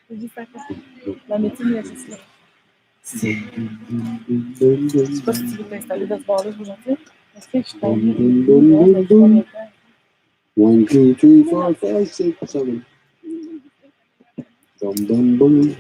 C'est juste ça. La médecine est juste là. Je sais pas si tu veux t'installer dans ce bar-là aujourd'hui. Est-ce que je t'envie de 1, 2, 3, 4, 5, 6, 7. Dum dum dum.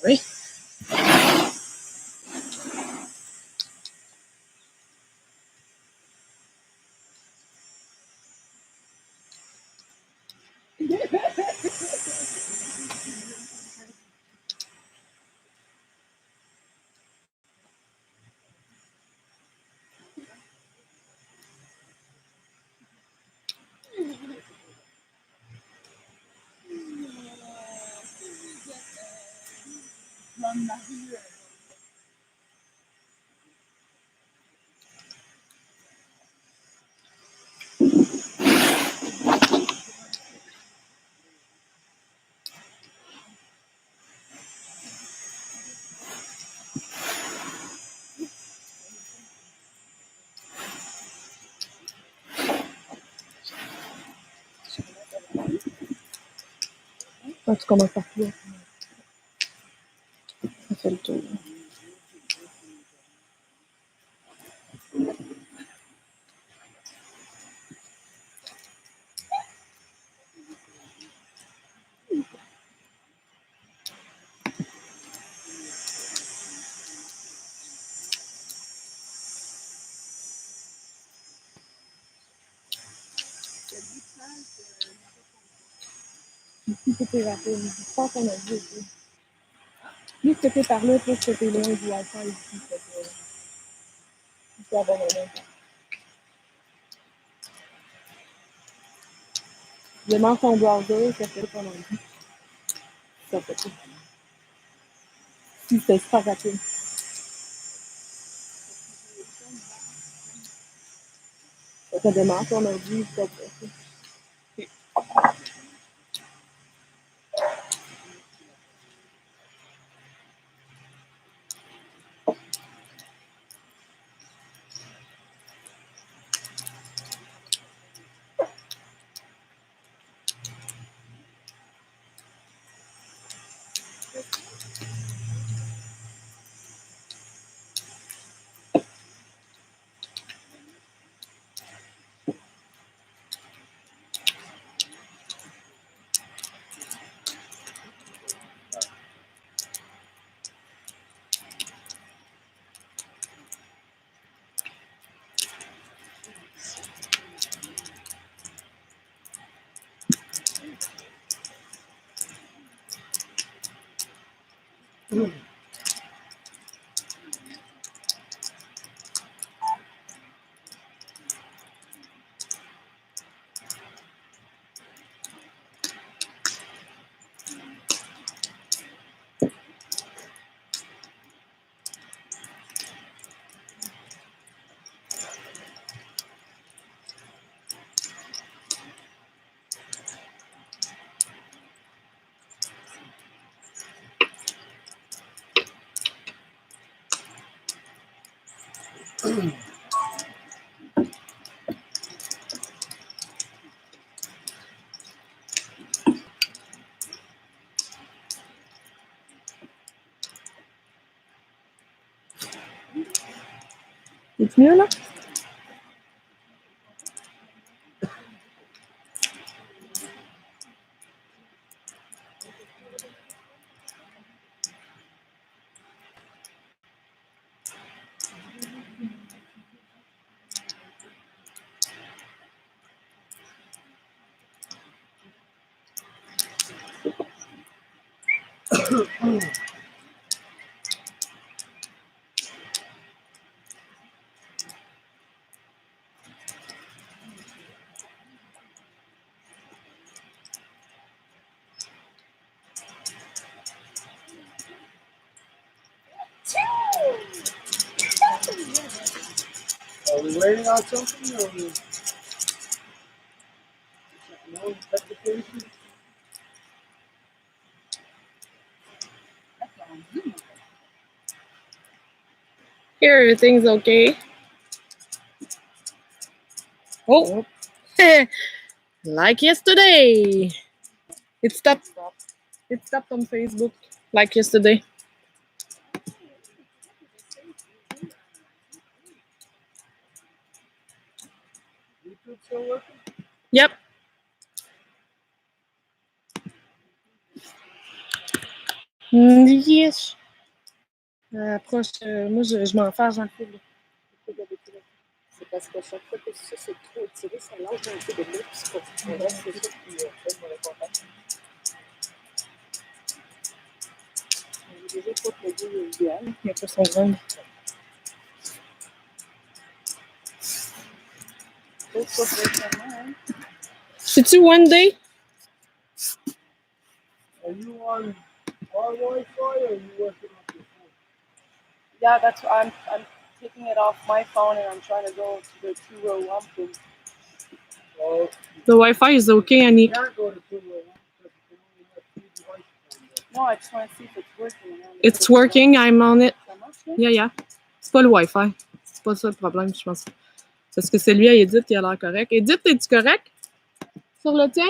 Oui. Quand tu commences par là, ça fait le tour. Ici, c'était rapide. Je pense qu'on a dit aussi. Plus que t'es par là, plus que t'es loin du Wi-Fi ici. Tu peux avoir un impact. Je lance ton browser, ça fait pas longtemps. Ça fait tout. Si c'est super rapide. Ça démarre ton ordi, ça fait. C'est mieux, là? Are we waiting on something? Or no application? Here, everything's okay. Oh, like yesterday. It stopped. It stopped on Facebook like yesterday. YouTube still working? Yep. Yes. Approche, moi, je m'en fâche dans le fil. C'est parce qu'à chaque fois que ça c'est trop étiré, ça lâche un peu de l'eau, puis c'est pas c'est ça qui fait mon contact. J'ai déjà pas plugé l'idéal. Il y a pas son rang. C'est-tu one day? Are you on our Wi-Fi or are you working on your phone? Yeah, that's I'm taking it off my phone and I'm trying to go to the 201 room. Well, The Wi-Fi is okay, you Annick. can't go to 201 because you can only have 3 devices on there. No, I just want to see if it's working. It's working, I'm on it. Yeah, yeah. C'est pas le Wi-Fi. C'est pas ça le problème, je pense. Parce que celui à Edith, il a l'air correct. Edith, es-tu correct? Sur le tien?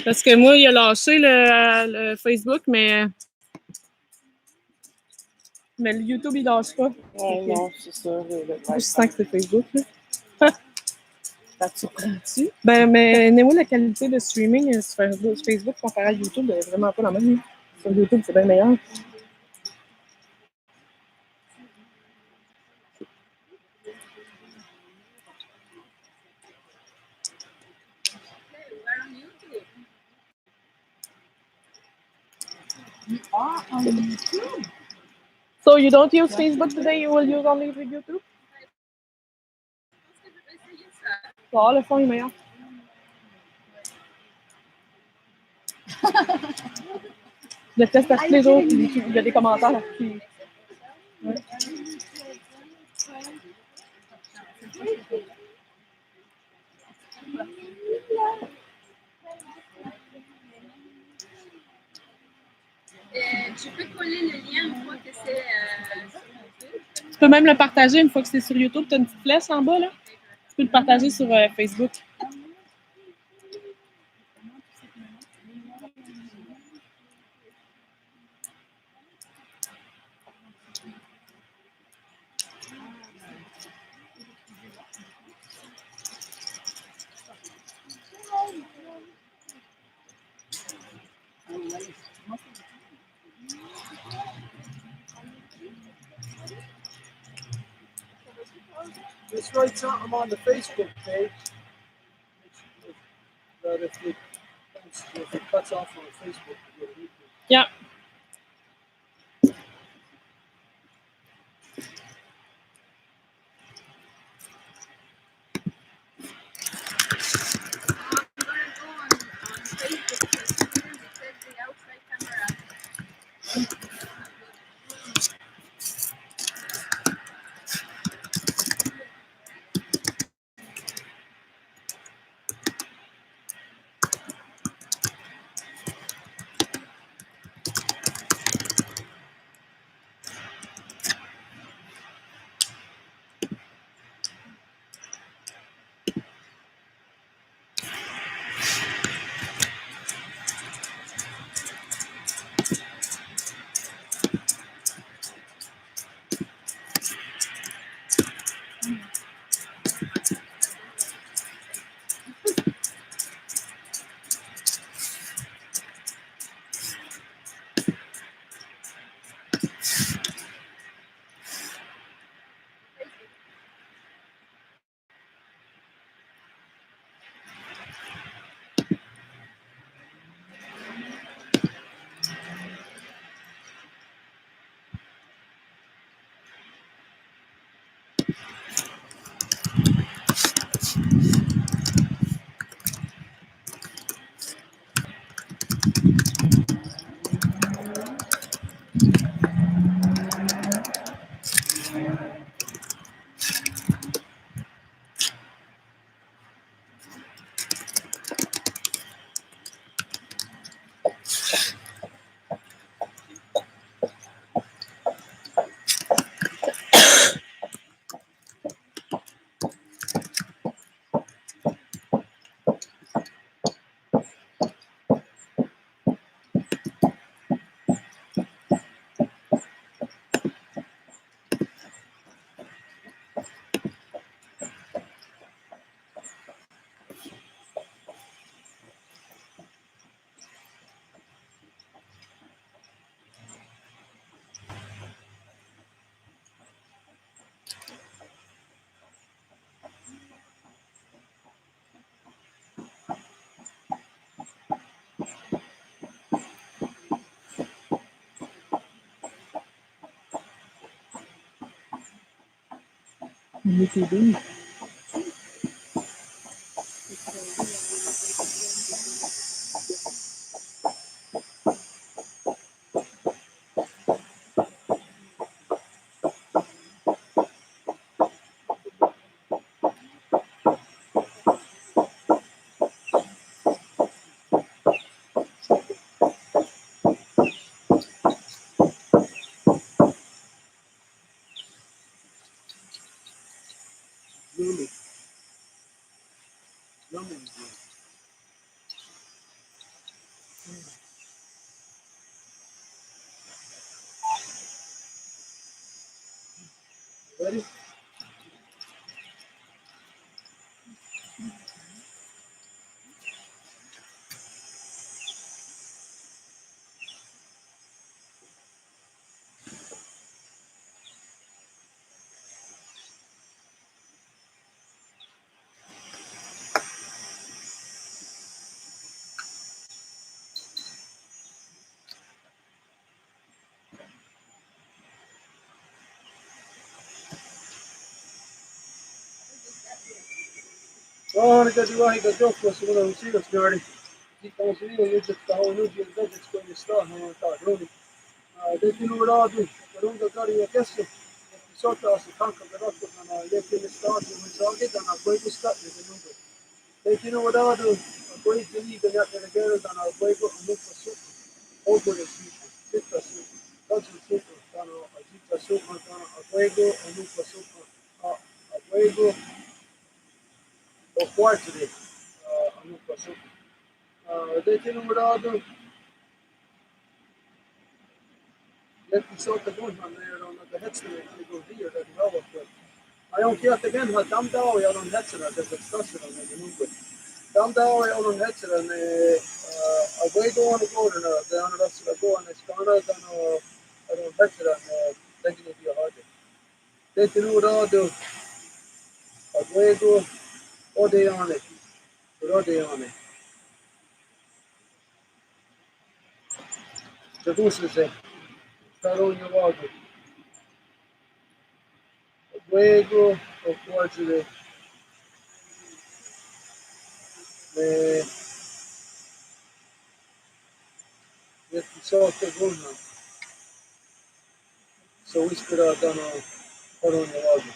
Parce que moi, il a lâché le Facebook, mais le YouTube, il lâche pas. Ouais, non, c'est ça. Je sens que c'est Facebook, là. Ça te surprend-tu? Ben, mais Néo, la qualité de streaming sur Facebook comparé à YouTube, elle est vraiment pas la même. Sur YouTube, c'est bien meilleur. So you don't use Facebook today, you will use only YouTube? Ah, le son est meilleur. Je le teste à tous les jours, puis il y a des commentaires. Puis... Ouais. Tu peux coller le lien une fois que c'est Tu peux même le partager une fois que c'est sur YouTube. Tu as une petite flèche en bas, là. Tu peux le partager sur Facebook. Just write something on the Facebook page. That if it cuts off on Facebook, it'll go to YouTube. Yeah. YouTube. Lily. Lemon. Ready? Ahora di vai da gioco se vuole uscire stori. Di consiglio io già stavo in oggi il budget con gli sta, non sta, Rodi. Deci număradu, perunde care e chestia. Episodul se tanca però na e che le sta, non so che da na poi busca, de numero. Deci număradu, poi di che ya che gero da na poi con un passo. Oltre le sita su. Tanto sito, sono a sita su, sono a juego, un passo. A juego o quarto de un passo. Deci număradu, l'episode går man med de hetsene til går videre det vi har vært. Jeg har ikke hatt igjen hatt dem da, og jeg har noen hetsere det er større enn det noe. Dem da, og jeg har noen hetsere av veigående gårdene, det er noen hetsere gående skane, det er noen hetsere leggende de har det. Det er ikke noe radio, av veigo, og det er det. Og det er det. Det viser seg. Caronho logo. Luego, o forte de sotto gonna. So ispirato Caronho logo.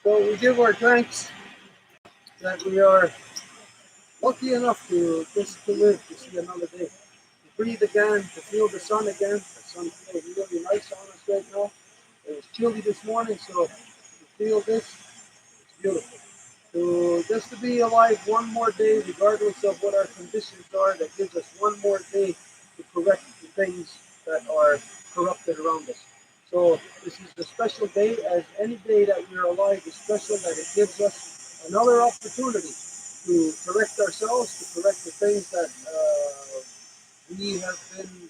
So we give our thanks that we are lucky enough to just to live to see another day. To breathe again, to feel the sun again. The sun feels really nice on us right now. It was chilly this morning, so to feel this, it's beautiful. Just to be alive one more day, regardless of what our conditions are, that gives us one more day to correct the things that are corrupted around us. So this is a special day, as any day that we're alive is special, that it gives us another opportunity to correct ourselves, to correct the things that we have been,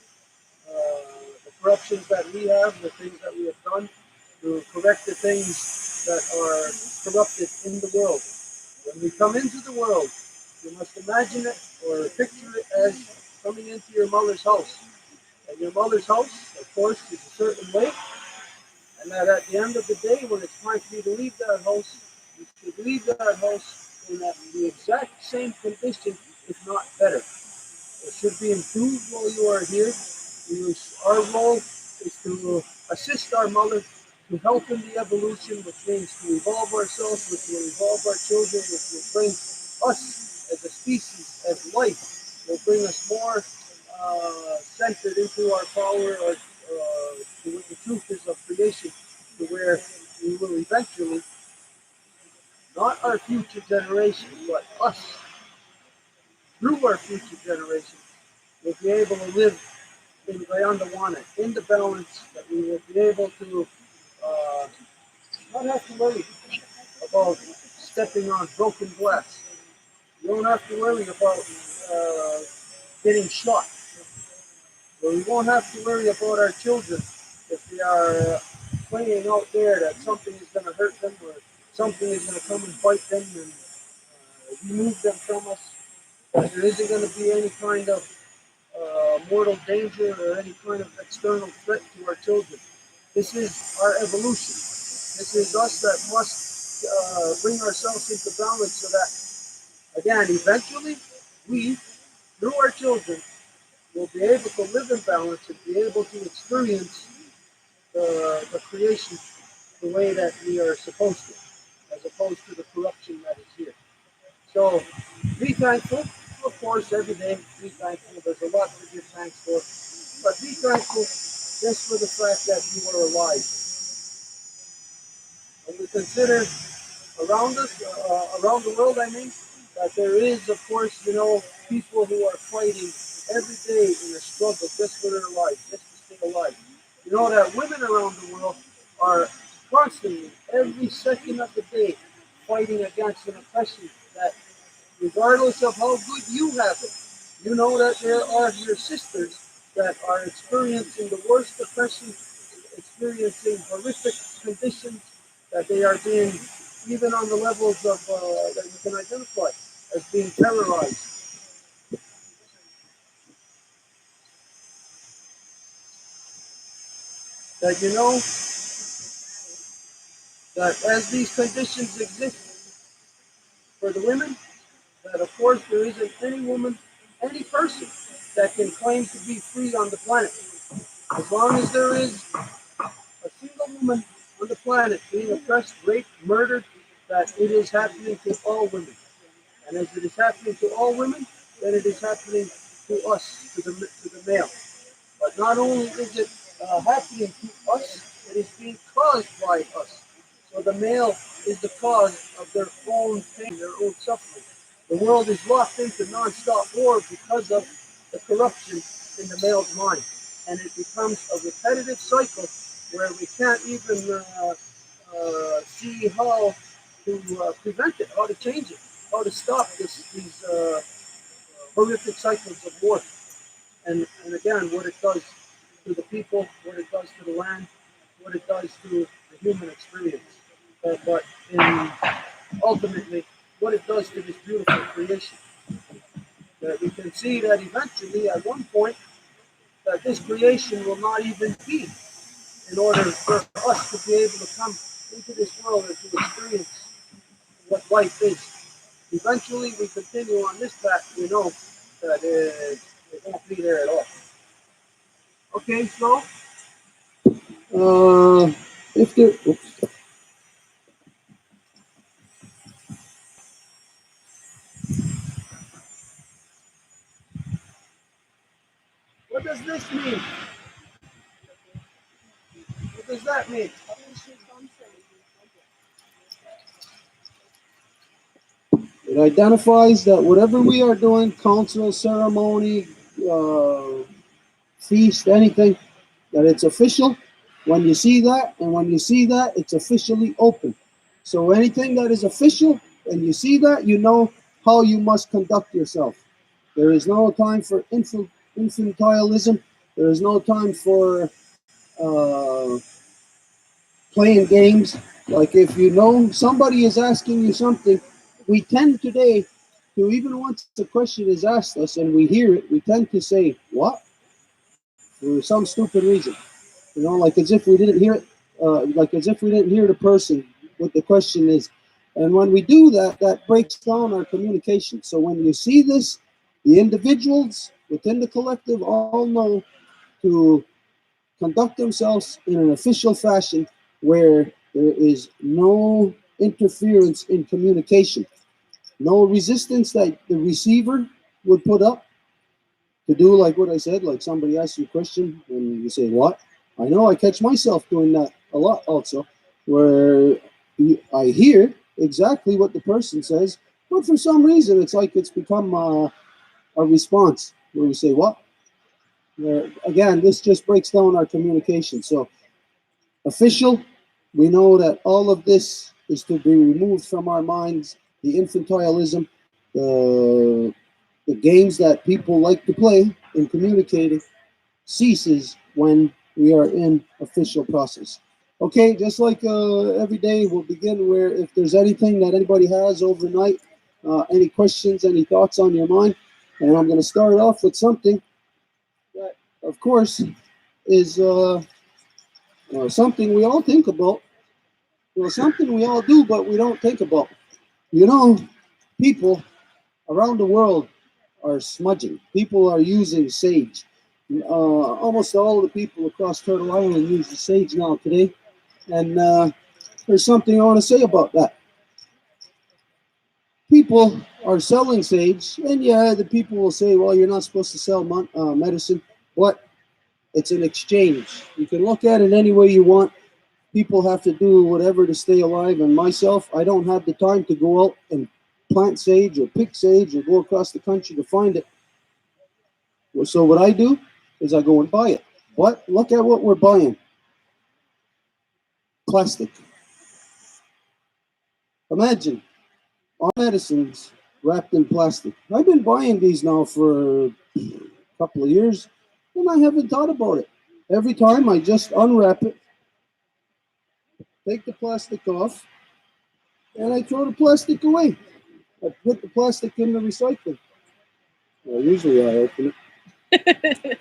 the corruptions that we have, the things that we have done, to correct the things that are corrupted in the world. When we come into the world, you must imagine it or picture it as coming into your mother's house. And your mother's house, of course, is a certain way. And that at the end of the day, when it's time for you to leave that house, you should leave that house in the exact same condition, if not better. It should be improved while you are here. Our role is to assist our mother to help in the evolution, which means to evolve ourselves, which will evolve our children, which will bring us as a species, as life, will bring us more centered into our power, or to what the truth is of creation, to where we will eventually, not our future generations, but us, through our future generations, will be able to live in Guyana, in the balance, that we will be able to not have to worry about stepping on broken glass. You don't have to worry about getting shot. So we won't have to worry about our children if they are playing out there that something is going to hurt them or something is going to come and bite them and remove them from us. That there isn't going to be any kind of mortal danger or any kind of external threat to our children. This is our evolution. This is us that must bring ourselves into balance so that, again, eventually, we, through our children, will be able to live in balance and be able to experience the creation the way that we are supposed to, as opposed to the corruption that is here. So be thankful, of course, every day. Be thankful. There's a lot to give thanks for, but be thankful just for the fact that you are alive. When we consider around us, around the world, I mean, that there is, of course, people who are fighting every day in a struggle just for their life, just to stay alive. You know that women around the world are constantly, every second of the day, fighting against an oppression that, regardless of how good you have it, you know that there are your sisters that are experiencing the worst oppression, experiencing horrific conditions, that they are being, even on the levels of that you can identify as being terrorized. That you know that as these conditions exist for the women, that of course there isn't any woman, any person that can claim to be free on the planet. As long as there is a single woman on the planet being oppressed, raped, murdered, that it is happening to all women. And as it is happening to all women, then it is happening to us, to the male. But not only is it happening to us, it is being caused by us. So the male is the cause of their own pain, their own suffering. The world is locked into non-stop war because of the corruption in the male's mind. And it becomes a repetitive cycle where we can't even see how to prevent it, how to change it, how to stop these horrific cycles of war. And again, what it does to the people, what it does to the land, what it does to the human experience. But ultimately, what it does to this beautiful creation. That we can see that eventually, at one point, that this creation will not even be in order for us to be able to come into this world and to experience what life is. Eventually, we continue on this path, we know that it won't be there at all. Okay, so if there, oops. What does this mean? What does that mean? It identifies that whatever we are doing, council, ceremony, feast, anything, that it's official. When you see that, and when you see that, it's officially open. So anything that is official, and you see that, you know how you must conduct yourself. There is no time for infantilism. There is no time for uh, playing games. Like if you know somebody is asking you something, we tend today to, even once the question is asked us and we hear it, we tend to say, what? For some stupid reason. Like as if we didn't hear it, like as if we didn't hear the person, what the question is. And when we do that, that breaks down our communication. So when you see this, the individuals within the collective all know to conduct themselves in an official fashion where there is no interference in communication, no resistance that the receiver would put up to do like what I said, like somebody asks you a question and you say, what? I know I catch myself doing that a lot also, where I hear exactly what the person says, but for some reason it's like it's become a response where we say, what? Where, again, this just breaks down our communication. So official, we know that all of this is to be removed from our minds, the infantilism, the games that people like to play in communicating ceases when we are in official process. Okay, just like every day, we'll begin where if there's anything that anybody has overnight, any questions, any thoughts on your mind, and I'm going to start off with something that, of course, is something we all think about. Something we all do, but we don't think about. People around the world are smudging. People are using sage. Almost all of the people across Turtle Island use the sage now today. And there's something I want to say about that. People are selling sage, and yeah, the people will say, well, you're not supposed to sell medicine, but it's an exchange. You can look at it any way you want. People have to do whatever to stay alive, and myself, I don't have the time to go out and plant sage or pick sage or go across the country to find it. So what I do is I go and buy it. But look at what we're buying. Plastic. Imagine our medicines wrapped in plastic. I've been buying these now for a couple of years, and I haven't thought about it. Every time I just unwrap it, take the plastic off, and I throw the plastic away. I put the plastic in the recycling. Well, usually I open it.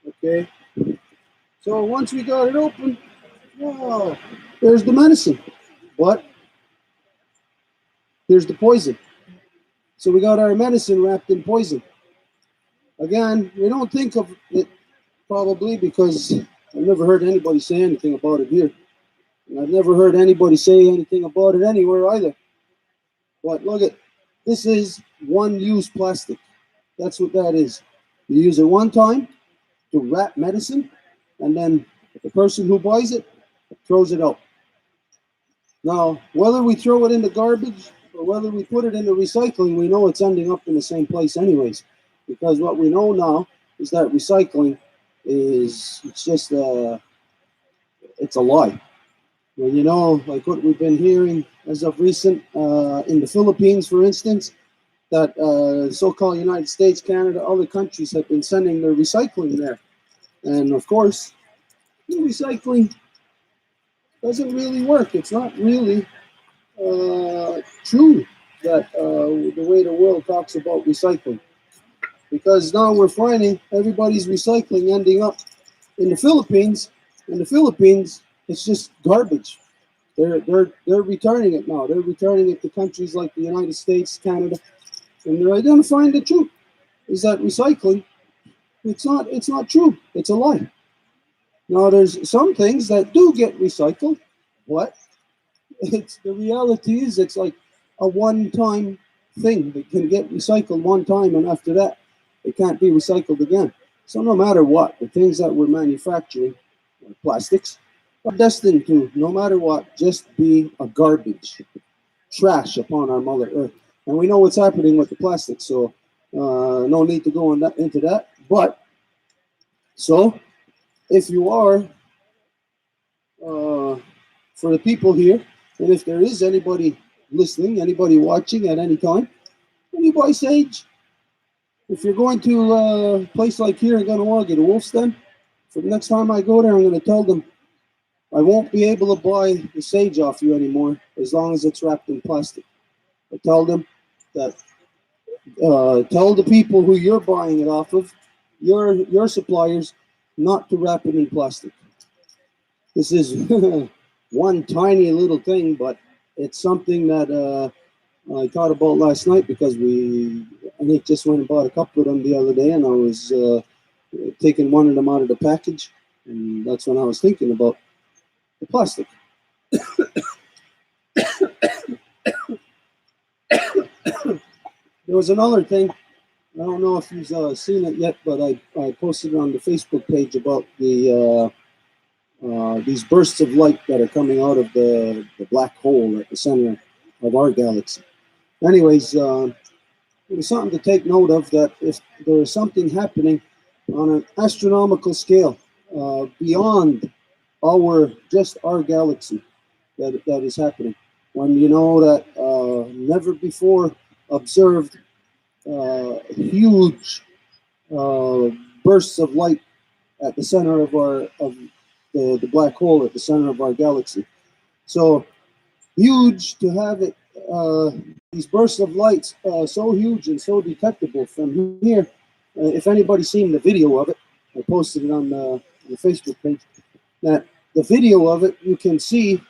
Okay. So once we got it open, wow, there's the medicine. But here's the poison. So we got our medicine wrapped in poison. Again, we don't think of it probably because I've never heard anybody say anything about it here. And I've never heard anybody say anything about it anywhere either. But look at, this is one-use plastic. That's what that is. You use it one time to wrap medicine, and then the person who buys it throws it out. Now, whether we throw it in the garbage or whether we put it in the recycling, we know it's ending up in the same place anyways. Because what we know now is that recycling it's just it's a lie. Well, like what we've been hearing as of recent in the Philippines, for instance, that so-called United States, Canada, other countries have been sending their recycling there. And of course, the recycling doesn't really work. It's not really true that the way the world talks about recycling. Because now we're finding everybody's recycling ending up in the Philippines. In the Philippines, it's just garbage. They're returning it now. They're returning it to countries like the United States, Canada, and they're identifying the truth is that recycling, it's not true. It's a lie. Now there's some things that do get recycled, but the reality is it's like a one-time thing that can get recycled one time, and after that, it can't be recycled again. So no matter what, the things that we're manufacturing, plastics, are destined to, no matter what, just be a garbage, trash upon our Mother Earth. And we know what's happening with the plastics, so no need to go into that. But, so, if you are, for the people here, and if there is anybody listening, anybody watching at any time, when you buy sage, if you're going to a place like here in Ganawagi, the Wolf's Den, for the next time I go there, I'm going to tell them I won't be able to buy the sage off you anymore as long as it's wrapped in plastic. I tell them that, tell the people who you're buying it off of, your suppliers, not to wrap it in plastic. This is one tiny little thing, but it's something that I thought about last night because Nick just went and bought a couple of them the other day, and I was taking one of them out of the package, and that's when I was thinking about the plastic. There was another thing. I don't know if you've seen it yet, but I posted it on the Facebook page about these bursts of light that are coming out of the black hole at the center of our galaxy. Anyways, it was something to take note of, that if there is something happening on an astronomical scale beyond just our galaxy that is happening, when you know that never before observed huge bursts of light at the center of the black hole at the center of our galaxy. So huge to have it, these bursts of lights so huge and so detectable from here. If anybody's seen the video of it, I posted it on the Facebook page, that the video of it, you can see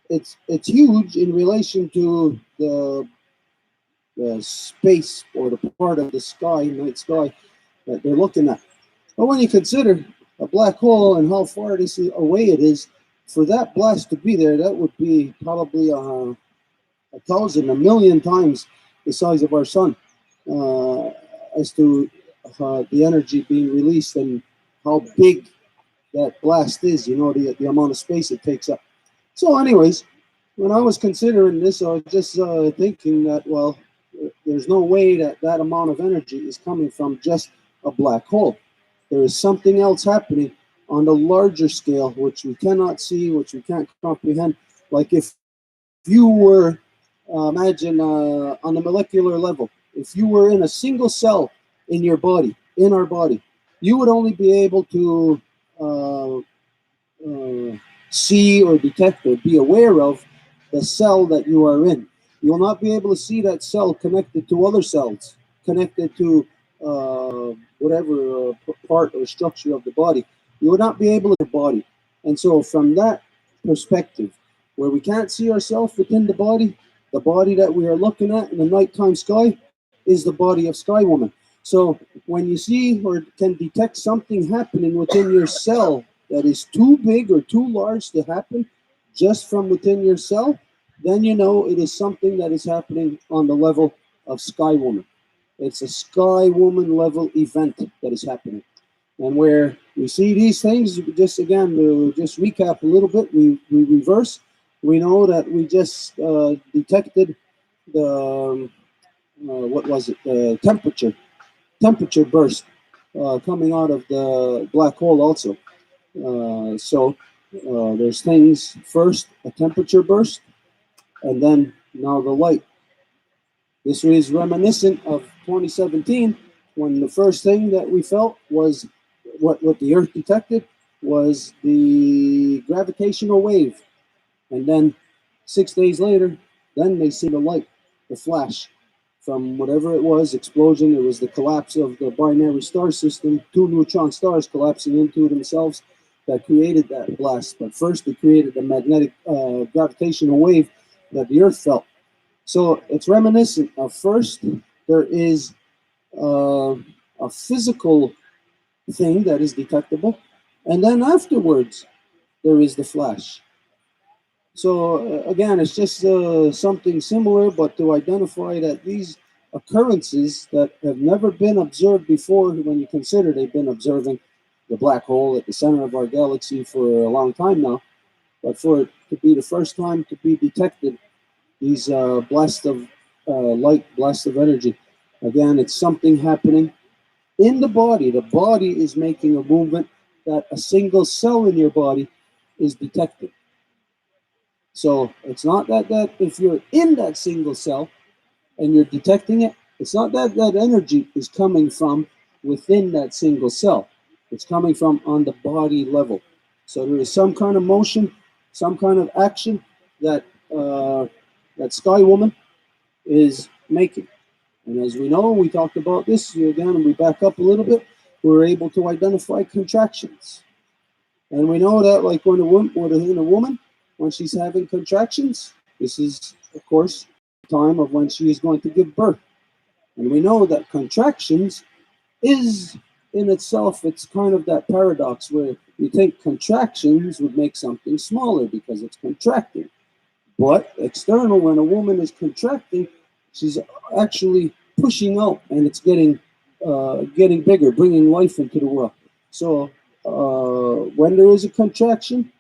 it's huge in relation to the space or the part of the sky, night sky, that they're looking at. But when you consider a black hole and how far this is away it is, for that blast to be there, that would be probably 1,000, 1,000,000 times the size of our sun, as to the energy being released and how big that blast is, the amount of space it takes up. So anyways, when I was considering this, I was just thinking that, well, there's no way that that amount of energy is coming from just a black hole. There is something else happening on the larger scale, which we cannot see, which we can't comprehend. Like if you were, imagine on the molecular level, if you were in a single cell in your body, in our body, you would only be able to see or detect or be aware of the cell that you are in. You will not be able to see that cell connected to other cells, connected to whatever part or structure of the body. You would not be able to see the body. And so from that perspective, where we can't see ourselves within the body that we are looking at in the nighttime sky is the body of Sky Woman. So when you see or can detect something happening within your cell that is too big or too large to happen just from within your cell, then you know it is something that is happening on the level of Sky Woman. It's a Sky Woman level event that is happening. And where we see these things, just again, to just recap a little bit, we reverse. We know that we just detected the, what was it, the temperature burst coming out of the black hole also. So there's things, first a temperature burst, and then now the light. This is reminiscent of 2017, when the first thing that we felt was what the Earth detected was the gravitational wave. And then 6 days later, then they see the light, the flash from whatever it was, explosion. It was the collapse of the binary star system, two neutron stars collapsing into themselves that created that blast. But first, it created the magnetic gravitational wave that the Earth felt. So it's reminiscent of first, there is a physical thing that is detectable, and then afterwards, there is the flash. So again, it's just something similar, but to identify that these occurrences that have never been observed before, when you consider they've been observing the black hole at the center of our galaxy for a long time now, but for it to be the first time to be detected, these blasts of light, blasts of energy, again, it's something happening in the body. The body is making a movement that a single cell in your body is detecting. So it's not that if you're in that single cell and you're detecting it, it's not that energy is coming from within that single cell. It's coming from on the body level. So there is some kind of motion, some kind of action that that Sky Woman is making. And as we know, we talked about this again, and we back up a little bit. We're able to identify contractions, and we know that, like when a woman, when she's having contractions, this is, of course, the time of when she is going to give birth. And we know that contractions is in itself, it's kind of that paradox where you think contractions would make something smaller because it's contracting. But external, when a woman is contracting, she's actually pushing out, and it's getting bigger, bringing life into the world. So when there is a contraction,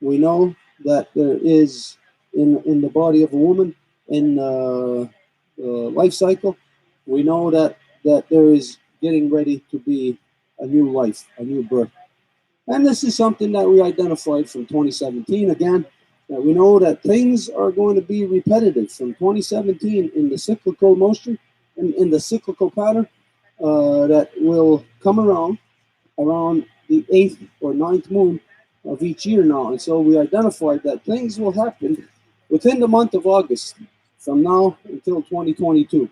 we know that there is in the body of a woman in life cycle. We know that there is getting ready to be a new life, a new birth, and this is something that we identified from 2017 again. That we know that things are going to be repetitive from 2017 in the cyclical motion, in the cyclical pattern that will come around the 8th or 9th moon of each year now. And so we identified that things will happen within the month of August from now until 2022.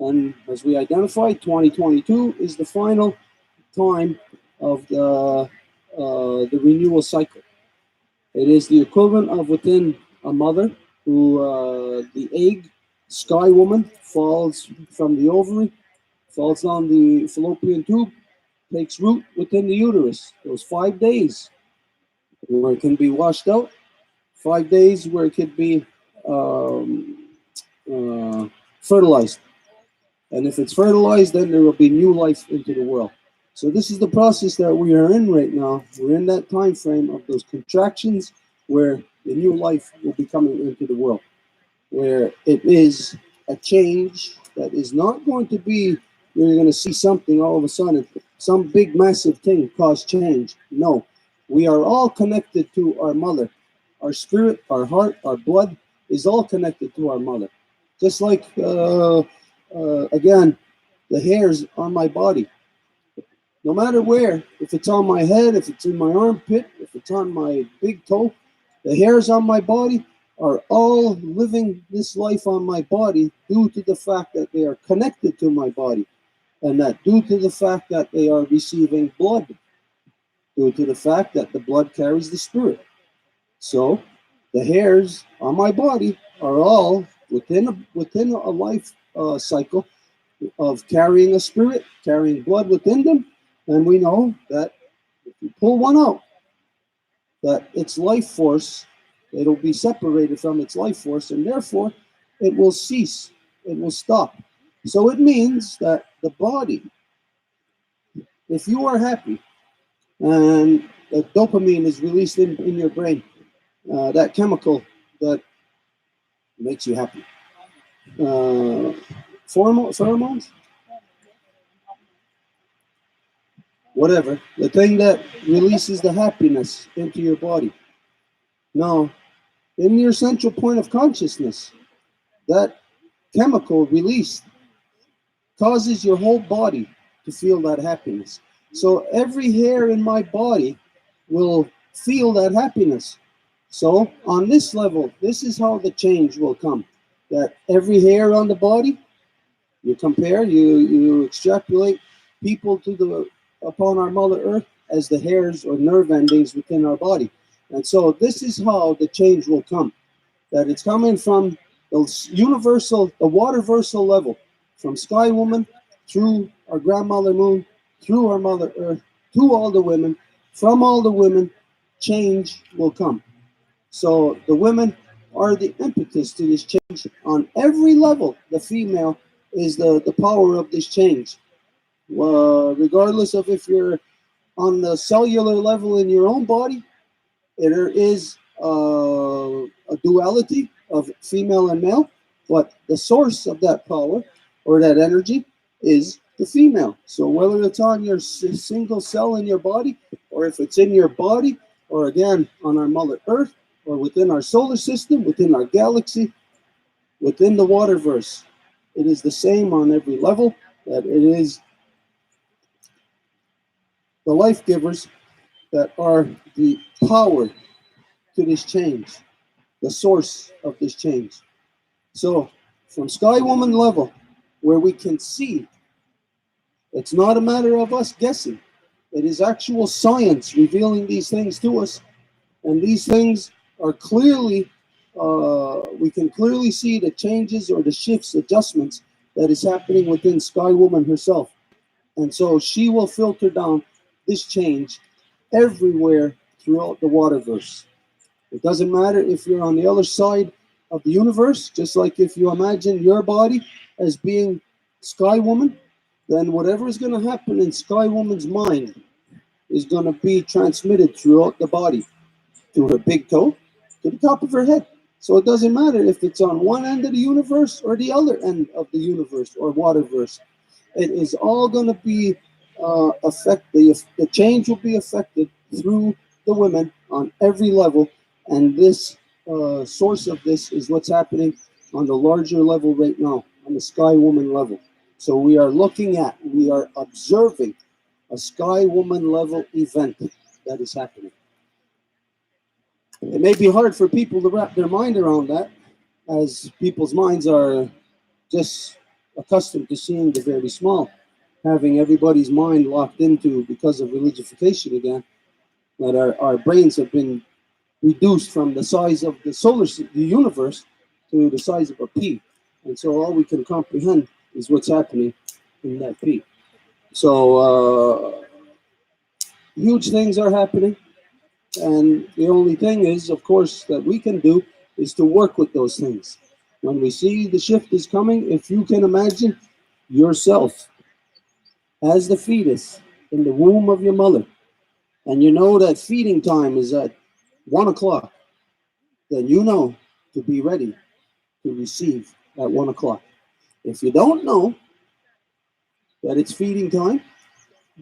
And as we identified, 2022 is the final time of the renewal cycle. It is the equivalent of within a mother who the egg, sky woman, falls from the ovary, falls down the fallopian tube, takes root within the uterus. Those 5 days where it can be washed out, 5 days where it could be fertilized. And if it's fertilized, then there will be new life into the world. So this is the process that we are in right now. We're in that time frame of those contractions where the new life will be coming into the world, where it is a change that is not going to be, you're going to see something all of a sudden, some big massive thing cause change. No, we are all connected to our mother. Our spirit, our heart, our blood is all connected to our mother. Just like, again, the hairs on my body. No matter where, if it's on my head, if it's in my armpit, if it's on my big toe, the hairs on my body are all living this life on my body due to the fact that they are connected to my body, and that due to the fact that they are receiving blood, due to the fact that the blood carries the spirit. So the hairs on my body are all within a life cycle of carrying a spirit, carrying blood within them, and we know that if you pull one out, that its life force, it'll be separated from its life force, and therefore it will cease, it will stop. So it means that the body, if you are happy, and the dopamine is released in your brain, that chemical that makes you happy. Pheromones? Whatever. The thing that releases the happiness into your body. Now, in your central point of consciousness, that chemical released causes your whole body to feel that happiness. So every hair in my body will feel that happiness. So on this level, this is how the change will come. That every hair on the body, you compare, you extrapolate people upon our Mother Earth as the hairs or nerve endings within our body. And so this is how the change will come. That it's coming from the universal, the waterversal level, from Sky Woman through our grandmother Moon, through our Mother Earth, to all the women. From all the women, change will come. So the women are the impetus to this change on every level. The female is the power of this change. Regardless of if you're on the cellular level in your own body, there is a duality of female and male, but the source of that power or that energy is the female. So whether it's on your single cell in your body, or if it's in your body, or again on our Mother Earth, or within our solar system, within our galaxy, within the waterverse, it is the same on every level. That it is the life givers that are the power to this change, the source of this change. So from Sky Woman level, where we can see, it's not a matter of us guessing. It is actual science revealing these things to us. And these things are clearly, we can clearly see the changes or the shifts, adjustments that is happening within Sky Woman herself. And so she will filter down this change everywhere throughout the waterverse. It doesn't matter if you're on the other side of the universe, just like if you imagine your body as being Sky Woman, then whatever is going to happen in Sky Woman's mind is going to be transmitted throughout the body, to her big toe, to the top of her head. So it doesn't matter if it's on one end of the universe or the other end of the universe or waterverse. It is all going to be affected. The change will be affected through the women on every level. And this source of this is what's happening on the larger level right now, on the Sky Woman level. So we are observing a Sky Woman level event that is happening. It may be hard for people to wrap their mind around that, as people's minds are just accustomed to seeing the very small, having everybody's mind locked into, because of religification again, that our brains have been reduced from the size of the universe to the size of a pea. And so all we can comprehend is what's happening in that pea. So huge things are happening. And the only thing is, of course, that we can do is to work with those things. When we see the shift is coming, if you can imagine yourself as the fetus in the womb of your mother, and you know that feeding time is at 1 o'clock, then you know to be ready to receive at 1 o'clock. If you don't know that it's feeding time,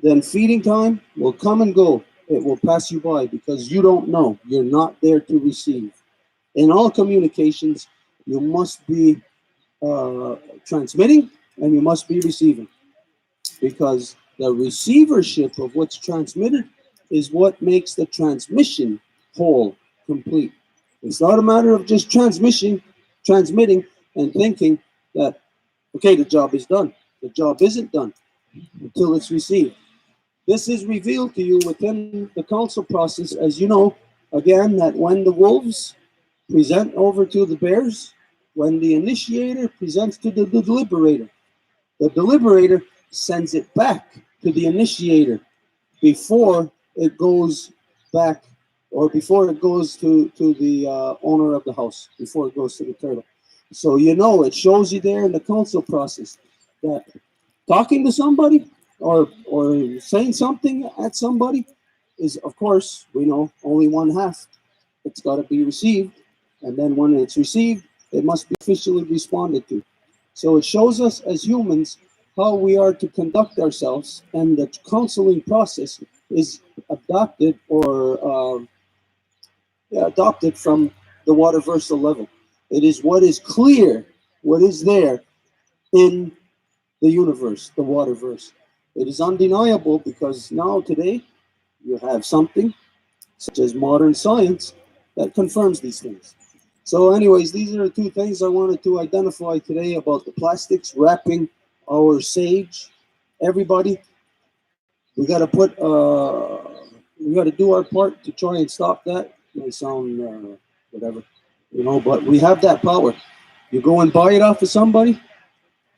then feeding time will come and go. It will pass you by because you don't know. You're not there to receive. In all communications, you must be transmitting and you must be receiving, because the receivership of what's transmitted is what makes the transmission whole, complete. It's not a matter of just transmitting and thinking that, okay, the job is done. The job isn't done until it's received. This is revealed to you within the council process, as you know, again, that when the wolves present over to the bears, when the initiator presents to the deliberator sends it back to the initiator before it goes back, or before it goes to the owner of the house, before it goes to the turtle. So you know, it shows you there in the council process that talking to somebody or saying something at somebody is, of course, we know only one half. It's got to be received, and then when it's received, it must be officially responded to. So it shows us as humans how we are to conduct ourselves, and the counseling process is adopted or adopted from the waterversal level. It is what is clear, what is there in the universe, the waterverse. It is undeniable because now today you have something such as modern science that confirms these things. So anyways, these are the two things I wanted to identify today about the plastics wrapping our sage. Everybody, we got to we got to do our part to try and stop that. It may sound whatever, but we have that power. You go and buy it off of somebody,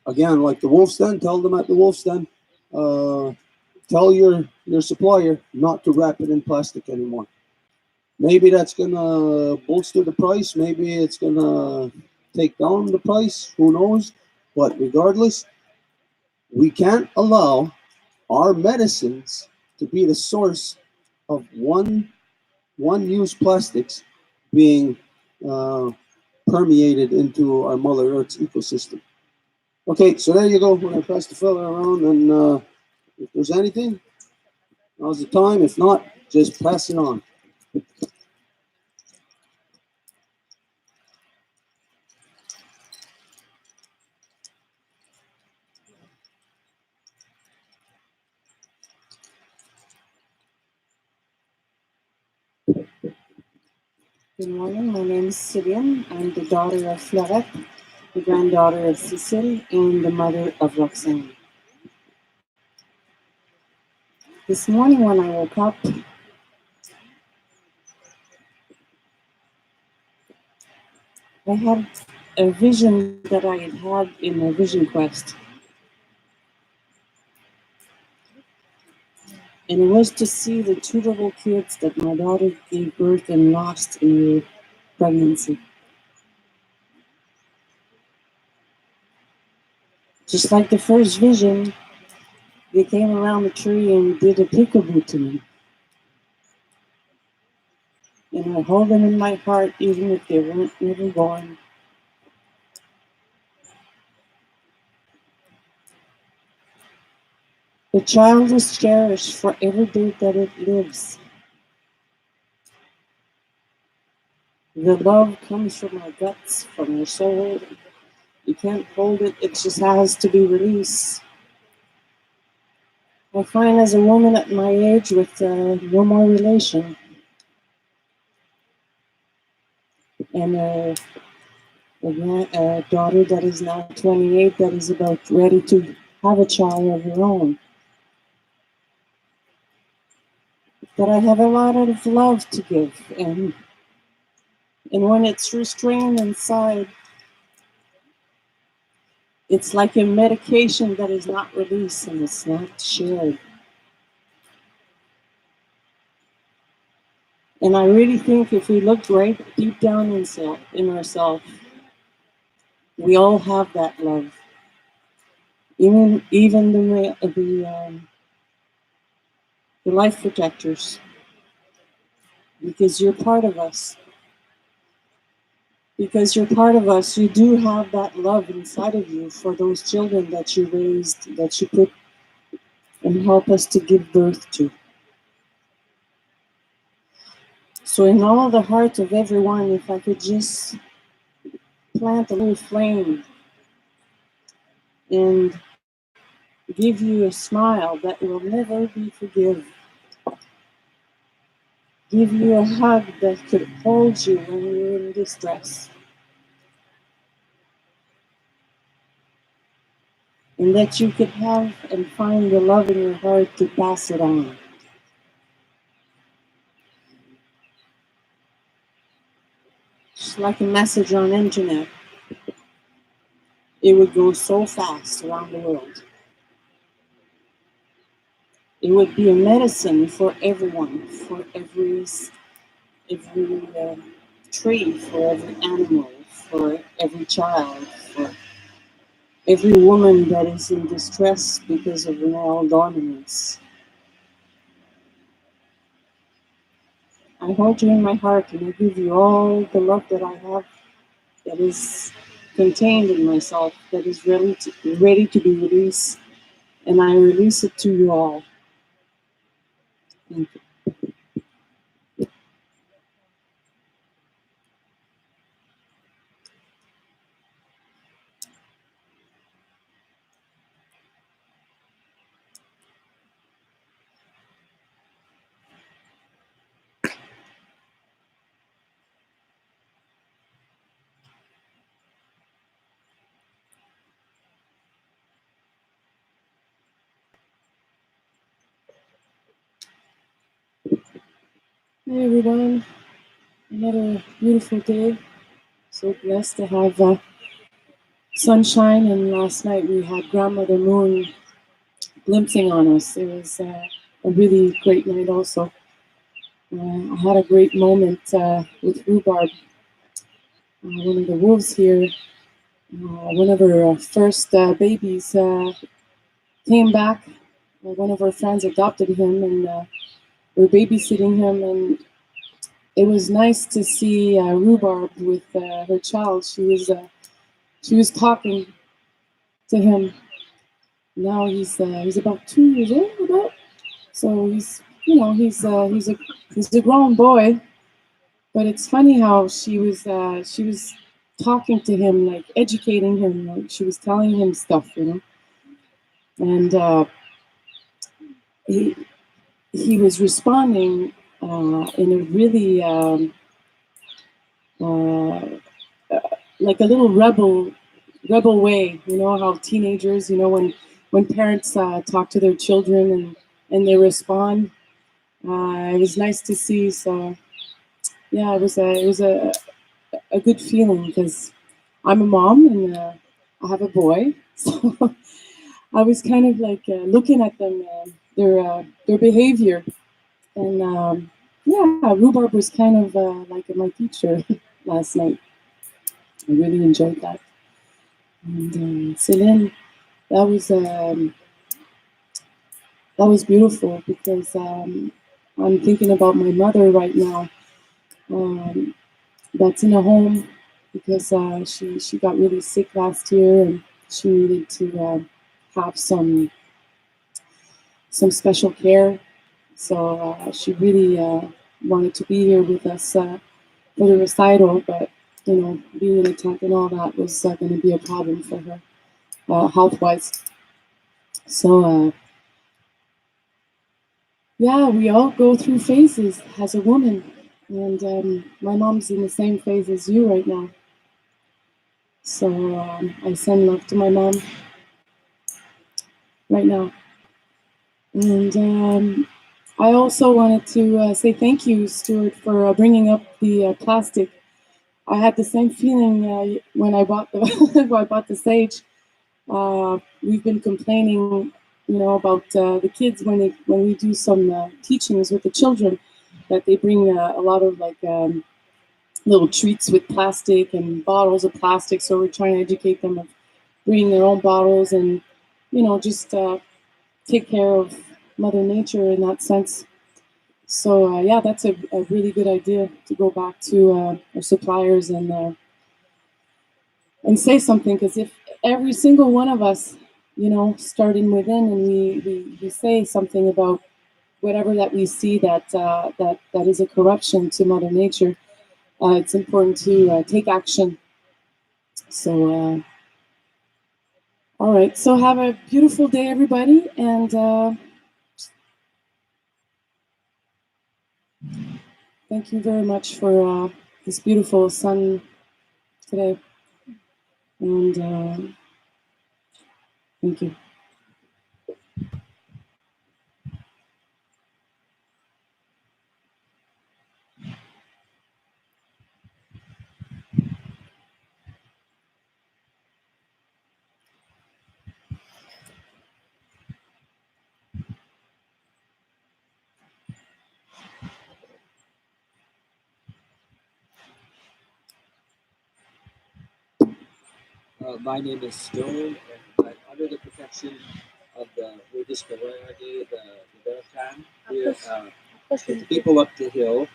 again, like the Wolf's Den, tell them at the Wolf's Den, tell your supplier not to wrap it in plastic anymore. Maybe that's going to bolster the price. Maybe it's going to take down the price. Who knows? But regardless, we can't allow our medicines to be the source of one-use plastics being permeated into our Mother Earth's ecosystem. Okay, so there you go. We're going to pass the fella around, and if there's anything, now's the time. If not, just pass it on. Good morning, my name is Sylvian. I'm the daughter of Florette, the granddaughter of Cecile, and the mother of Roxanne. This morning when I woke up, I had a vision that I had had in a vision quest. And it was to see the two little kids that my daughter gave birth and lost in her pregnancy. Just like the first vision, they came around the tree and did a peekaboo to me. And I hold them in my heart even if they weren't even born. The child is cherished for every day that it lives. The love comes from our guts, from our soul. You can't hold it, it just has to be released. I find as a woman at my age with no more relation, and a daughter that is now 28 that is about ready to have a child of her own, that I have a lot of love to give, and And when it's restrained inside, it's like a medication that is not released and it's not shared. And I really think if we look right deep down in ourselves, we all have that love. Even the life protectors, because you're part of us. Because you're part of us, you do have that love inside of you for those children that you raised, that you put and help us to give birth to. So in all the heart of everyone, if I could just plant a little flame and give you a smile that will never be forgiven. Give you a hug that could hold you when you're in distress. And that you could have and find the love in your heart to pass it on. Just like a message on the internet. It would go so fast around the world. It would be a medicine for everyone, for every tree, for every animal, for every child, for every woman that is in distress because of male dominance. I hold you in my heart and I give you all the love that I have that is contained in myself, that is ready to be released. And I release it to you all. Thank you. Hey everyone, another beautiful day. So blessed to have sunshine, and last night we had Grandmother Moon glimpsing on us. It was a really great night also. I had a great moment with Rhubarb, one of the wolves here. One of her first babies came back. One of her friends adopted him, and we were babysitting him, and it was nice to see Rhubarb with her child. She was talking to him. Now he's about 2 years old, about. So he's a grown boy. But it's funny how she was talking to him, like educating him, like she was telling him stuff, and he he was responding in a really like a little rebel way. You know how teenagers, when parents talk to their children and they respond. It was nice to see. So yeah, it was a good feeling because I'm a mom and I have a boy. So I was kind of like looking at them, their behavior, and yeah, Rhubarb was kind of like my teacher last night. I really enjoyed that. And Celine, that was um, that was beautiful because I'm thinking about my mother right now. Um, that's in a home because she got really sick last year and she needed to have some special care. So she really wanted to be here with us for the recital, but being in a tent and all that was going to be a problem for her health wise. So yeah, we all go through phases as a woman, and my mom's in the same phase as you right now. So I send love to my mom right now. And I also wanted to say thank you, Stuart, for bringing up the plastic I had the same feeling when I bought the when I bought the sage. We've been complaining, about the kids when we do some teachings with the children, that they bring a lot of like little treats with plastic and bottles of plastic. So we're trying to educate them of bringing their own bottles and just take care of Mother Nature in that sense. So yeah, that's a really good idea to go back to our suppliers and say something, because if every single one of us, starting within, and we say something about whatever that we see that is a corruption to Mother Nature, it's important to take action. So all right, so have a beautiful day, everybody, and thank you very much for this beautiful sun today, and thank you. My name is Stone, and I'm under the protection of the Buddhist community, the Tibetan. Here, with the people up the hill,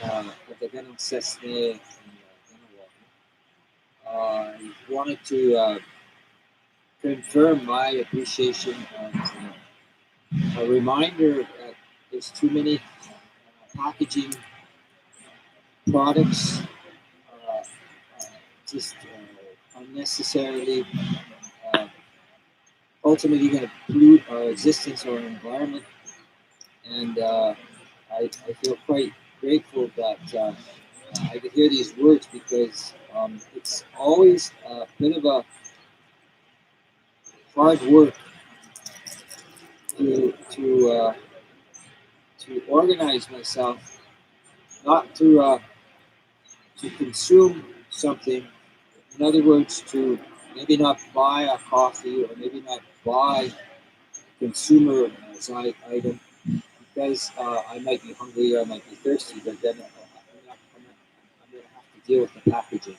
at the Ganong Sesame and I wanted to confirm my appreciation of a reminder that there's too many packaging products, just unnecessarily ultimately going to pollute our existence or our environment. And I feel quite grateful that I could hear these words, because it's always a bit of a hard work to organize myself, not to consume something. In other words, to maybe not buy a coffee, or maybe not buy a consumer item, because I might be hungry or I might be thirsty, but then I'm going to have to deal with the packaging.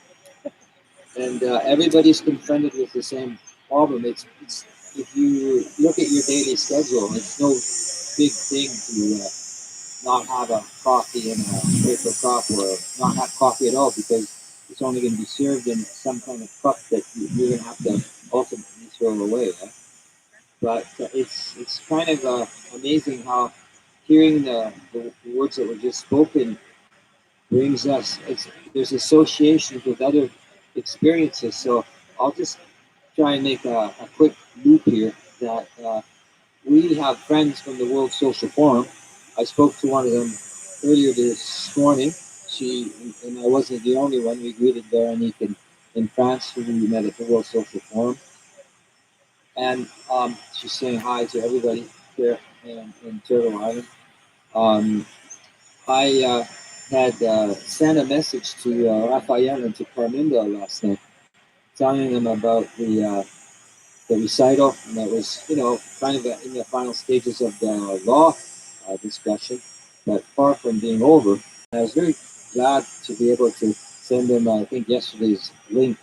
And everybody's confronted with the same problem. It's if you look at your daily schedule, it's no big thing to not have a coffee in a paper cup, or not have coffee at all, because it's only going to be served in some kind of cup that you're going to have to ultimately throw away. But it's kind of amazing how hearing the words that were just spoken brings us, there's associations with other experiences. So I'll just try and make a quick loop here, that we have friends from the World Social Forum. I spoke to one of them earlier this morning. She, and I wasn't the only one. We greeted Veronique in France, who we met at the World Social Forum. And she's saying hi to everybody here in Turtle Island. I had sent a message to Raphael and to Carminda last night, telling them about the recital, and that was, kind of in the final stages of the law discussion, but far from being over. And I was very glad to be able to send them, I think, yesterday's link,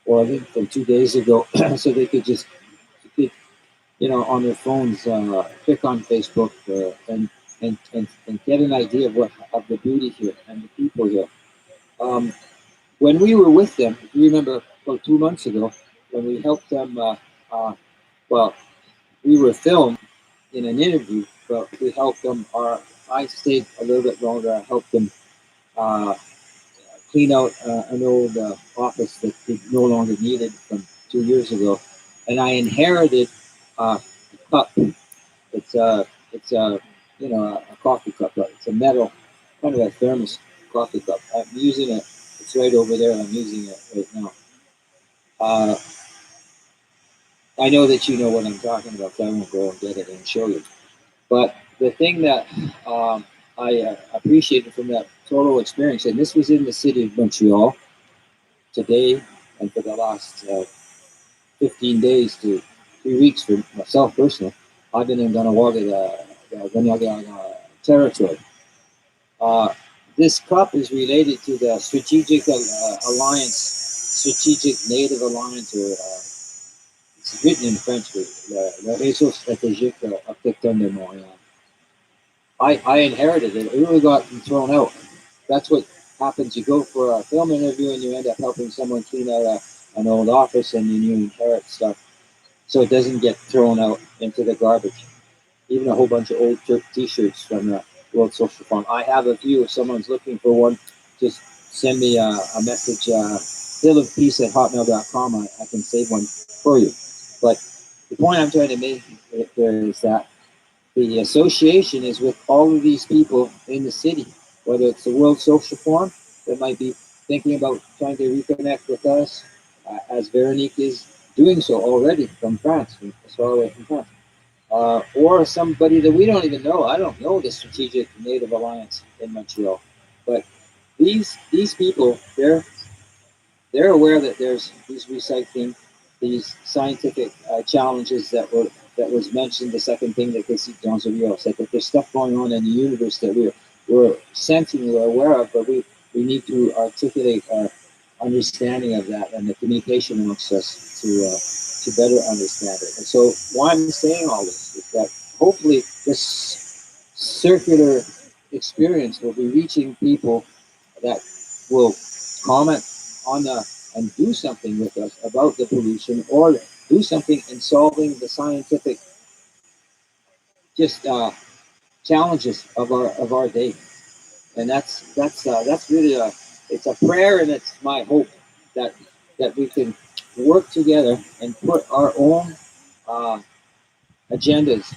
or a link from 2 days ago, so they could just, on their phones, click on Facebook and get an idea of the beauty here and the people here. When we were with them, if you remember, about 2 months ago, when we helped them, we were filmed in an interview, but we helped them, or I stayed a little bit longer. I helped them clean out an old office that they no longer needed from 2 years ago, and I inherited a cup. It's a coffee cup. It's a metal, kind of a thermos coffee cup. I'm using it. It's right over there. I'm using it right now. I know that you know what I'm talking about, so I won't go and get it and show you. But the thing that I appreciated from that total experience, and this was in the city of Montreal, today and for the last 15 days to 3 weeks for myself personally, I've been in the territory. This cup is related to the strategic alliance, strategic native alliance, or it's written in French, le réseau stratégique autochtone de Montréal. I inherited it. It really got thrown out. That's what happens. You go for a film interview and you end up helping someone clean out an old office, and then you inherit stuff so it doesn't get thrown out into the garbage. Even a whole bunch of old T-shirts from the World Social Fund. I have a few. If someone's looking for one, just send me a message. hillofpeace@hotmail.com. I can save one for you. But the point I'm trying to make there is that the association is with all of these people in the city, whether it's the World Social Forum that might be thinking about trying to reconnect with us, as Veronique is doing so already from France, as far away from France, or somebody that we don't even know. I don't know the Strategic Native Alliance in Montreal, but these people, they're aware that there's these recycling, these scientific challenges that was mentioned. The second thing that Casey Donzavio said, that there's stuff going on in the universe that we're sensing, we're aware of, but we need to articulate our understanding of that and the communication amongst us to better understand it. And so why I'm saying all this is that hopefully this circular experience will be reaching people that will comment on and do something with us about the pollution, or do something in solving the scientific just challenges of our day. And that's really it's a prayer, and it's my hope that we can work together and put our own agendas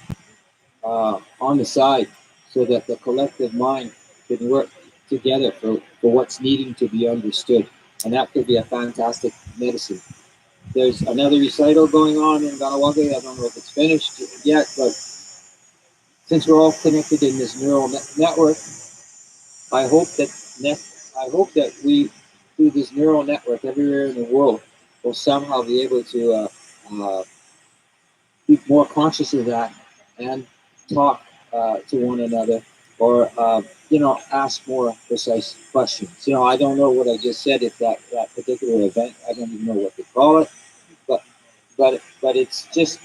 on the side, so that the collective mind can work together for what's needing to be understood. And that could be a fantastic medicine. There's another recital going on in Ganawage. I don't know if it's finished yet, but since we're all connected in this neural network, I hope that we, through this neural network everywhere in the world, will somehow be able to be more conscious of that and talk to one another, or ask more precise questions. I don't know what I just said. If that particular event, I don't even know what to call it, but it's just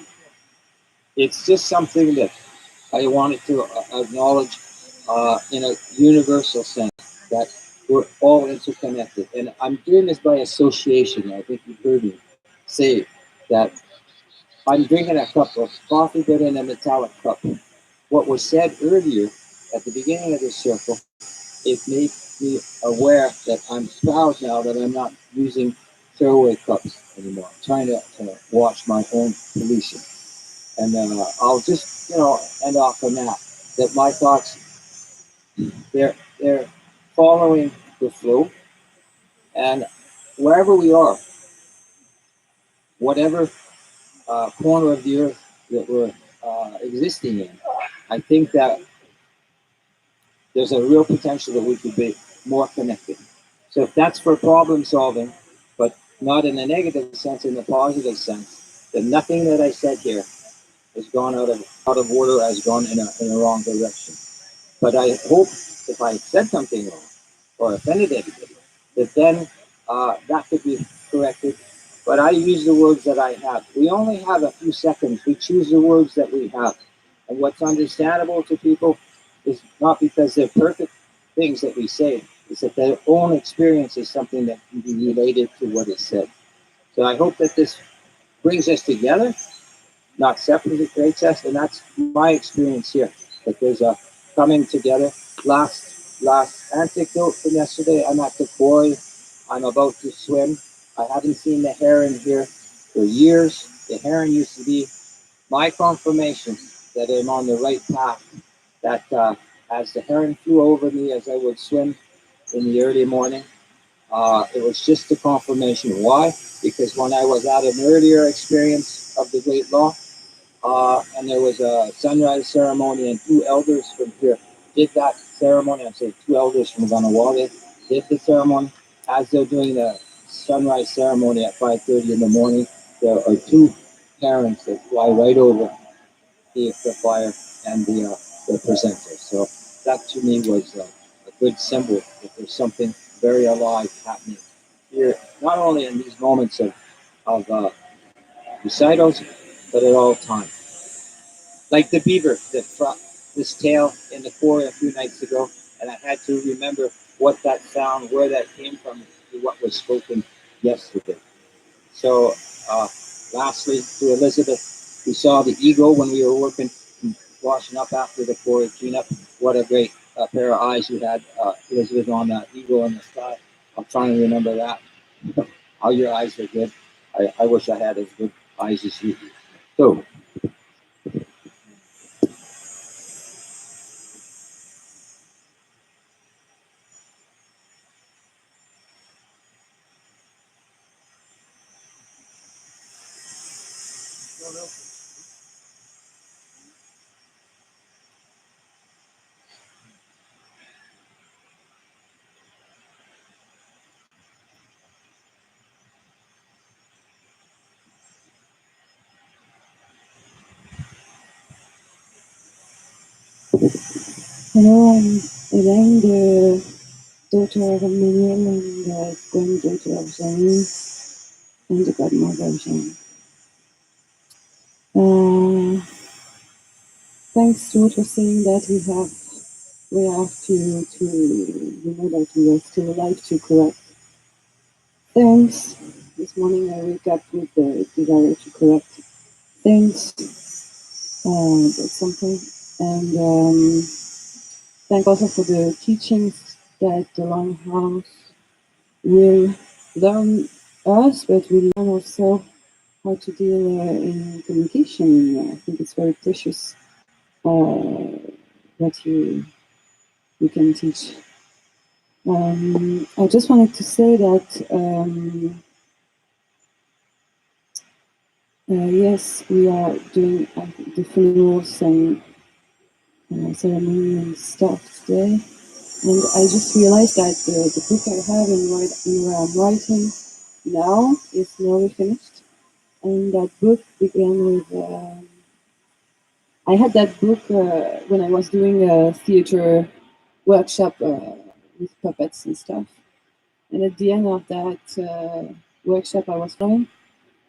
something that I wanted to acknowledge in a universal sense, that we're all interconnected. And I'm doing this by association. I think you've heard me say that I'm drinking a cup of coffee, but in a metallic cup. What was said earlier at the beginning of this circle, it made me aware that I'm proud now that I'm not using throwaway cups anymore. I'm trying to watch my own pollution. And I'll just, end off on that my thoughts, they're following the flow. And wherever we are, whatever corner of the earth that we're existing in, I think that there's a real potential that we could be more connected. So if that's for problem solving, but not in a negative sense, in a positive sense, then nothing that I said here has gone out of order, has gone in a wrong direction. But I hope, if I said something wrong or offended anybody, that then that could be corrected. But I use the words that I have. We only have a few seconds. We choose the words that we have. And what's understandable to people is not because they're perfect things that we say, it's that their own experience is something that can be related to what is said. So I hope that this brings us together, not separates us, and that's my experience here. That there's a coming together. Last anecdote from yesterday, I'm at the quarry. I'm about to swim. I haven't seen the heron here for years. The heron used to be my confirmation that I'm on the right path. That as the heron flew over me as I would swim in the early morning, it was just a confirmation. Why? Because when I was at an earlier experience of the Great Law, and there was a sunrise ceremony, and two elders from here did that ceremony. I'm saying two elders from Ganawale did the ceremony. As they're doing the sunrise ceremony at 5:30 in the morning, there are two parents that fly right over the fire and the presenter. So that to me was a good symbol that there's something very alive happening here, not only in these moments of recitals, but at all times. Like the beaver that dropped this tail in the quarry a few nights ago, and I had to remember what that sound, where that came from, to what was spoken yesterday. So, lastly, to Elizabeth, we saw the eagle when we were working, washing up after the quarry cleanup. What a great pair of eyes you had, Elizabeth, on that eagle in the sky. I'm trying to remember that. How your eyes are good. I wish I had as good eyes as you. So, Hello, I'm Elaine, the daughter of Emmanuel and the granddaughter of Janine and the godmother of Janine. Thanks to what you're saying that we have to that we are still alive to correct things. This morning I wake up with the desire to correct things, that's something, and thank also for the teachings that the Longhouse will learn us, but we learn also how to deal in communication. I think it's very precious that you can teach. I just wanted to say that yes, we are doing the funerals and ceremony and stuff today, and I just realized that the book I have in where I'm writing now is nearly finished, and that book began with. I had that book when I was doing a theater workshop with puppets and stuff. And at the end of that workshop I was doing,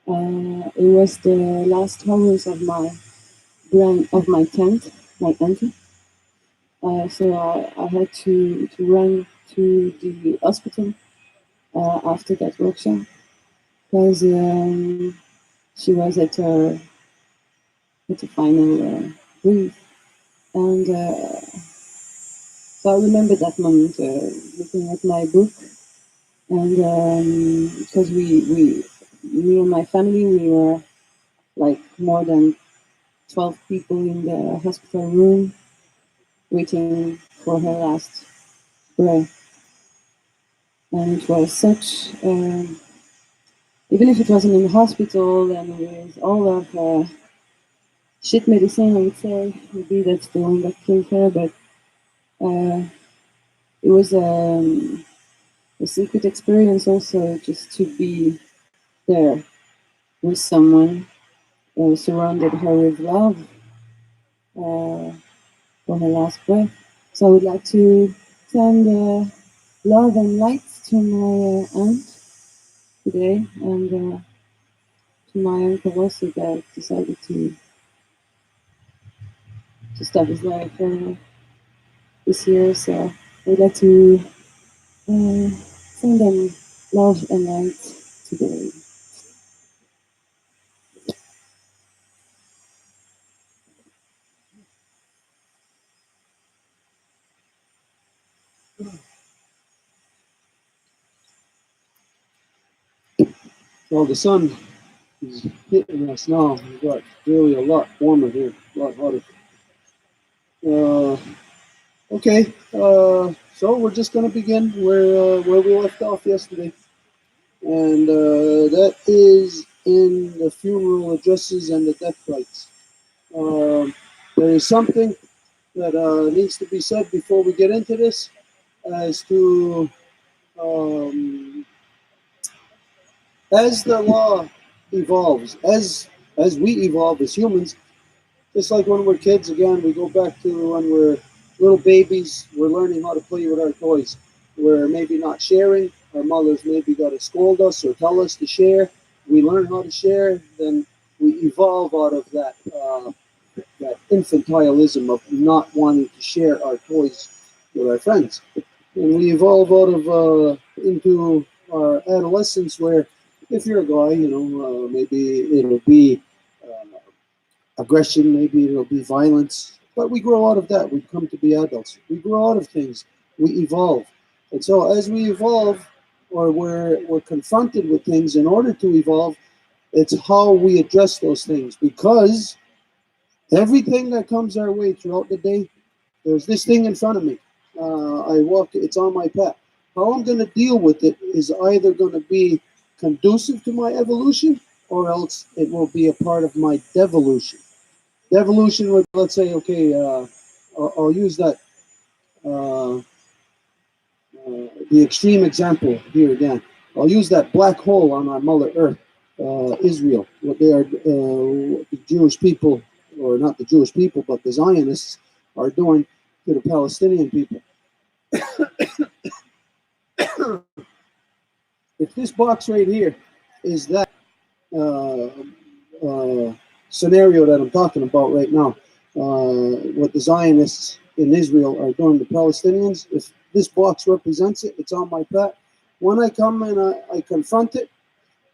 it was the last hours of my tent, my auntie. So I had to run to the hospital after that workshop because she was at her final breath. And so I remember that moment looking at my book, and because me and my family, we were like more than 12 people in the hospital room waiting for her last breath. And it was such, even if it wasn't in the hospital and with all of shit medicine, I would say, maybe that's the one that killed her, but it was a secret experience also just to be there with someone, surrounded her with love for her last breath. So I would like to send love and light to my aunt today, and to my uncle also that decided to stop his life this year. So I would like to send them love and light today. Well, the sun is hitting us now. We've got really a lot warmer here, a lot hotter. Okay, so we're just going to begin where we left off yesterday, and that is in the funeral addresses and the death rites. There is something that needs to be said before we get into this, as to as the law evolves, as we evolve as humans, just like when we're kids, again, we go back to when we're little babies, we're learning how to play with our toys. We're maybe not sharing. Our mothers maybe got to scold us or tell us to share. We learn how to share, then we evolve out of that infantilism of not wanting to share our toys with our friends. And we evolve out of into our adolescence, where if you're a guy, maybe it'll be aggression, maybe it'll be violence. But we grow out of that. We come to be adults. We grow out of things. We evolve. And so as we evolve, or we're confronted with things in order to evolve, it's how we address those things. Because everything that comes our way throughout the day, there's this thing in front of me. I walk, it's on my path. How I'm going to deal with it is either going to be conducive to my evolution, or else it will be a part of my devolution. Devolution would, let's say, okay, I'll use that, the extreme example here again. I'll use that black hole on our Mother Earth, Israel. What they are, the Jewish people, or not the Jewish people, but the Zionists are doing to the Palestinian people. If this box right here is that scenario that I'm talking about right now, what the Zionists in Israel are doing to Palestinians, if this box represents it, it's on my path. When I come and I confront it,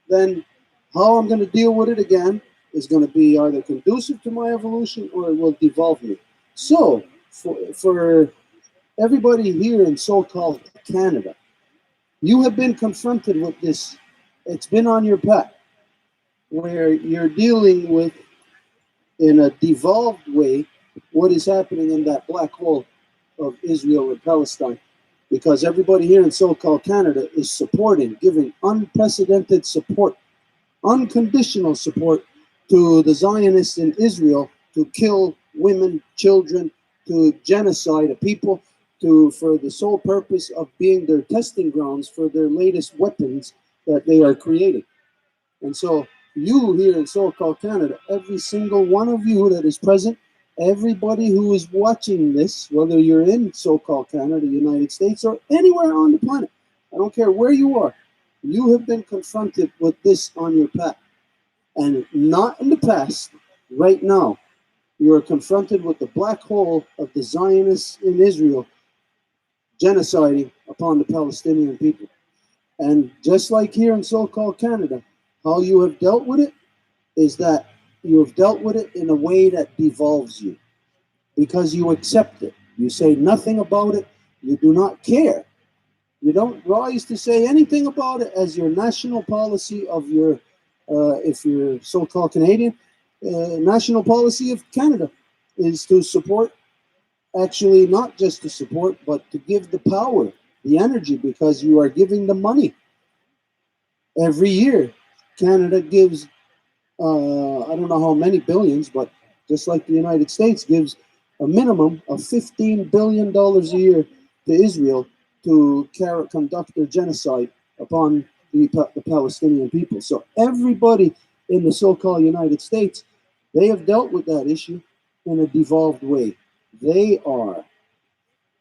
then how I'm going to deal with it again is going to be either conducive to my evolution, or it will devolve me. So, for everybody here in so-called Canada, you have been confronted with this. It's been on your path, where you're dealing with, in a devolved way, what is happening in that black hole of Israel and Palestine. Because everybody here in so-called Canada is supporting, giving unprecedented support, unconditional support to the Zionists in Israel to kill women, children, to genocide a people, for the sole purpose of being their testing grounds for their latest weapons that they are creating. And so you here in so-called Canada, every single one of you that is present, everybody who is watching this, whether you're in so-called Canada, United States, or anywhere on the planet, I don't care where you are, you have been confronted with this on your path. And not in the past, right now, you are confronted with the black hole of the Zionists in Israel genociding upon the Palestinian people. And just like here in so-called Canada, how you have dealt with it is that you have dealt with it in a way that devolves you, because you accept it. You say nothing about it. You do not care. You don't rise to say anything about it as your national policy of your, if you're so-called Canadian, national policy of Canada is to support, actually not just to support, but to give the power, the energy, because you are giving the money. Every year, Canada gives, I don't know how many billions, but just like the United States gives a minimum of $15 billion a year to Israel to conduct their genocide upon the Palestinian people. So everybody in the so-called United States, they have dealt with that issue in a devolved way. They are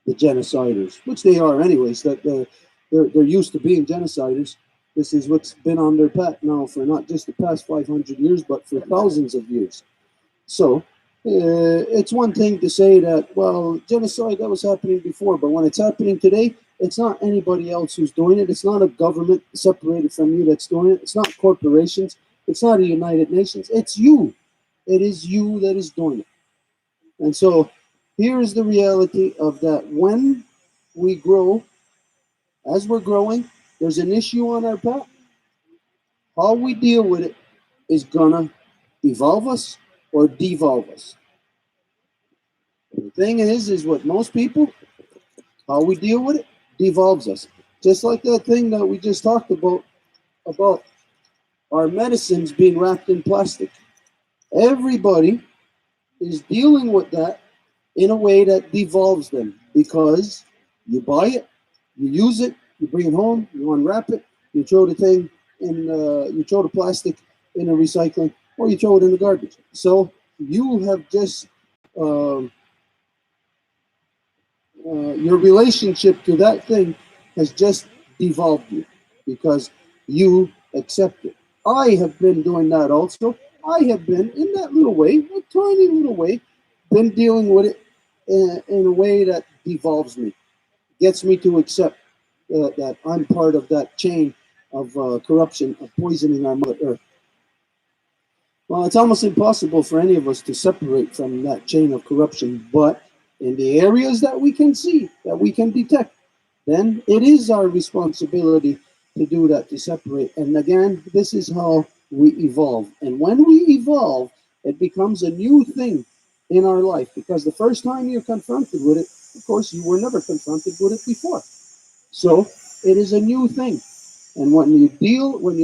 the genociders, which they are anyways. That they're used to being genociders. This is what's been on their path now for not just the past 500 years, but for thousands of years. So it's one thing to say that, well, genocide, that was happening before, but when it's happening today, it's not anybody else who's doing it. It's not a government separated from you that's doing it. It's not corporations. It's not the United Nations. It's you. It is you that is doing it. And so here is the reality of that. When we grow, as we're growing, there's an issue on our path. How we deal with it is gonna evolve us or devolve us. The thing is what most people, how we deal with it, devolves us. Just like that thing that we just talked about our medicines being wrapped in plastic. Everybody is dealing with that in a way that devolves them, because you buy it, you use it, you bring it home, you unwrap it, you throw the thing you throw the plastic in a recycling, or you throw it in the garbage. So you have just um, your relationship to that thing has just devolved you because you accept it. I have been doing that also. I have been, in that little way, a tiny little way, been dealing with it in a way that devolves me, gets me to accept that I'm part of that chain of corruption, of poisoning our Mother Earth. Well, it's almost impossible for any of us to separate from that chain of corruption, but in the areas that we can see, that we can detect, then it is our responsibility to do that, to separate. And again, this is how we evolve. And when we evolve, it becomes a new thing in our life because the first time you're confronted with it, of course, you were never confronted with it before. So it is a new thing. And when you're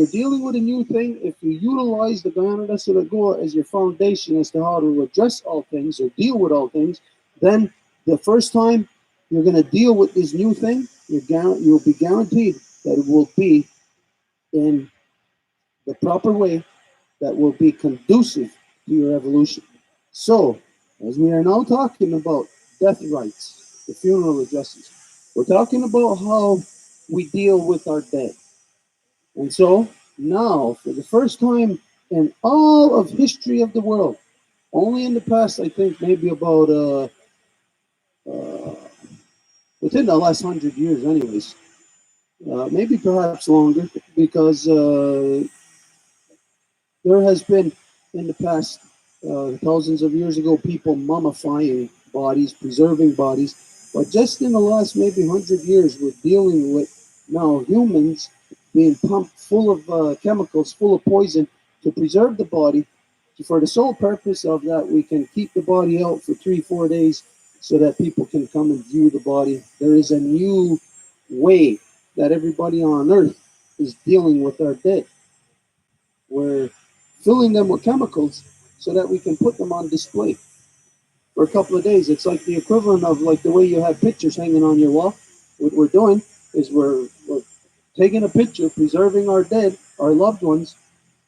dealing with a new thing, if you utilize the Guyana Goa as your foundation as to how to address all things or deal with all things, then the first time you're going to deal with this new thing, you'll be guaranteed that it will be in the proper way that will be conducive to your evolution. So, as we are now talking about death rites, the funeral addresses, we're talking about how we deal with our dead. And so now, for the first time in all of history of the world, only in the past, I think maybe about uh, within the last 100 years, anyways, maybe perhaps longer, because there has been in the past thousands of years ago people mummifying bodies, preserving bodies, but just in the last maybe 100 years, we're dealing with now humans being pumped full of chemicals, full of poison to preserve the body, for the sole purpose of that we can keep the body out for 3-4 days so that people can come and view the body. There is a new way that everybody on earth is dealing with our dead. We're filling them with chemicals so that we can put them on display for a couple of days. It's like the equivalent of like the way you have pictures hanging on your wall. What we're doing is we're taking a picture, preserving our dead, our loved ones,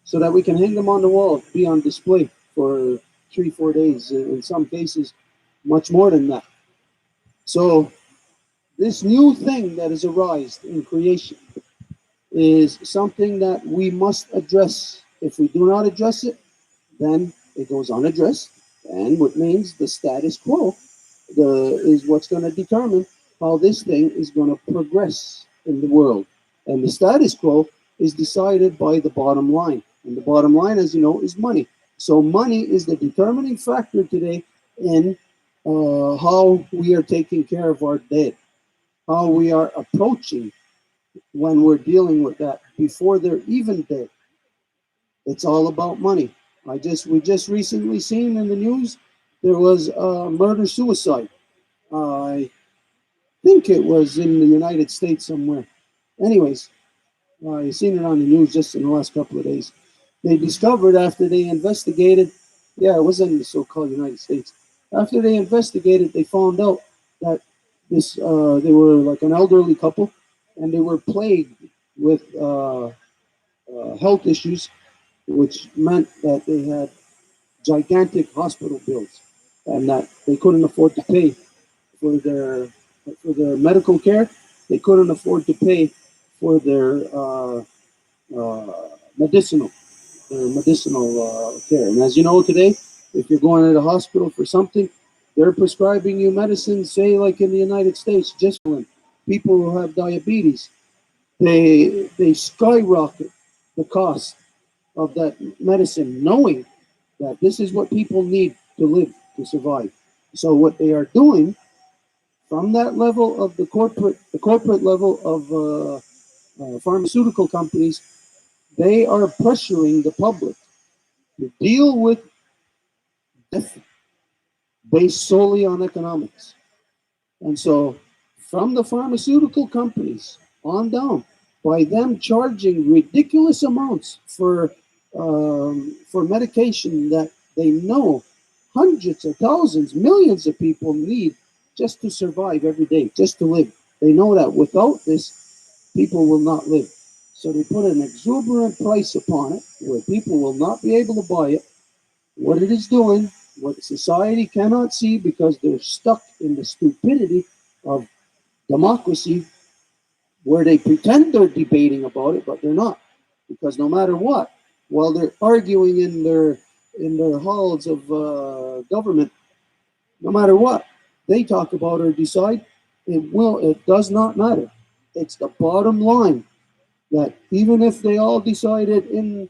so that we can hang them on the wall, be on display for 3-4 days. In some cases, much more than that. So this new thing that has arisen in creation is something that we must address. If we do not address it, then it goes unaddressed, and what means the status quo is what's going to determine how this thing is going to progress in the world. And the status quo is decided by the bottom line. And the bottom line, as you know, is money. So money is the determining factor today in how we are taking care of our dead, how we are approaching when we're dealing with that before they're even dead. It's all about money. We just recently seen in the news there was a murder suicide. I think it was in the United States somewhere. Anyways, I seen it on the news just in the last couple of days. They discovered after they investigated, yeah, it was in the so-called United States. After they investigated, they found out that they were like an elderly couple, and they were plagued with health issues, which meant that they had gigantic hospital bills and that they couldn't afford to pay for their medical care. They couldn't afford to pay for uh, medicinal medicinal care. And as you know today, if you're going to the hospital for something, they're prescribing you medicine. Say like in the United States, just when people who have diabetes, they skyrocket the cost of that medicine, knowing that this is what people need to live, to survive. So what they are doing from that level of the corporate level of pharmaceutical companies, they are pressuring the public to deal with death based solely on economics. And so, from the pharmaceutical companies on down, by them charging ridiculous amounts for medication that they know hundreds of thousands, millions of people need just to survive every day, just to live. They know that without this, people will not live. So they put an exuberant price upon it where people will not be able to buy it. What it is doing, what society cannot see because they're stuck in the stupidity of democracy, where they pretend they're debating about it, but they're not. Because no matter what, while they're arguing in their halls of government, no matter what they talk about or decide, it does not matter. It's the bottom line that even if they all decided in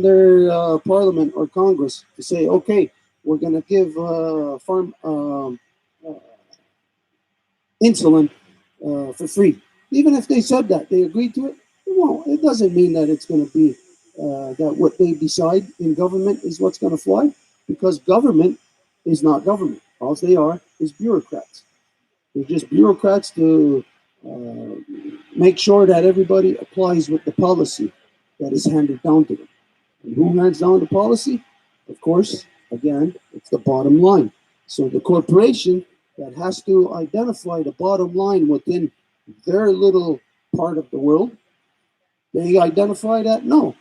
their parliament or Congress to say, okay, we're going to give farm insulin for free, even if they said that they agreed to it, it doesn't mean that it's going to be that what they decide in government is what's going to fly, because government is not government. All they are is bureaucrats. They're just bureaucrats to make sure that everybody applies with the policy that is handed down to them. And who hands down the policy? Of course, again, it's the bottom line. So the corporation that has to identify the bottom line within their little part of the world, they identify that no,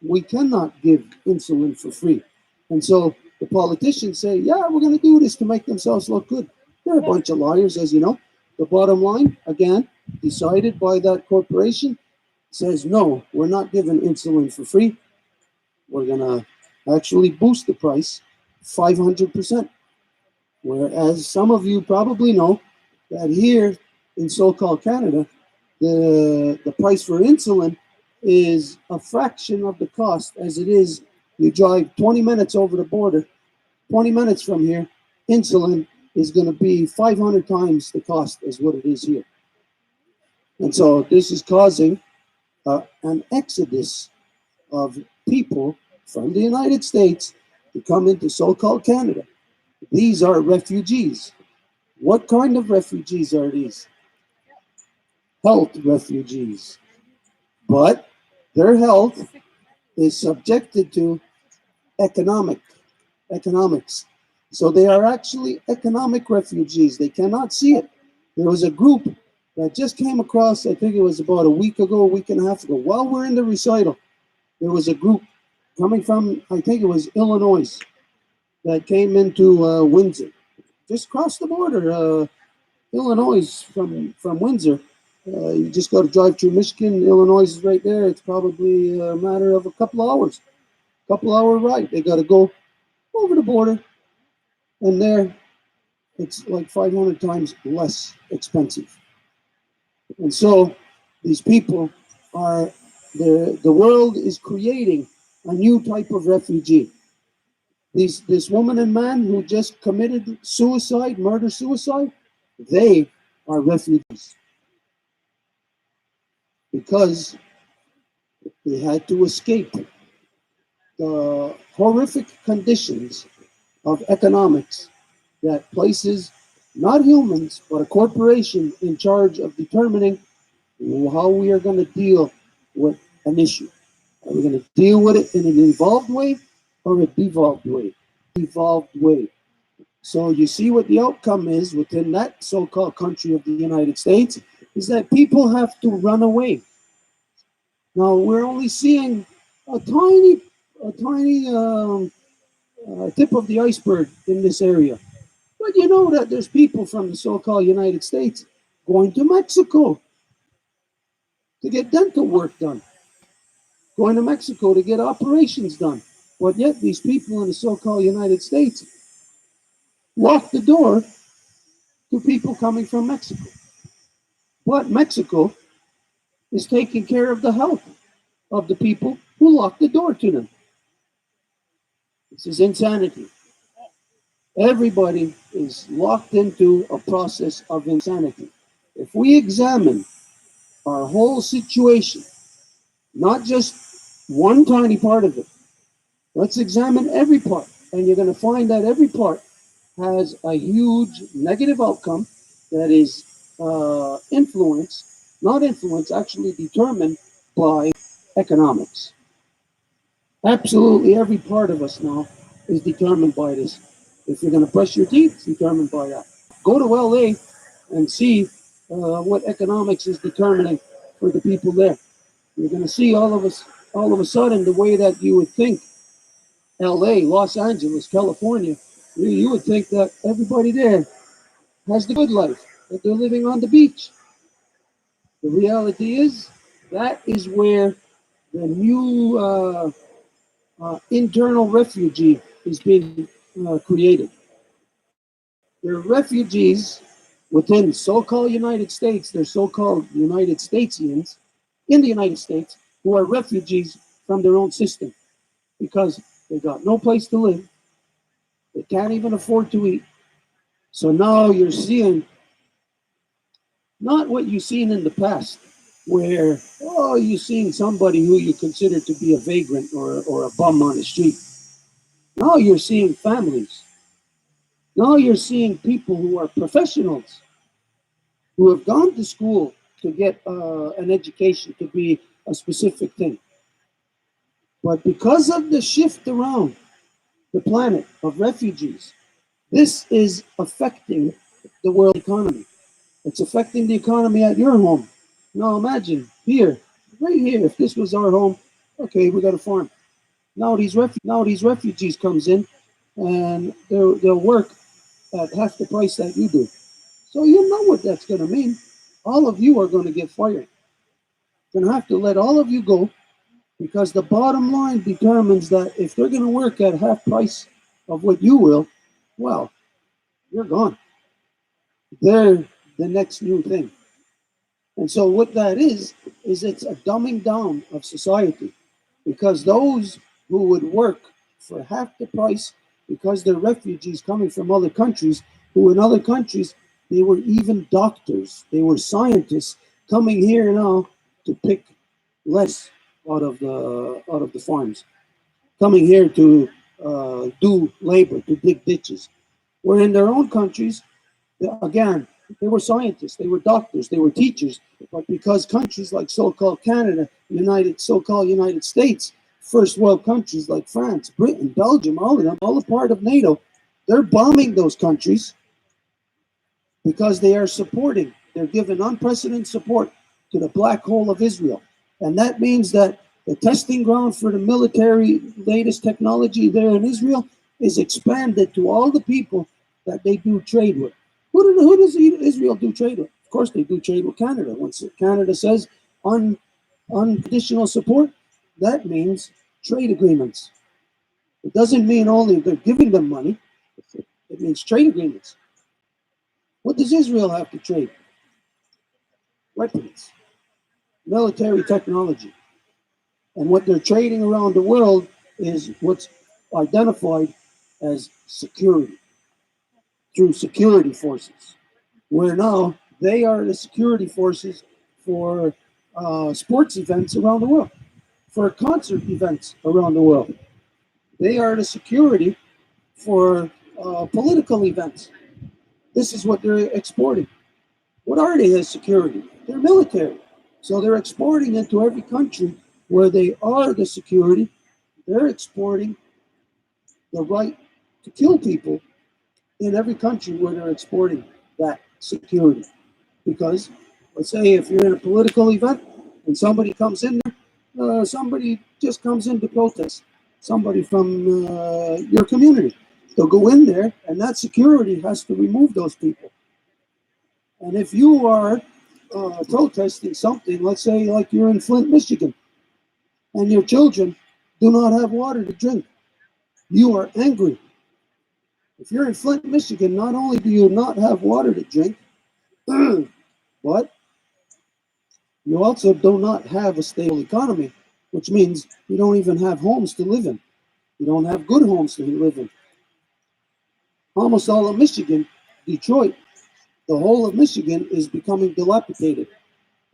we cannot give insulin for free. And so the politicians say, yeah, we're going to do this to make themselves look good. They're a bunch of liars, as you know. The bottom line, again, decided by that corporation, says, no, we're not giving insulin for free. We're going to actually boost the price 500%. Whereas some of you probably know that here in so-called Canada, the price for insulin is a fraction of the cost as it is. You drive 20 minutes over the border, 20 minutes from here, insulin is going to be 500 times the cost as what it is here. And so this is causing an exodus of people from the United States to come into so-called Canada. These are refugees. What kind of refugees are these? Health refugees. But their health is subjected to economics. So they are actually economic refugees. They cannot see it. There was a group that just came across, I think it was about a week and a half ago, while we're in the recital. There was a group coming from, I think it was Illinois, that came into Windsor. Just crossed the border, Illinois from Windsor. You just got to drive through Michigan. Illinois is right there. It's probably a matter of a couple of hours. Couple-hour ride. They got to go over the border, and there it's like 500 times less expensive. And so these people are, the world is creating a new type of refugee. This woman and man who just committed suicide, murder-suicide, they are refugees because they had to escape the horrific conditions of economics that places not humans, but a corporation in charge of determining how we are going to deal with an issue. Are we going to deal with it in an involved way or a devolved way? Evolved way. So you see what the outcome is within that so-called country of the United States is that people have to run away. Now we're only seeing a tiny tip of the iceberg in this area. But you know that there's people from the so-called United States going to Mexico to get dental work done, going to Mexico to get operations done. But yet these people in the so-called United States lock the door to people coming from Mexico. But Mexico is taking care of the health of the people who lock the door to them. This is insanity. Everybody is locked into a process of insanity. If we examine our whole situation, not just one tiny part of it, let's examine every part. And you're going to find that every part has a huge negative outcome that is actually determined by economics. Absolutely every part of us now is determined by this. If you're going to brush your teeth, it's determined by that. Go to LA and see what economics is determining for the people there. You're going to see all of a sudden the way that you would think L.A., Los Angeles, California, you would think that everybody there has the good life, that they're living on the beach. The reality is that is where the new internal refugee is being created. There are refugees within so-called United States, they're so-called United Statesians in the United States who are refugees from their own system because they got no place to live, they can't even afford to eat. So now you're seeing not what you've seen in the past, where, oh, you've seen somebody who you consider to be a vagrant or a bum on the street. Now you're seeing families. Now you're seeing people who are professionals, who have gone to school to get an education to be a specific thing. But because of the shift around the planet of refugees, this is affecting the world economy. It's affecting the economy at your home. Now imagine here, right here, if this was our home, okay, we got a farm. Now these refugees comes in and they'll work at half the price that you do. So you know what that's going to mean. All of you are going to get fired. Going to have to let all of you go because the bottom line determines that if they're going to work at half price of what you will, well, you're gone. They're the next new thing. And so what that is it's a dumbing down of society because those who would work for half the price because they're refugees coming from other countries, who in other countries, they were even doctors, they were scientists coming here now to pick less out of the farms, coming here to do labor, to dig ditches. Where in their own countries, again, they were scientists, they were doctors, they were teachers, but because countries like so-called Canada, so-called United States, first world countries like France, Britain, Belgium, all of them, all a part of NATO, they're bombing those countries because they are supporting, they're giving unprecedented support to the black hole of Israel. And that means that the testing ground for the military latest technology there in Israel is expanded to all the people that they do trade with. Who does Israel do trade with? Of course, they do trade with Canada. Once Canada says unconditional support, that means trade agreements. It doesn't mean only they're giving them money, it means trade agreements. What does Israel have to trade? Weapons, military technology. And what they're trading around the world is what's identified as security, through security forces, where now they are the security forces for sports events around the world, for concert events around the world. They are the security for political events. This is what they're exporting. What are they as security? They're military. So they're exporting into every country where they are the security. They're exporting the right to kill people in every country where they're exporting that security. Because let's say if you're in a political event and somebody comes in there, somebody just comes in to protest, somebody from your community. They'll go in there and that security has to remove those people. And if you are protesting something, let's say like you're in Flint, Michigan, and your children do not have water to drink, you are angry. If you're in Flint, Michigan, not only do you not have water to drink, but you also do not have a stable economy, which means you don't even have homes to live in. You don't have good homes to live in. Almost all of Michigan, Detroit, the whole of Michigan is becoming dilapidated.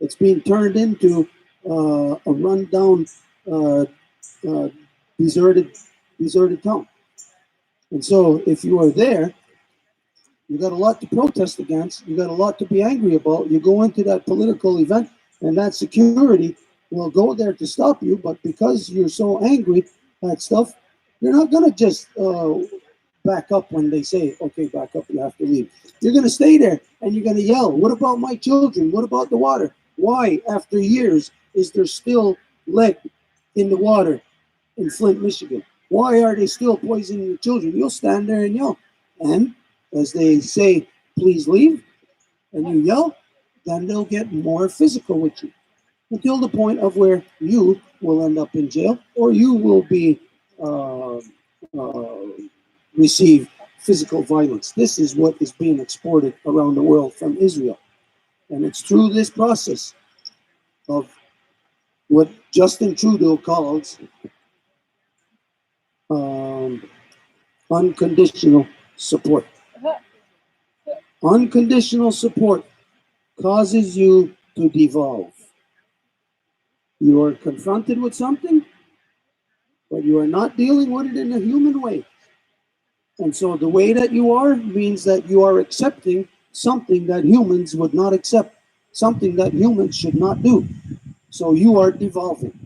It's being turned into a rundown, deserted town. And so if you are there, you got a lot to protest against. You got a lot to be angry about. You go into that political event and that security will go there to stop you. But because you're so angry at stuff, you're not going to just back up when they say, okay, back up, you have to leave. You're going to stay there and you're going to yell, what about my children? What about the water? Why, after years is there still lead in the water in Flint, Michigan? Why are they still poisoning your children? You'll stand there and yell. And as they say, please leave, and you yell, then they'll get more physical with you until the point of where you will end up in jail or you will be receive physical violence. This is what is being exported around the world from Israel. And it's through this process of what Justin Trudeau calls unconditional support. Unconditional support causes you to devolve. You are confronted with something, but you are not dealing with it in a human way. And so the way that you are means that you are accepting something that humans would not accept, something that humans should not do. So you are devolving.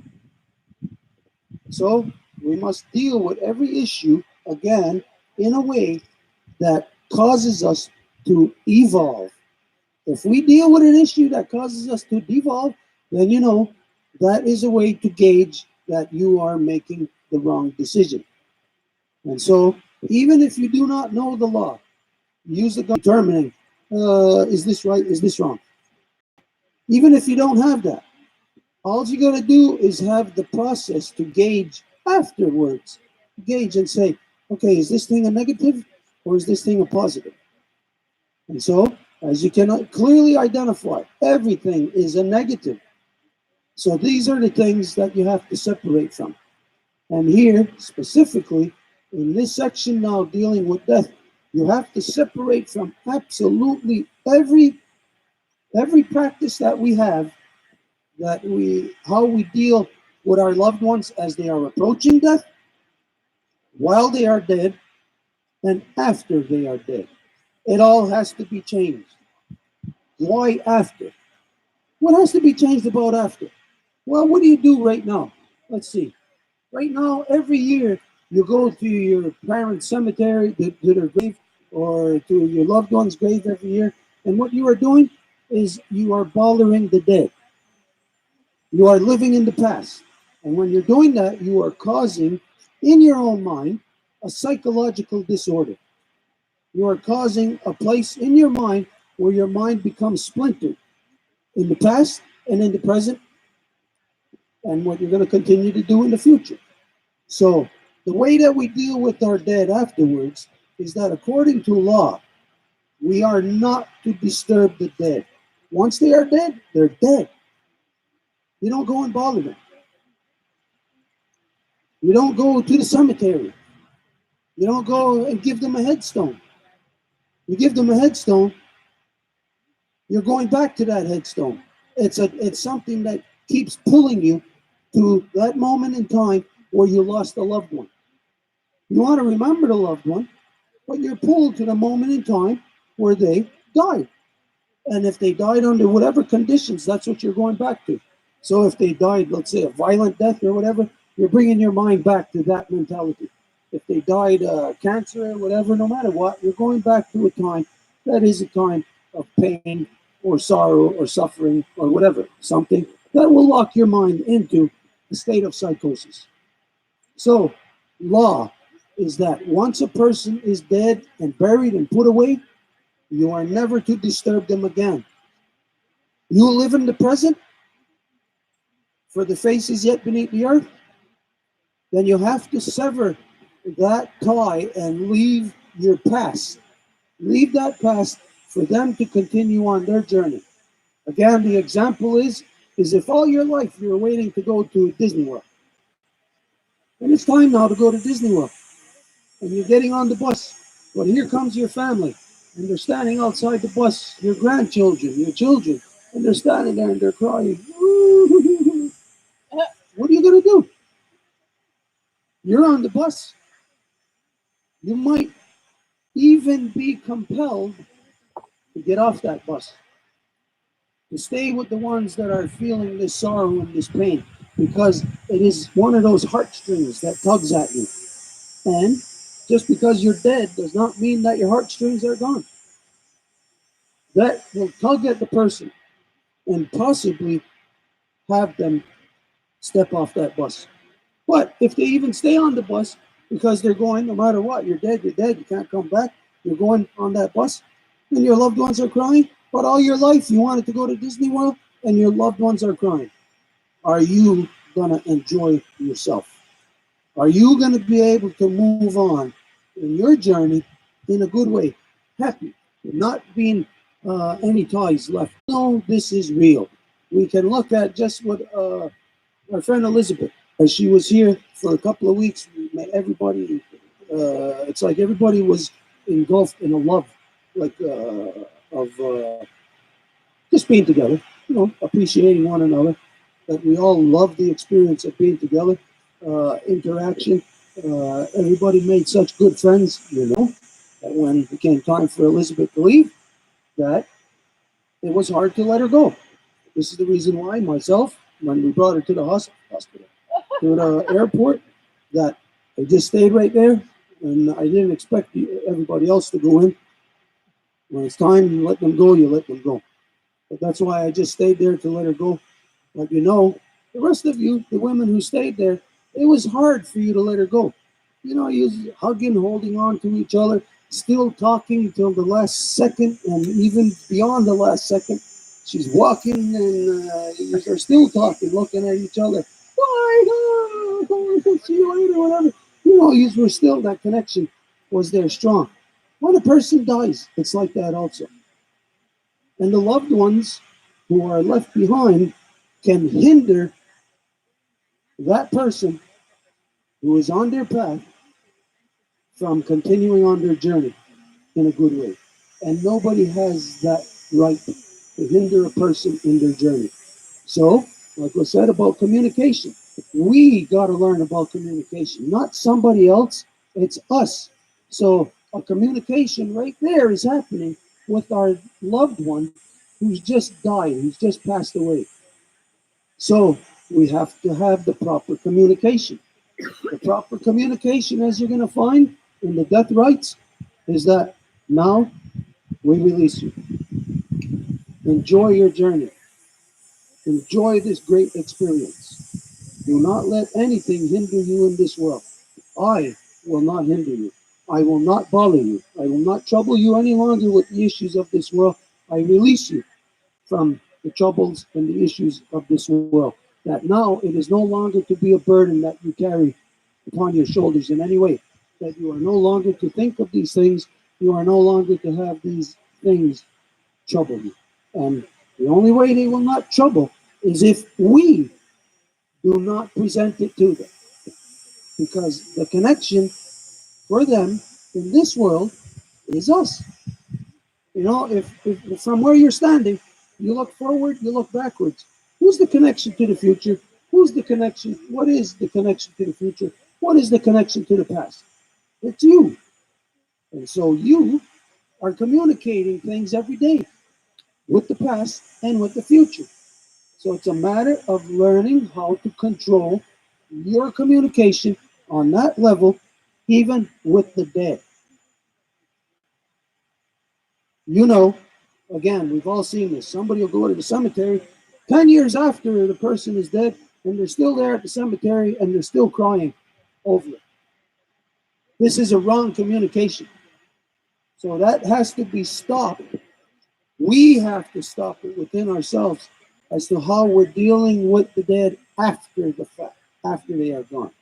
So we must deal with every issue, again, in a way that causes us to evolve. If we deal with an issue that causes us to devolve, then you know that is a way to gauge that you are making the wrong decision. And so, even if you do not know the law, use the determining, is this right, is this wrong? Even if you don't have that, all you got to do is have the process to gauge afterwards. Gauge and say, okay, is this thing a negative or is this thing a positive? And so, as you can clearly identify, everything is a negative. So these are the things that you have to separate from. And here, specifically, in this section now dealing with death, you have to separate from absolutely every practice that we have, how we deal with our loved ones as they are approaching death, while they are dead, and after they are dead. It all has to be changed. Why after? What has to be changed about after? Well, what do you do right now? Let's see. Right now, every year, you go to your parents' cemetery, to their grave, or to your loved one's grave every year. And what you are doing is you are bothering the dead. You are living in the past. And when you're doing that, you are causing, in your own mind, a psychological disorder. You are causing a place in your mind where your mind becomes splintered in the past and in the present, and what you're going to continue to do in the future. So the way that we deal with our dead afterwards is that according to law, we are not to disturb the dead. Once they are dead, they're dead. You don't go and bother them. You don't go to the cemetery. You don't go and give them a headstone. You give them a headstone, you're going back to that headstone. It's something that keeps pulling you to that moment in time where you lost a loved one. You want to remember the loved one, but you're pulled to the moment in time where they died. And if they died under whatever conditions, that's what you're going back to. So if they died, let's say, a violent death or whatever, you're bringing your mind back to that mentality. If they died cancer or whatever, no matter what, you're going back to a time that is a time of pain or sorrow or suffering or whatever, something that will lock your mind into a state of psychosis. So, law is that once a person is dead and buried and put away, you are never to disturb them again. You live in the present, for the face is yet beneath the earth, then you have to sever that tie and leave your past. Leave that past for them to continue on their journey. Again, the example is if all your life you're waiting to go to Disney World, and it's time now to go to Disney World, and you're getting on the bus, but here comes your family, and they're standing outside the bus, your grandchildren, your children, and they're standing there and they're crying. What are you going to do? You're on the bus. You might even be compelled to get off that bus, to stay with the ones that are feeling this sorrow and this pain, because it is one of those heartstrings that tugs at you. And just because you're dead does not mean that your heartstrings are gone. That will tug at the person and possibly have them step off that bus. But if they even stay on the bus because they're going, no matter what, you're dead, you can't come back, you're going on that bus, and your loved ones are crying, but all your life you wanted to go to Disney World and your loved ones are crying. Are you going to enjoy yourself? Are you going to be able to move on in your journey in a good way, happy, not being any ties left? No, this is real. We can look at just what our friend Elizabeth, as she was here for a couple of weeks, we met everybody. It's like everybody was engulfed in a love, like of just being together, appreciating one another. That we all love the experience of being together, interaction. Everybody made such good friends, that when it came time for Elizabeth to leave, that it was hard to let her go. This is the reason why myself, when we brought her to the hospital, to the airport, that I just stayed right there, and I didn't expect everybody else to go in. When it's time to let them go, you let them go. But that's why I just stayed there to let her go. But the rest of you, the women who stayed there, it was hard for you to let her go. You was hugging, holding on to each other, still talking till the last second, and even beyond the last second. She's walking, and you're still talking, looking at each other. Bye, see you later, whatever. You were still, that connection was there strong. When a person dies, it's like that also. And the loved ones who are left behind can hinder that person who is on their path from continuing on their journey in a good way. And nobody has that right to hinder a person in their journey. So, like I said about communication, we got to learn about communication, not somebody else, it's us. So, a communication right there is happening with our loved one who's just died, who's just passed away. So, we have to have the proper communication. The proper communication, as you're going to find in the death rites, is that now we release you. Enjoy your journey. Enjoy this great experience. Do not let anything hinder you in this world. I will not hinder you. I will not bother you. I will not trouble you any longer with the issues of this world. I release you from the troubles and the issues of this world. That now it is no longer to be a burden that you carry upon your shoulders in any way. That you are no longer to think of these things. You are no longer to have these things trouble you. And the only way they will not trouble is if we do not present it to them. Because the connection for them in this world is us. If from where you're standing, you look forward, you look backwards. Who's the connection to the future? Who's the connection? What is the connection to the future? What is the connection to the past? It's you. And so you are communicating things every day with the past and with the future. So it's a matter of learning how to control your communication on that level, even with the dead. Again, we've all seen this. Somebody will go to the cemetery 10 years after the person is dead, and they're still there at the cemetery, and they're still crying over it. This is a wrong communication. So that has to be stopped. We have to stop it within ourselves as to how we're dealing with the dead after the fact, after they are gone.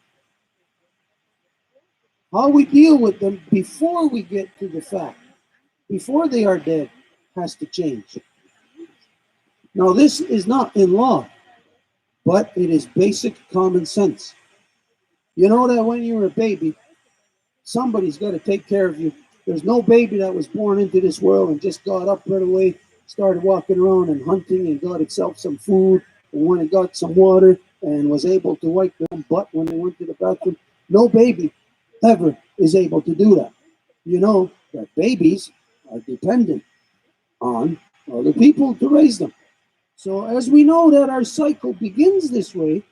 How we deal with them before we get to the fact, before they are dead, has to change. Now, this is not in law, but it is basic common sense. You know that when you're a baby, somebody's got to take care of you. There's no baby that was born into this world and just got up right away, started walking around and hunting and got itself some food, and when it got some water and was able to wipe their own butt when they went to the bathroom. No baby ever is able to do that. You know that babies are dependent on other people to raise them. So as we know that our cycle begins this way,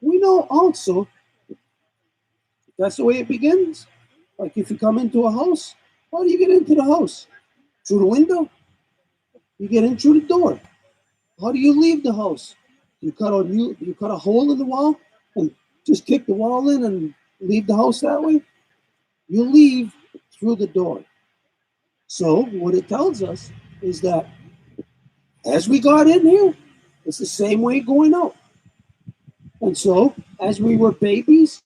we know also that's the way it begins. Like if you come into a house, how do you get into the house? Through the window? You get in through the door. How do you leave the house? You cut a hole in the wall and just kick the wall in and leave the house that way? You leave through the door. So what it tells us is that as we got in here, it's the same way going out. And so as we were babies,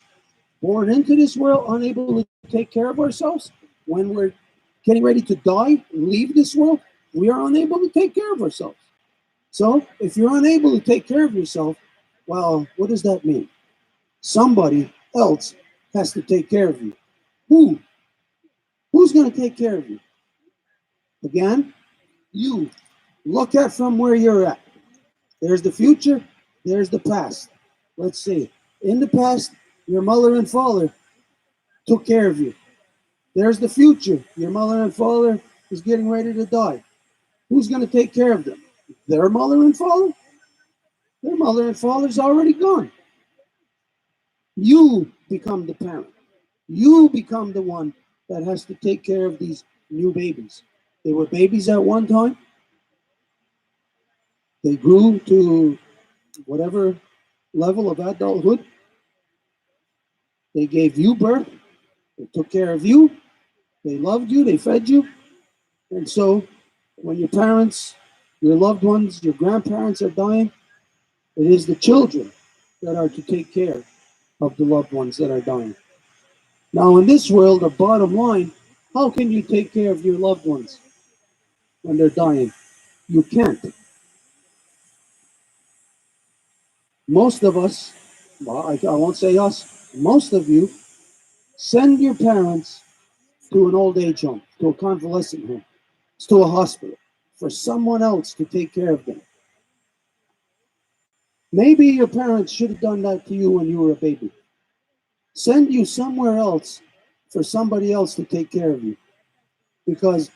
born into this world, unable to take care of ourselves, when we're getting ready to die and leave this world, we are unable to take care of ourselves. So if you're unable to take care of yourself, well, what does that mean? Somebody else has to take care of you. Who? Who's going to take care of you? Again, you. Look at from where you're at. There's the future, there's the past. Let's see. In the past, your mother and father took care of you. There's the future. Your mother and father is getting ready to die. Who's going to take care of them? Their mother and father? Their mother and father's already gone. You become the parent. You become the one that has to take care of these new babies. They were babies at one time. They grew to whatever level of adulthood. They gave you birth. They took care of you. They loved you. They fed you. And so when your parents, your loved ones, your grandparents are dying, it is the children that are to take care of the loved ones that are dying. Now, in this world, the bottom line, how can you take care of your loved ones when they're dying? You can't. Most of us, well, I won't say us, most of you send your parents to an old age home, to a convalescent home, to a hospital, for someone else to take care of them. Maybe your parents should have done that to you when you were a baby. Send you somewhere else for somebody else to take care of you. Because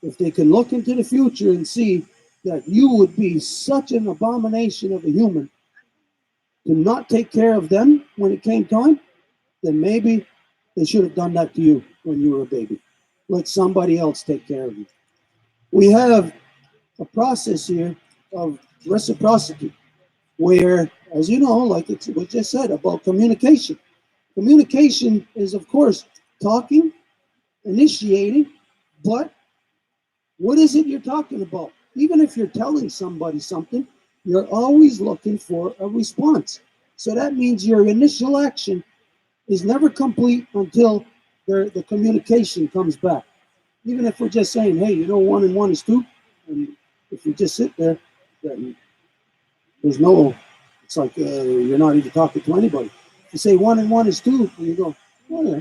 if they can look into the future and see that you would be such an abomination of a human to not take care of them when it came time, then maybe they should have done that to you when you were a baby. Let somebody else take care of you. We have a process here of reciprocity where, as you know, like it was just said about communication. Communication is, of course, talking, initiating, but what is it you're talking about? Even if you're telling somebody something, you're always looking for a response. So that means your initial action is never complete until the communication comes back. Even if we're just saying, hey, 1 and 1 is 2, and if you just sit there, then there's no, it's like you're not even talking to anybody. If you say 1 and 1 is 2, and you go, oh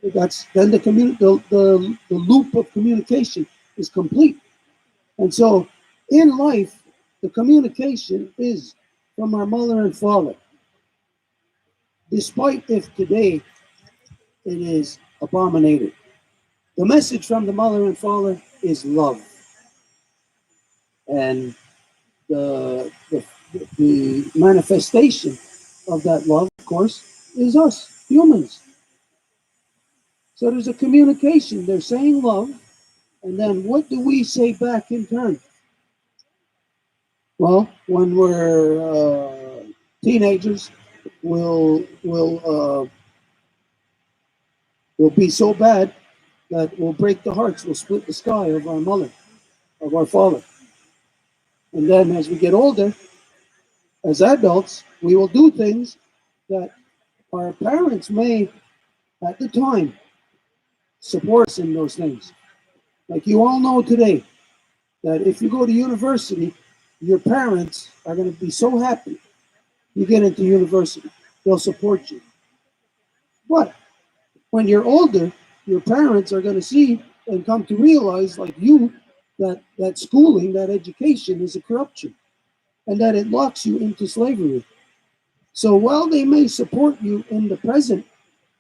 yeah, that's then the loop of communication is complete. And so in life, the communication is from our mother and father. Despite if today it is abominated. The message from the mother and father is love. And the manifestation of that love, of course, is us, humans. So there's a communication. They're saying love, and then what do we say back in turn? Well, when we're teenagers, we'll be so bad that we'll break the hearts, we'll split the sky of our mother, of our father. And then as we get older, as adults, we will do things that our parents may, at the time, support us in those things. Like you all know today, that if you go to university, your parents are going to be so happy you get into university. They'll support you. But when you're older, your parents are going to see and come to realize, like you, that schooling, that education is a corruption and that it locks you into slavery. So while they may support you in the present,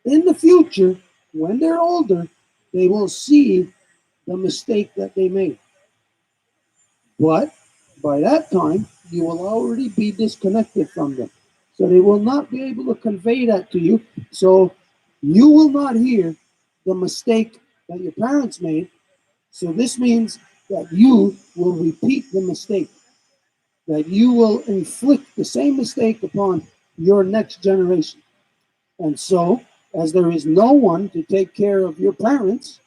in the future, when they're older, they will see the mistake that they made. But by that time, you will already be disconnected from them. So they will not be able to convey that to you. So you will not hear the mistake that your parents made. So this means that you will repeat the mistake that you will inflict the same mistake upon your next generation. And so, as there is no one to take care of your parents,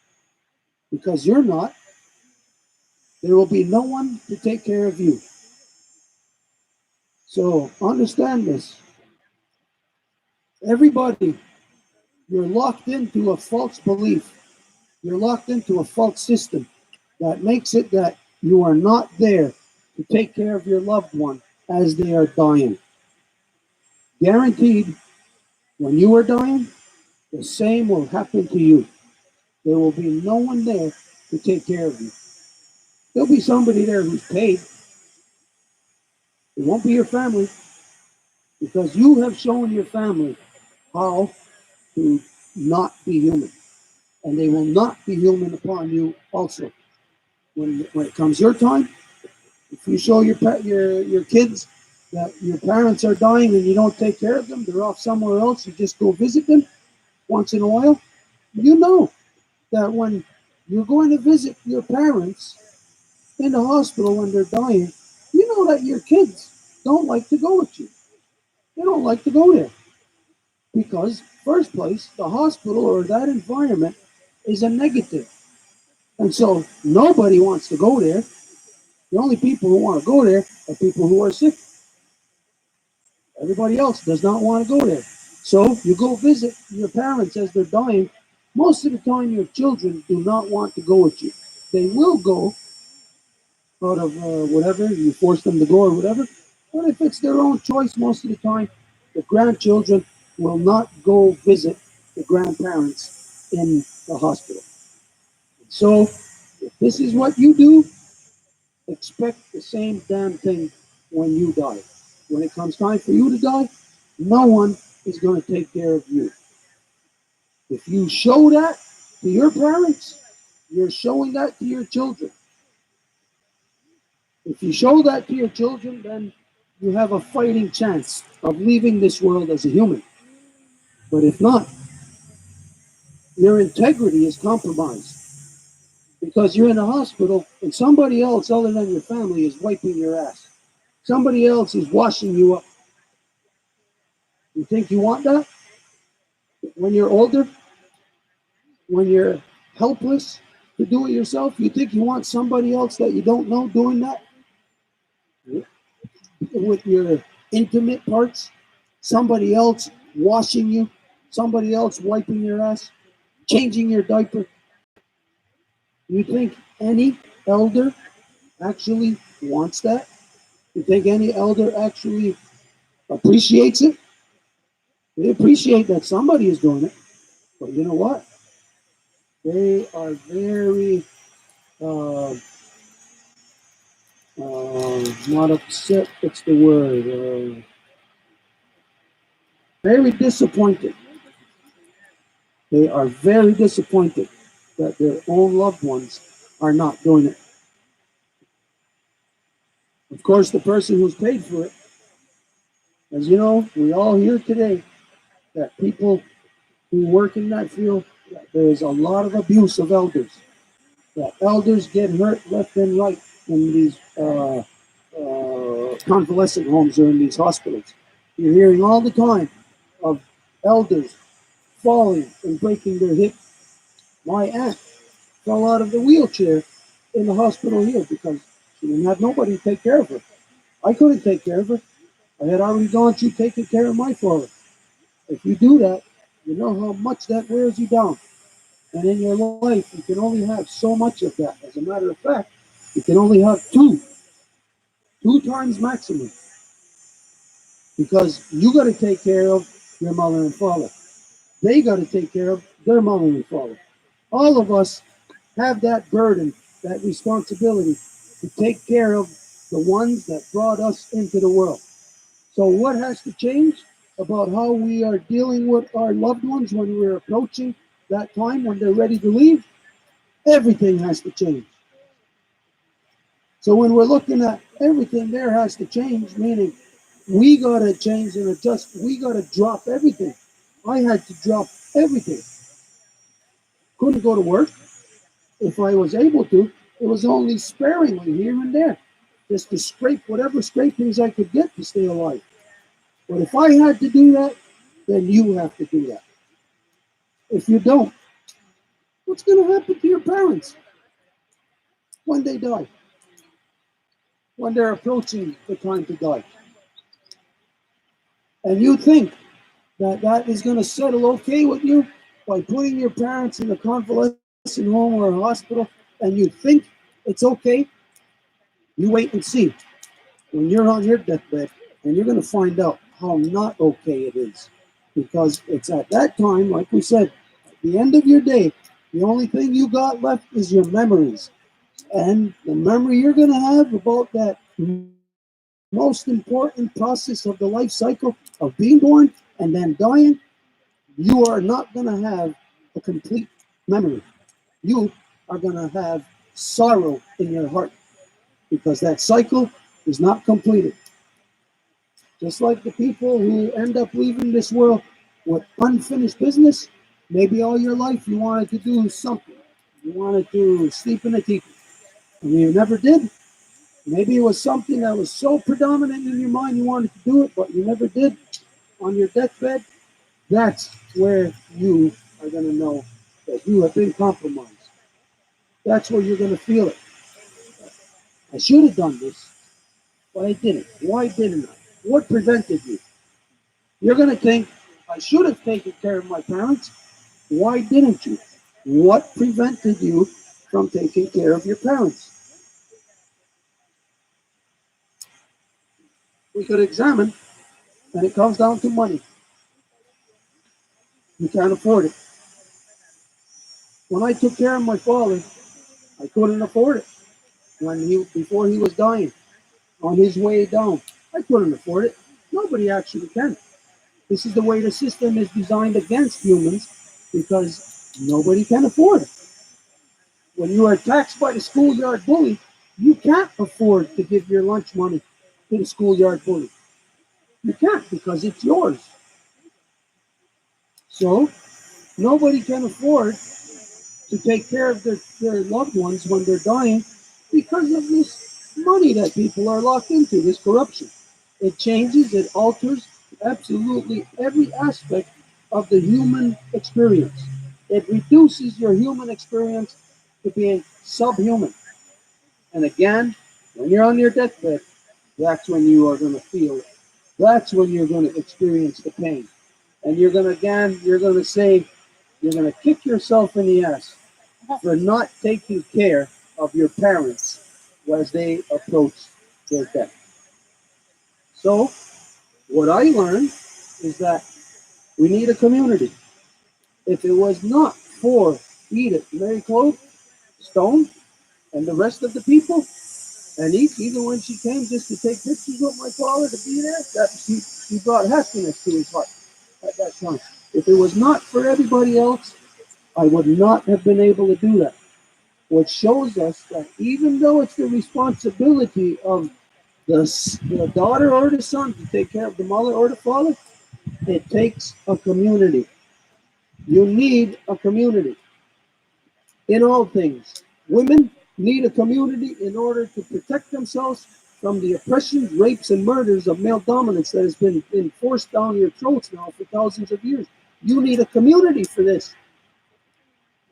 because you're not, there will be no one to take care of you. So, understand this. Everybody, you're locked into a false belief. You're locked into a false system that makes it that you are not there to take care of your loved one as they are dying. Guaranteed, when you are dying, the same will happen to you. There will be no one there to take care of you. There'll be somebody there who's paid. It won't be your family because you have shown your family how to not be human. And they will not be human upon you also. When it comes your time, if you show your kids that your parents are dying and you don't take care of them, they're off somewhere else, you just go visit them once in a while, you know that when you're going to visit your parents in the hospital when they're dying, you know that your kids don't like to go with you. They don't like to go there because, first place, the hospital or that environment is a negative. And so nobody wants to go there. The only people who want to go there are people who are sick. Everybody else does not want to go there. So you go visit your parents as they're dying. Most of the time, your children do not want to go with you. They will go out of whatever, you force them to go or whatever. But if it's their own choice, most of the time, the grandchildren will not go visit the grandparents in the hospital. So if this is what you do, expect the same damn thing when you die. When it comes time for you to die, no one is going to take care of you. If you show that to your parents, you're showing that to your children. If you show that to your children, then you have a fighting chance of leaving this world as a human. But if not, your integrity is compromised because you're in a hospital and somebody else other than your family is wiping your ass. Somebody else is washing you up. You think you want that? When you're older, when you're helpless to do it yourself, you think you want somebody else that you don't know doing that with your intimate parts? Somebody else washing you, somebody else wiping your ass, changing your diaper. You think any elder actually wants that? You think any elder actually appreciates it? They appreciate that somebody is doing it, but you know what? They are very uh, not upset. What's the word? Very disappointed. They are very disappointed that their own loved ones are not doing it. Of course, the person who's paid for it, as you know, we all hear today that people who work in that field, there is a lot of abuse of elders. That elders get hurt left and right in these convalescent homes or in these hospitals. You're hearing all the time of elders falling and breaking their hip. My aunt fell out of the wheelchair in the hospital here because she didn't have nobody to take care of her. I couldn't take care of her. I had already gone through taking care of my father. If you do that, you know how much that wears you down. And in your life, you can only have so much of that. As a matter of fact, you can only have two times maximum. Because you got to take care of your mother and father. They got to take care of their mother and father. All of us have that burden, that responsibility to take care of the ones that brought us into the world. So what has to change about how we are dealing with our loved ones when we're approaching that time when they're ready to leave? Everything has to change. So when we're looking at everything, there has to change, meaning we got to change and adjust. We got to drop everything. I had to drop everything. Couldn't go to work. If I was able to, it was only sparingly here and there. just to scrape whatever scrapings I could get to stay alive. But if I had to do that, then you have to do that. If you don't, what's going to happen to your parents when they die? When they're approaching the time to die? And you think that that is going to settle okay with you by putting your parents in a convalescent home or a hospital, and you think it's okay? You wait and see when you're on your deathbed, and you're going to find out how not okay it is. Because it's at that time, like we said, at the end of your day, the only thing you got left is your memories. And the memory you're going to have about that most important process of the life cycle of being born and then dying, you are not going to have a complete memory. You are going to have sorrow in your heart because that cycle is not completed. Just like the people who end up leaving this world with unfinished business, maybe all your life you wanted to do something. You wanted to sleep in a teepee, and you never did. Maybe it was something that was so predominant in your mind you wanted to do it, but you never did. On your deathbed, that's where you are going to know that you have been compromised. That's where you're going to feel it. I should have done this, but I didn't. Why didn't I? What prevented you? You're going to think, I should have taken care of my parents. Why didn't you? What prevented you from taking care of your parents? We could examine, and it comes down to money. You can't afford it. When I took care of my father, I couldn't afford it. Before he was dying, on his way down, I couldn't afford it. Nobody actually can. This is the way the system is designed against humans because nobody can afford it. When you are taxed by the schoolyard bully, you can't afford to give your lunch money to the schoolyard bully. You can't because it's yours. So nobody can afford to take care of their loved ones when they're dying because of this money that people are locked into, this corruption. It changes, it alters absolutely every aspect of the human experience. It reduces your human experience to being subhuman. And again, when you're on your deathbed, that's when you are going to feel it. That's when you're going to experience the pain. And you're going to say, you're going to kick yourself in the ass for not taking care of your parents as they approach their death. So, what I learned is that we need a community. If it was not for Edith, Mary Claude, Stone, and the rest of the people, and even when she came just to take pictures with my father to be there, that she brought happiness to his heart at that time. If it was not for everybody else, I would not have been able to do that. Which shows us that even though it's the responsibility of the daughter or the son to take care of the mother or the father, it takes a community. You need a community in all things. Women need a community in order to protect themselves from the oppression, rapes, and murders of male dominance that has been forced down your throats now for thousands of years. You need a community for this.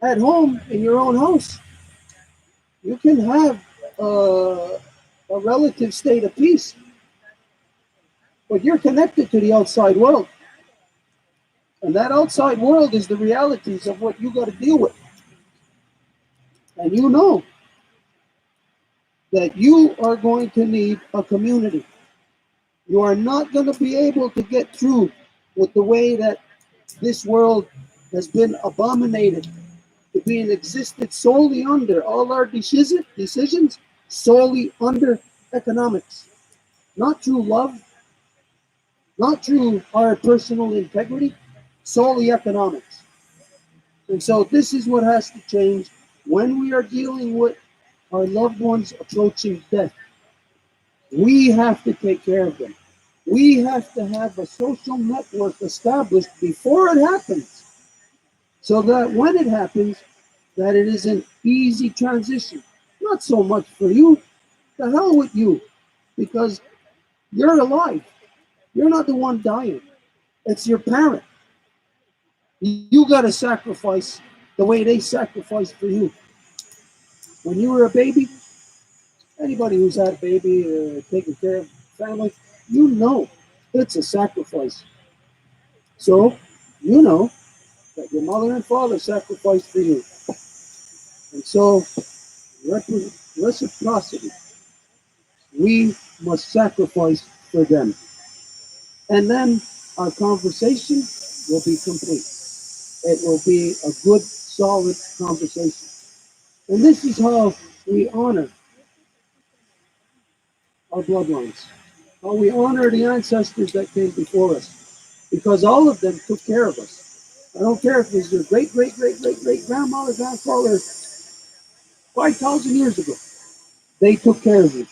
At home, in your own house, you can have a relative state of peace, but you're connected to the outside world. And that outside world is the realities of what you got to deal with. And you know that you are going to need a community. You are not going to be able to get through with the way that this world has been abominated to being existed solely under all our decisions, solely under economics. Not through love, not through our personal integrity, solely economics. And so this is what has to change when we are dealing with our loved ones approaching death. We have to take care of them. We have to have a social network established before it happens, so that when it happens, that it is an easy transition. Not so much for you, The hell with you, because you're alive. You're not the one dying. It's your parent. You got to sacrifice the way they sacrificed for you. When you were a baby, anybody who's had a baby or taken care of family, you know it's a sacrifice. So, you know that your mother and father sacrificed for you. And so, reciprocity, we must sacrifice for them. And then our conversation will be complete. It will be a good, solid conversation. And this is how we honor our bloodlines, how we honor the ancestors that came before us, because all of them took care of us. I don't care if it was your great, great, great, great, great grandmother, grandfather, 5,000 years ago. They took care of you.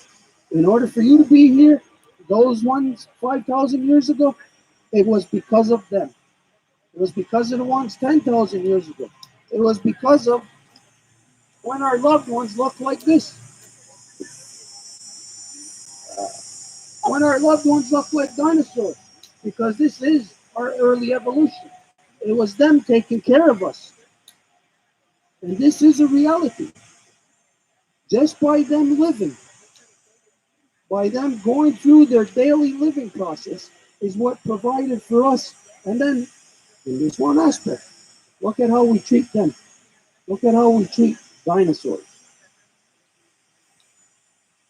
In order for you to be here, those ones 5,000 years ago, it was because of them. It was because of the ones 10,000 years ago. It was because of when our loved ones looked like this. When our loved ones look like dinosaurs, because this is our early evolution. It was them taking care of us. And this is a reality. Just by them living, by them going through their daily living process, is what provided for us. And then, in this one aspect, look at how we treat them. Look at how we treat dinosaurs.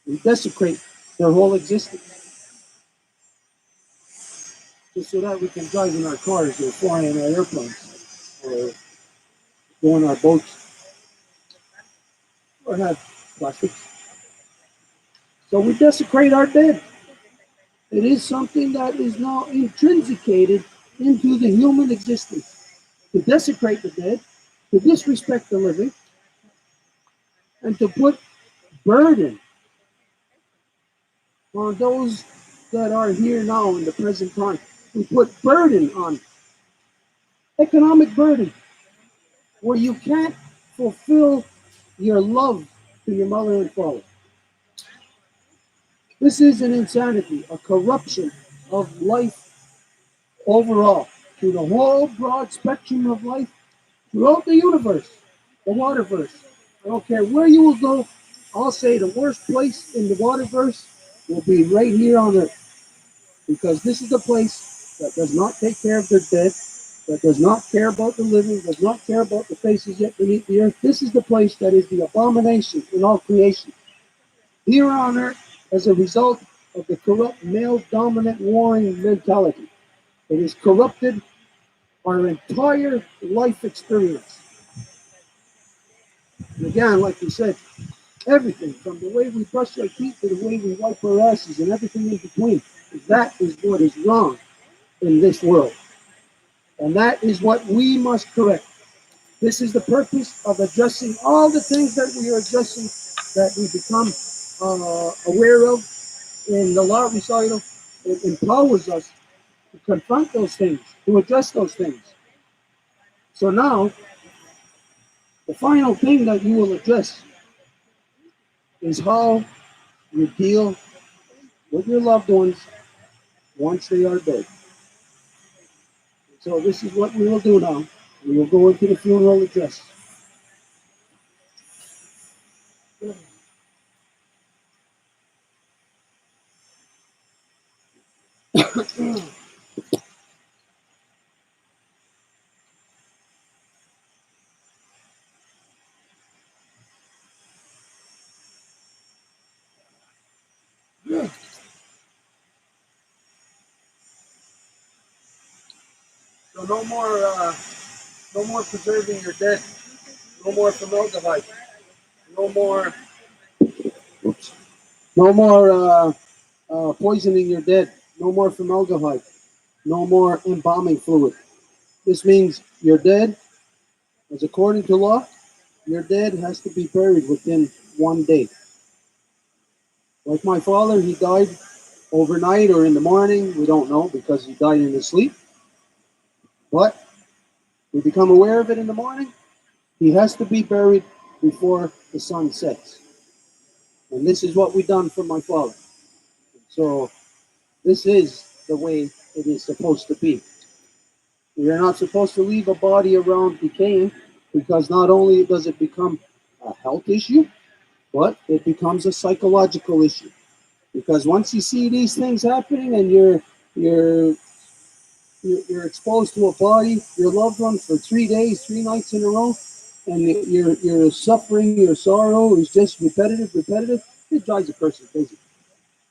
We desecrate their whole existence just so that we can drive in our cars or fly in our airplanes or go on our boats or have plastics. So we desecrate our dead. It is something that is now intrinsicated into the human existence. To desecrate the dead, to disrespect the living, and to put burden on those that are here now in the present time. We put burden on economic burden, where you can't fulfill your love to your mother and father. This is an insanity, a corruption of life overall, through the whole broad spectrum of life, throughout the universe, the waterverse. I don't care where you will go, I'll say the worst place in the waterverse will be right here on Earth. Because this is the place that does not take care of their dead, that does not care about the living, does not care about the faces yet beneath the earth. This is the place that is the abomination in all creation. Here on earth, as a result of the corrupt male dominant warring mentality, it has corrupted our entire life experience. And again, like we said, everything from the way we brush our teeth to the way we wipe our asses and everything in between, that is what is wrong in this world. And that is what we must correct. This is the purpose of addressing all the things that we are addressing, that we become aware of in the law recital. It empowers us to confront those things, to address those things. So now, the final thing that you will address is how you deal with your loved ones once they are dead. So this is what we will do now. We will go into the funeral address. So no more preserving your dead. No more formaldehyde. No more. Oops. No more poisoning your dead. No more formaldehyde. No more embalming fluid. This means you're dead, as according to law, your dead has to be buried within 1 day. Like my father, he died overnight or in the morning. We don't know because he died in his sleep. But we become aware of it in the morning. He has to be buried before the sun sets. And this is what we done for my father. So this is the way it is supposed to be. You're not supposed to leave a body around decaying, because not only does it become a health issue, but it becomes a psychological issue. Because once you see these things happening and you're you're exposed to a body, your loved one, for 3 days, 3 nights in a row, and your suffering, your sorrow is just repetitive, it drives a person crazy.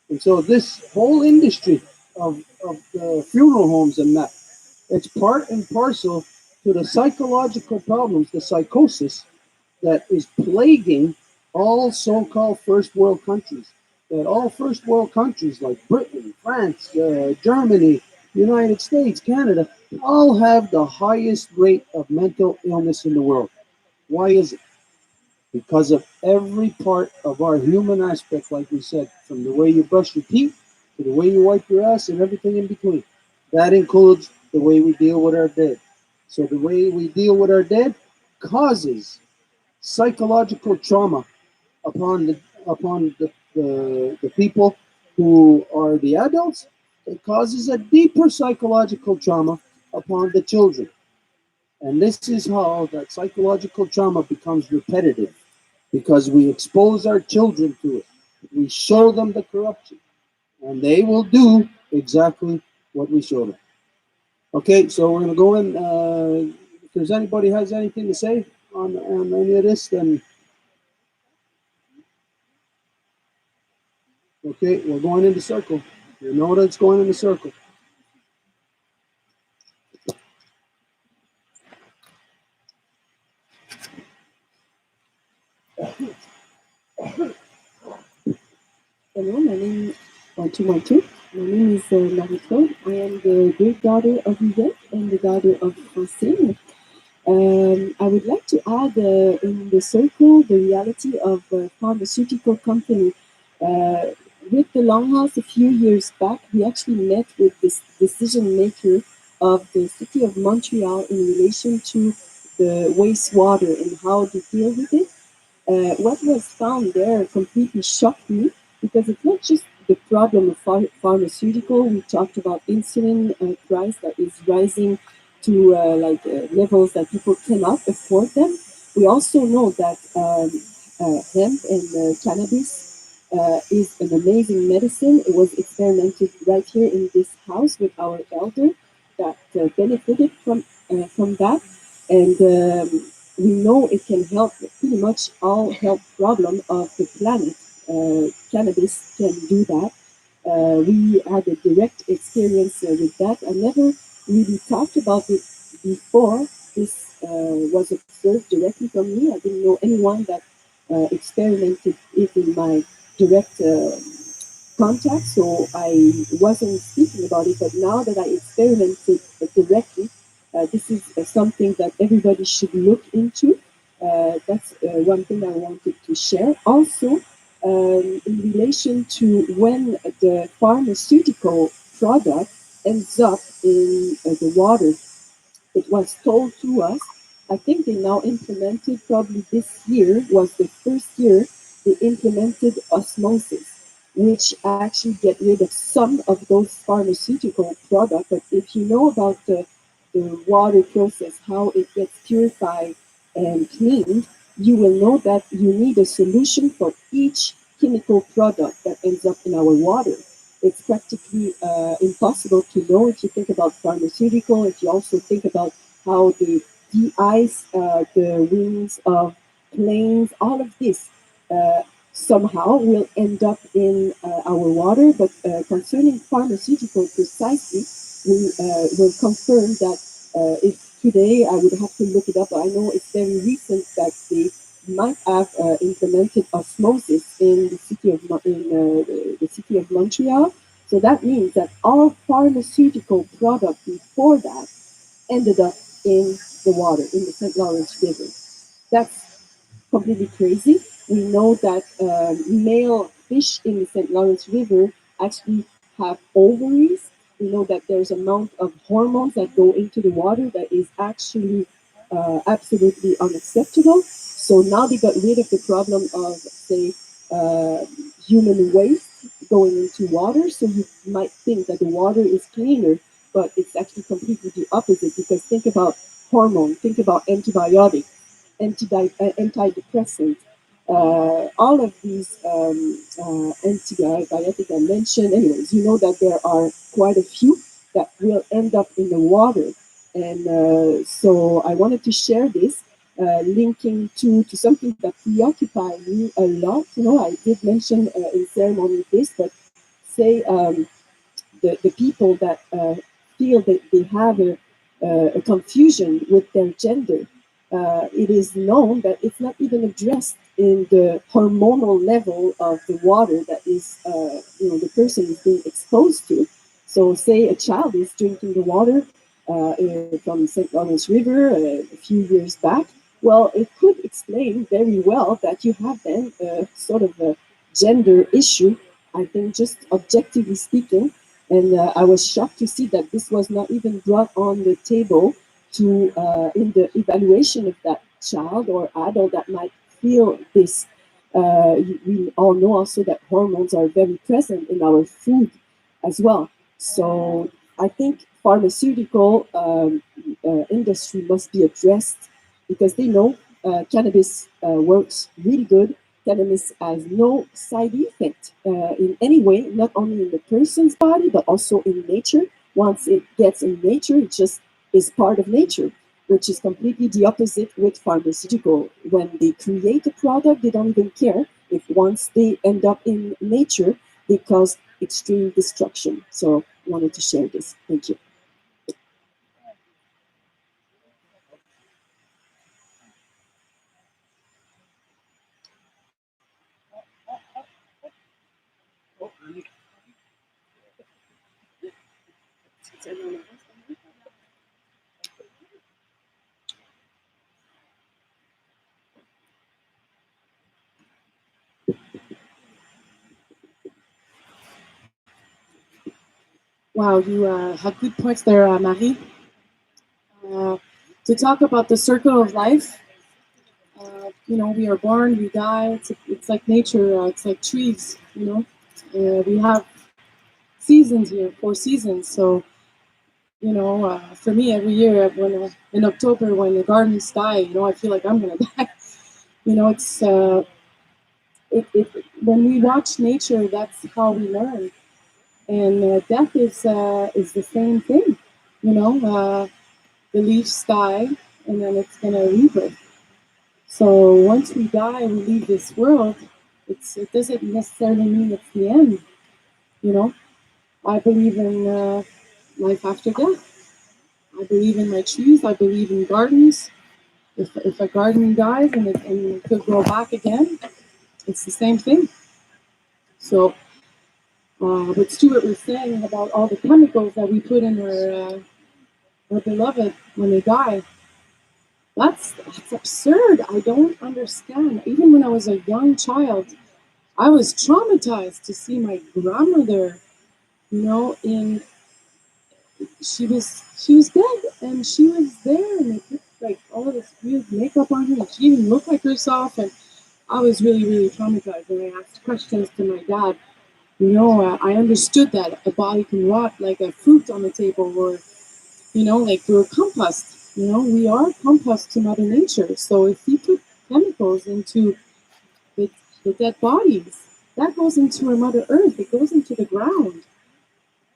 And so this whole industry of the funeral homes and that, it's part and parcel to the psychological problems, the psychosis that is plaguing all so-called first world countries. That all first world countries like Britain, France, Germany, United States, Canada, all have the highest rate of mental illness in the world. Why is it? Because of every part of our human aspect, like we said, from the way you brush your teeth to the way you wipe your ass and everything in between. That includes the way we deal with our dead. So the way we deal with our dead causes psychological trauma upon the people who are the adults. It causes a deeper psychological trauma upon the children. And this is how that psychological trauma becomes repetitive, because we expose our children to it. We show them the corruption, and they will do exactly what we show them. Okay, so we're going to go in. If there's anybody has anything to say on any of this, then okay, we're going in the circle. You know that it's going in the circle. Hello, my name 1212. My name is Marie-Claude. I am the great daughter of Yvette and the daughter of Francine. I would like to add in the circle the reality of a pharmaceutical company. Uh, with the Longhouse a few years back, we actually met with this decision maker of the city of Montreal in relation to the wastewater and how to deal with it. What was found there completely shocked me because it's not just the problem of pharmaceutical. We talked about insulin price that is rising to levels that people cannot afford them. We also know that hemp and cannabis is an amazing medicine. It was experimented right here in this house with our elder that benefited from that, and we know it can help pretty much all health problem of the planet. Cannabis can do that. We had a direct experience with that. I never really talked about it before. This was observed directly from me. I didn't know anyone that experimented it in my direct contact, so I wasn't speaking about it. But now that I experimented directly, this is something that everybody should look into. That's one thing I wanted to share. Also, in relation to when the pharmaceutical product ends up in the water, it was told to us. I think they now implemented, probably this year was the first year they implemented osmosis, which actually get rid of some of those pharmaceutical products. But if you know about the water process, how it gets purified and cleaned, you will know that you need a solution for each chemical product that ends up in our water. It's practically impossible to know if you think about pharmaceutical, if you also think about how they de-ice the wings of planes, all of this somehow will end up in our water. But concerning pharmaceutical precisely, we will confirm that if today I would have to look it up, I know it's very recent that they might have implemented osmosis in the city of Montreal. So that means that all pharmaceutical product before that ended up in the water, in the St. Lawrence River. That's completely crazy. We know that male fish in the St. Lawrence River actually have ovaries. We know that there's amount of hormones that go into the water that is actually absolutely unacceptable. So now they got rid of the problem of, say, uh, human waste going into water. So you might think that the water is cleaner, but it's actually completely the opposite. Because think about hormone, think about antibiotics, antidepressants, all of these antibiotic I mentioned. Anyways, you know that there are quite a few that will end up in the water. And so I wanted to share this, linking to something that preoccupies me a lot. You know, I did mention in ceremony this, but say the people that feel that they have a confusion with their gender. It is known that it's not even addressed in the hormonal level of the water that is, the person is being exposed to. So, say a child is drinking the water from St. Lawrence River a few years back. Well, it could explain very well that you have then sort of a gender issue. I think, just objectively speaking, and I was shocked to see that this was not even brought on the table to in the evaluation of that child or adult that might feel this. We all know also that hormones are very present in our food as well. So I think pharmaceutical industry must be addressed because they know cannabis works really good. Cannabis has no side effect in any way, not only in the person's body, but also in nature. Once it gets in nature, it just is part of nature, which is completely the opposite with pharmaceutical. When they create a product, they don't even care if once they end up in nature, they cause extreme destruction. So I wanted to share this. Thank you. Wow, you had good points there, Marie. To talk about the circle of life, we are born, we die. It's like nature. It's like trees. We have seasons here, 4 seasons. So for me, every year when in October when the gardens die, I feel like I'm gonna die. It's when we watch nature, that's how we learn. And death is the same thing. The leaves die, and then it's gonna rebirth. So once we die, we leave this world. It doesn't necessarily mean it's the end. You know, I believe in life after death. I believe in my trees. I believe in gardens. If a garden dies and it could grow back again, it's the same thing. So, what Stuart was saying about all the chemicals that we put in our beloved when they die, that's absurd. I don't understand. Even when I was a young child, I was traumatized to see my grandmother, in she was dead and she was there and they put like all of this weird makeup on her and she even looked like herself and I was really, really traumatized and I asked questions to my dad. I understood that a body can rot like a fruit on the table or, like we're compost. We are compost to Mother Nature. So if we put chemicals into the, the dead bodies, that goes into our Mother Earth, it goes into the ground.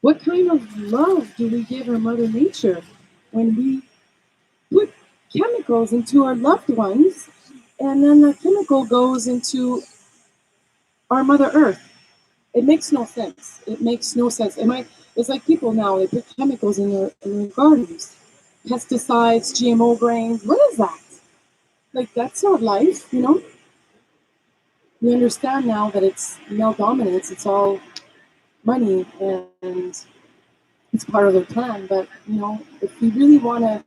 What kind of love do we give our Mother Nature when we put chemicals into our loved ones and then that chemical goes into our Mother Earth? It makes no sense. It makes no sense. It's like people now, they put chemicals in their gardens. Pesticides, GMO grains. What is that? Like, that's not life. We understand now that it's male dominance. It's all money and it's part of their plan. But, if we really want to,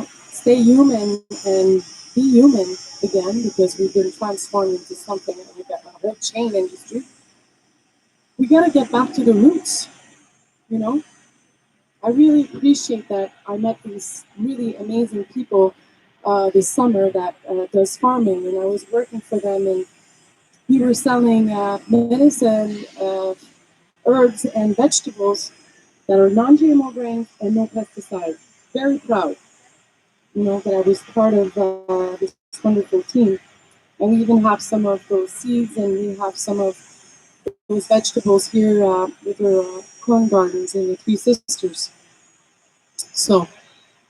stay human and be human again, because we've been transformed into something like a whole chain industry, we got to get back to the roots, you know? I really appreciate that I met these really amazing people this summer that does farming, and I was working for them, and we were selling medicine, herbs, and vegetables that are non-GMO grains and no pesticides. Very proud, that I was part of this wonderful team. And we even have some of those seeds, and we have some of those vegetables here with our corn gardens in the Three Sisters. So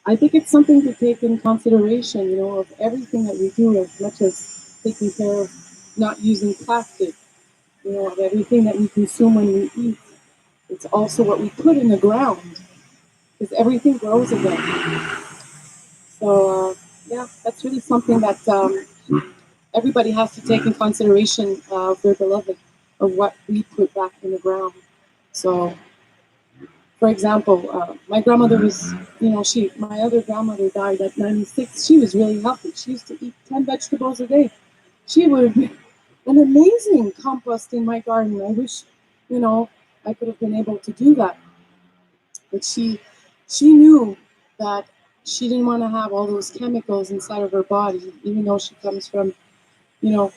I think it's something to take in consideration, of everything that we do, as much as taking care of not using plastic, of everything that we consume when we eat. It's also what we put in the ground, because everything grows again. So, yeah, that's really something that everybody has to take in consideration of their beloved, of what we put back in the ground. So, for example, my grandmother was, my other grandmother died at 96. She was really healthy. She used to eat 10 vegetables a day. She would have been an amazing compost in my garden. I wish, I could have been able to do that. But she knew that she didn't want to have all those chemicals inside of her body, even though she comes from, you know,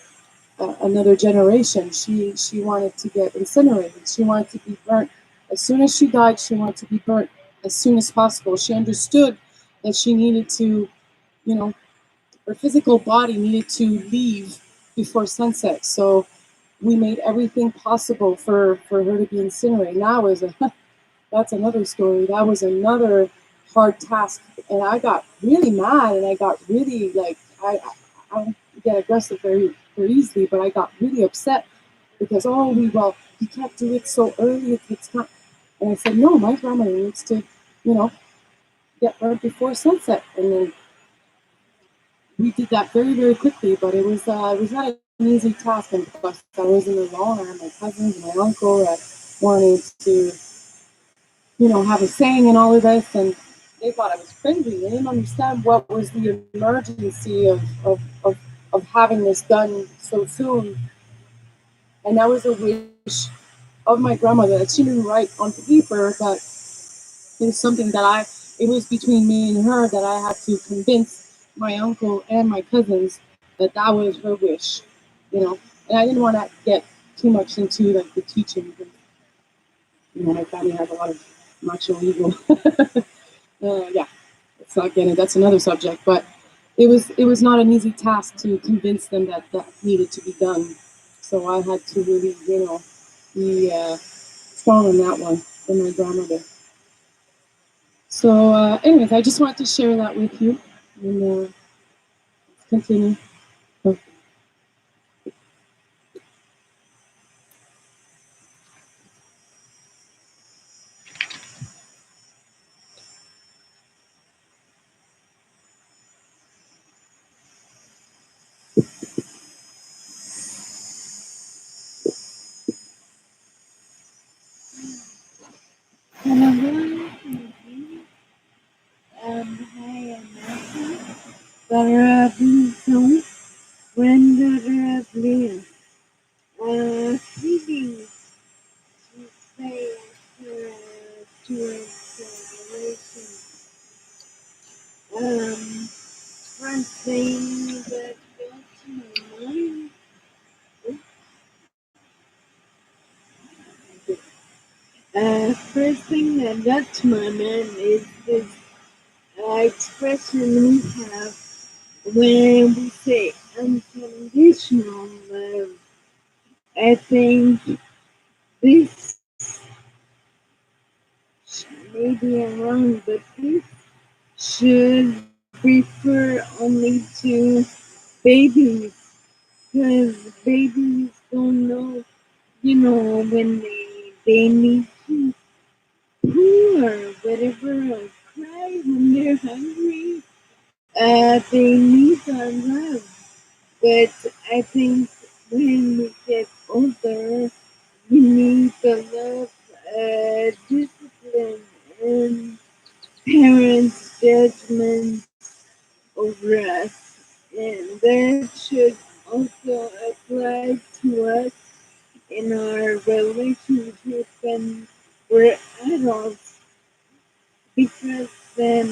another generation. She wanted to get incinerated. She wanted to be burnt. As soon as she died, she wanted to be burnt as soon as possible. She understood that she needed to, you know, her physical body needed to leave before sunset. So we made everything possible for her to be incinerated. Now is a that's another story. That was another hard task, and I got really mad, and I got really like I don't get aggressive very easily, but I got really upset because you can't do it so early. It takes time, and I said no. My grandmother needs to, you know, get right before sunset, and then we did that very quickly. But it was not an easy task, and plus I wasn't alone. I had my cousins and my uncle that wanted to have a saying in all of this, and they thought I was crazy. They didn't understand what was the emergency of having this done so soon. And that was a wish of my grandmother that she didn't write on paper, but it was something it was between me and her that I had to convince my uncle and my cousins that that was her wish, And I didn't want to get too much into like the teaching. My family has a lot of macho ego. Yeah, it's not getting. That's another subject, but it was not an easy task to convince them that that needed to be done. So I had to really, be strong on that one for my grandmother. So, anyways, I just wanted to share that with you, and let's continue. Oh. Hi, I'm Matthew. Barabito, Brenda Rablia. Speaking to say after to one thing that got to my mind. First thing that got to my mind is this expression we have when we say unconditional love. I think this, maybe I'm wrong, but this should refer only to babies, because babies don't know, when they need to poo or whatever, or cry when they're hungry. They need our love. But I think when we get older, we need the love, discipline, and parents' judgment over us. And that should also apply to us in our relationship when we're adults, because then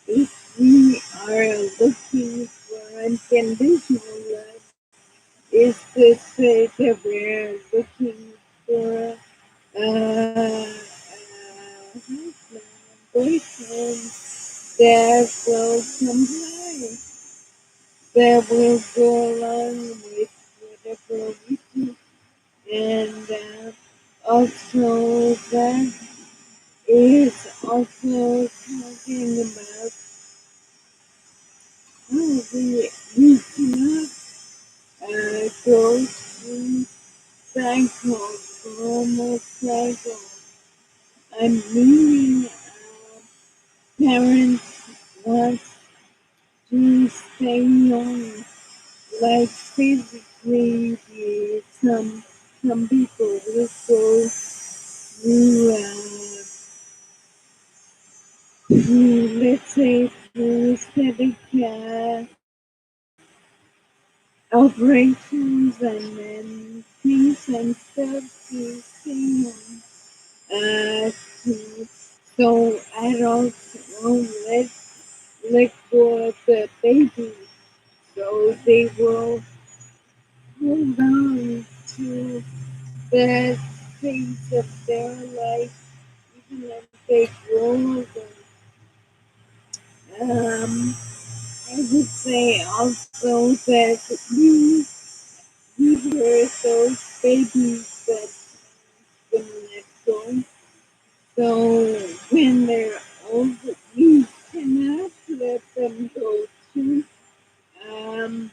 if we are looking for unconditional love is to say that we're looking for a husband, boyfriend that will comply, that will go along with whatever we do. And also that is also talking about how we cannot go through cycles, normal cycles. I'm meaning parents want to stay young, like physically, some people will go through, let's say, through aesthetic operations and then things and stuff to stay young. To, so adults won't let go of the baby, so they will hold on to that phase of their life even if they grow older. I would say also that we were those babies that been let go. So when they're old, we cannot let them go too. Um,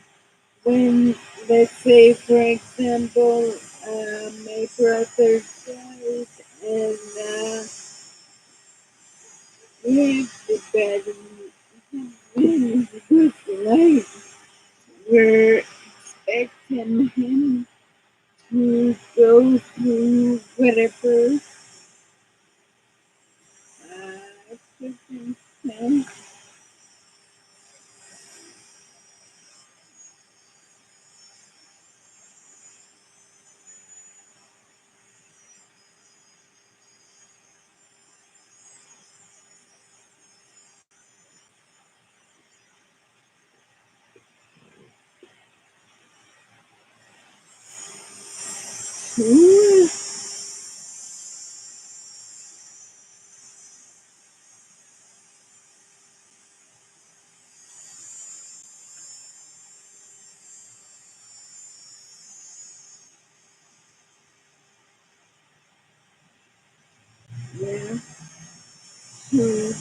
when, let's say, for example, my brother died and we have to bury him in good life. We're expecting him to go through whatever circumstance. Ooh, yeah, to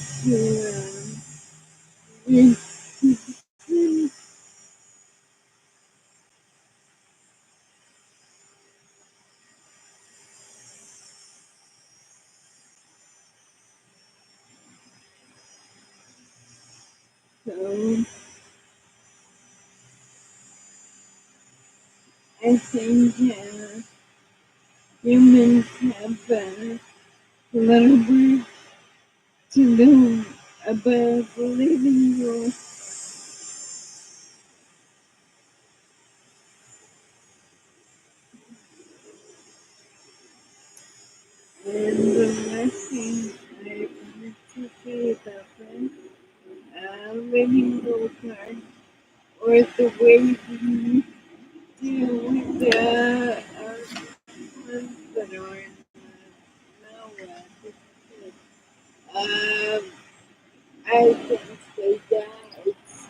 so I think humans have a little bit to know about living your and the last thing I wanted to say about that, living your part or the way we deal with the ones that are now difficult. I can say that it's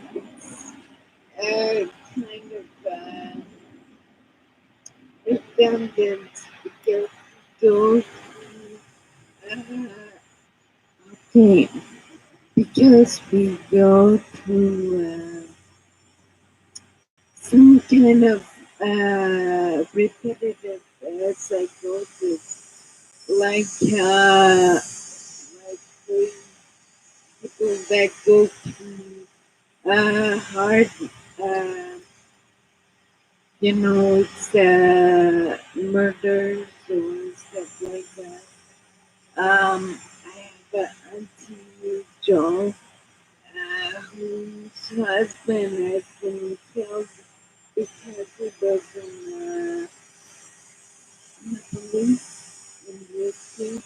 kind of redundant because those uh, okay, because we go through some kind of repetitive psychosis, like the people that go through hard, uh, it's murders or stuff like that. I have an auntie Joe whose husband has been killed because he was in the police in whiskey.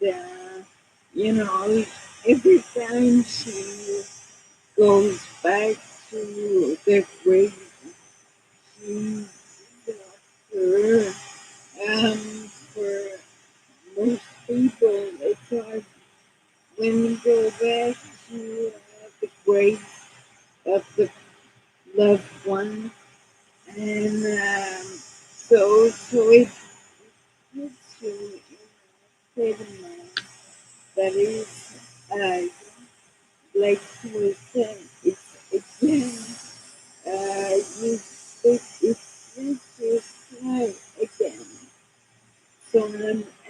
And, every time she goes back to the great huge doctor. For most people, it's hard when we go back to the grace of the loved one, and so it puts you in a state of mind that is, uh, like you were saying, it's again, you it's just time again. So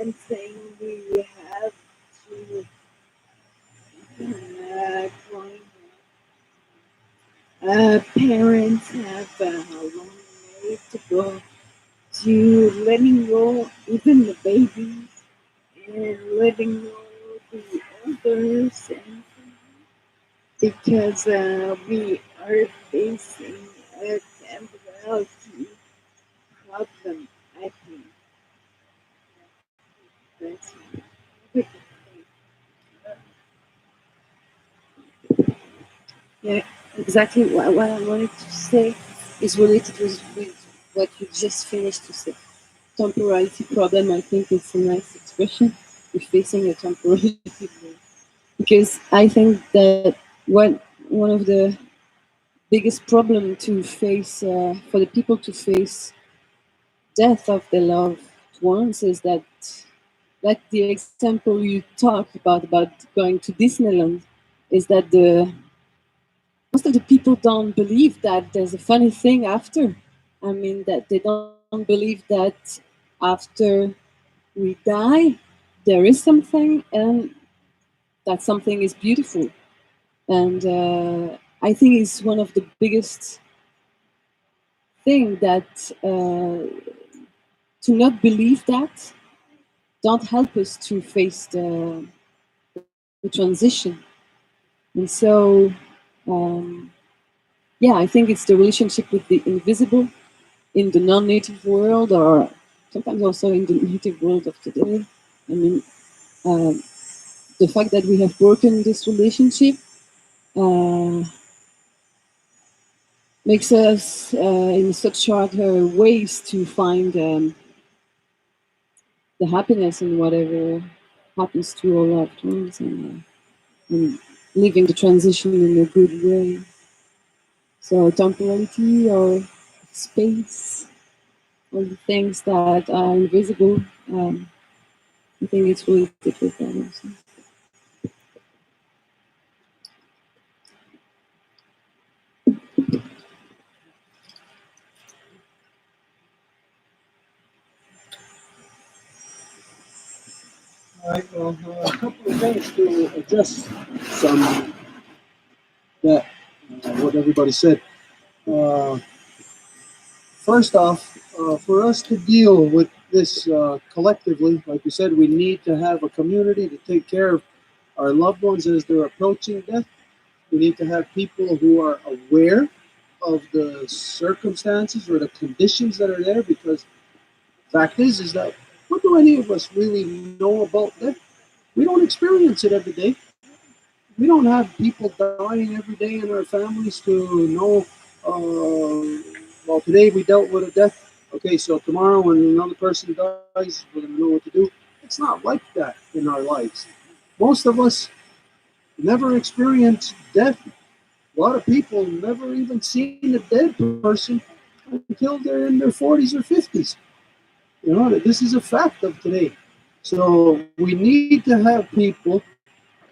I'm saying we have to growing parents have a long way to go to letting go even the babies and letting go the elders, and because we are facing a temporality problem, I think. That's it. Yeah, exactly. What I wanted to say is related with what you just finished to say. Temporality problem, I think it's a nice expression. We're facing a temporality problem. Because I think that one of the biggest problem to face for the people to face death of their loved ones is that, like the example you talked about going to Disneyland, is that the most of the people don't believe that there's a funny thing after. I mean, that they don't believe that after we die, there is something, and that something is beautiful. And I think it's one of the biggest thing that to not believe that don't help us to face the transition. And so, um, yeah, I think it's the relationship with the invisible in the non-native world, or sometimes also in the native world of today. I mean, um, the fact that we have broken this relationship uh, makes us in such other ways to find the happiness in whatever happens to our loved ones, and living the transition in a good way. So temporality or space, all the things that are invisible, I think it's related with that also. All right, well, a couple of things to address some that what everybody said. Uh, First off, for us to deal with this collectively, like we said, we need to have a community to take care of our loved ones as they're approaching death. We need to have people who are aware of the circumstances or the conditions that are there, because the fact is that what do any of us really know about death? We don't experience it every day. We don't have people dying every day in our families to know. Well, today we dealt with a death. Okay, so tomorrow when another person dies, we're going to know what to do. It's not like that in our lives. Most of us never experience death. A lot of people never even seen a dead person until they're in their 40s or 50s. You know, this is a fact of today. So we need to have people